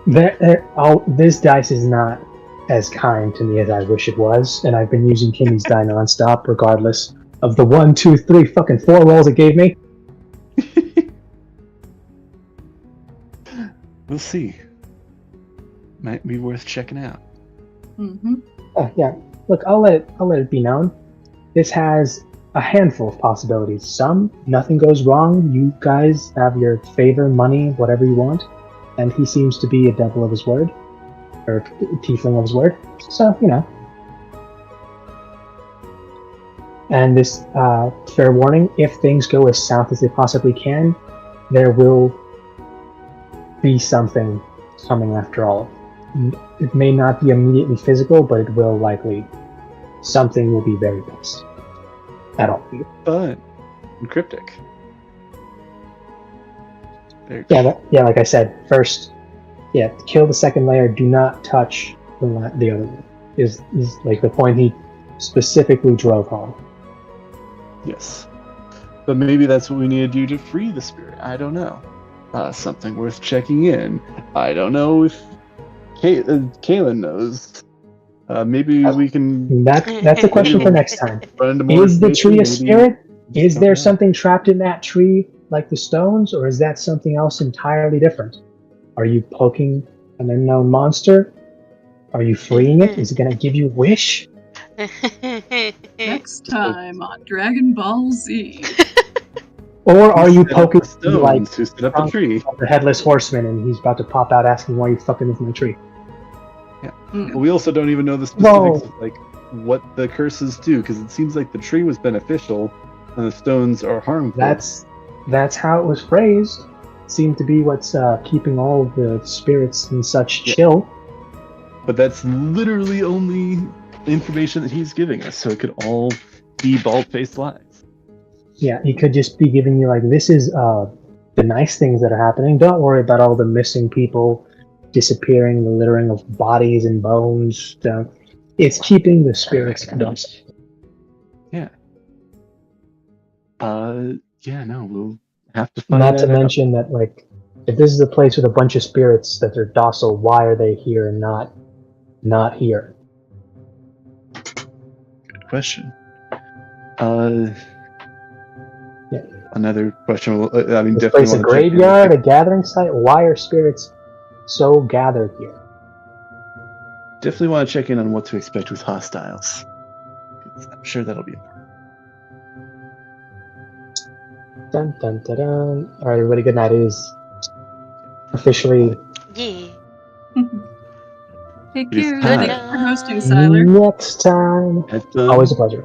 This dice is not as kind to me as I wish it was, and I've been using Kimmy's die nonstop, regardless of the 1, 2, 3, fucking 4 rolls it gave me. We'll see. Might be worth checking out. Mm-hmm. Yeah. Look, I'll let it be known. This has a handful of possibilities. Some, nothing goes wrong. You guys have your favor, money, whatever you want. And he seems to be a devil of his word. Or a tiefling of his word. So, And this, fair warning, if things go as south as they possibly can, there will be something coming after all. It may not be immediately physical, but it will likely. Something will be very pissed. At all. Fun. And cryptic. Yeah, like I said, first, kill the second layer, do not touch the other one. Is like the point he specifically drove home. Yes. But maybe that's what we need to do to free the spirit. I don't know. Something worth checking in. I don't know if Kaylin knows. Maybe we can... That's a question for next time. Is the tree a spirit? Is there something trapped in that tree like the stones, or is that something else entirely different? Are you poking an unknown monster? Are you freeing it? Is it going to give you a wish? Next time on Dragon Ball Z. Or are you poking stones to set up a tree? The headless horseman, and he's about to pop out asking why you fucking with my tree. Yeah. Well, we also don't even know the specifics of like what the curses do, because it seems like the tree was beneficial and the stones are harmful. That's how it was phrased. It seemed to be what's keeping all of the spirits and such chill. But that's literally only information that he's giving us, so it could all be bald-faced lies. Yeah, he could just be giving you like, this is the nice things that are happening. Don't worry about all the missing people disappearing, the littering of bodies and bones. It's keeping the spirits dust. Yeah. Yeah, no, we'll have to find Not that to out. mention that, like, if this is a place with a bunch of spirits that are docile, why are they here and not here? Good question. Yeah. Another question. I mean, This definitely place a want to check in graveyard, a gathering site? Why are spirits so gathered here? Definitely want to check in on what to expect with hostiles. I'm sure that'll be important. Dun dun dun dun. Alright, everybody, good night. It is officially Yeah. Take It is care. time. Thanks for hosting, Siler. next time. Have Always a pleasure.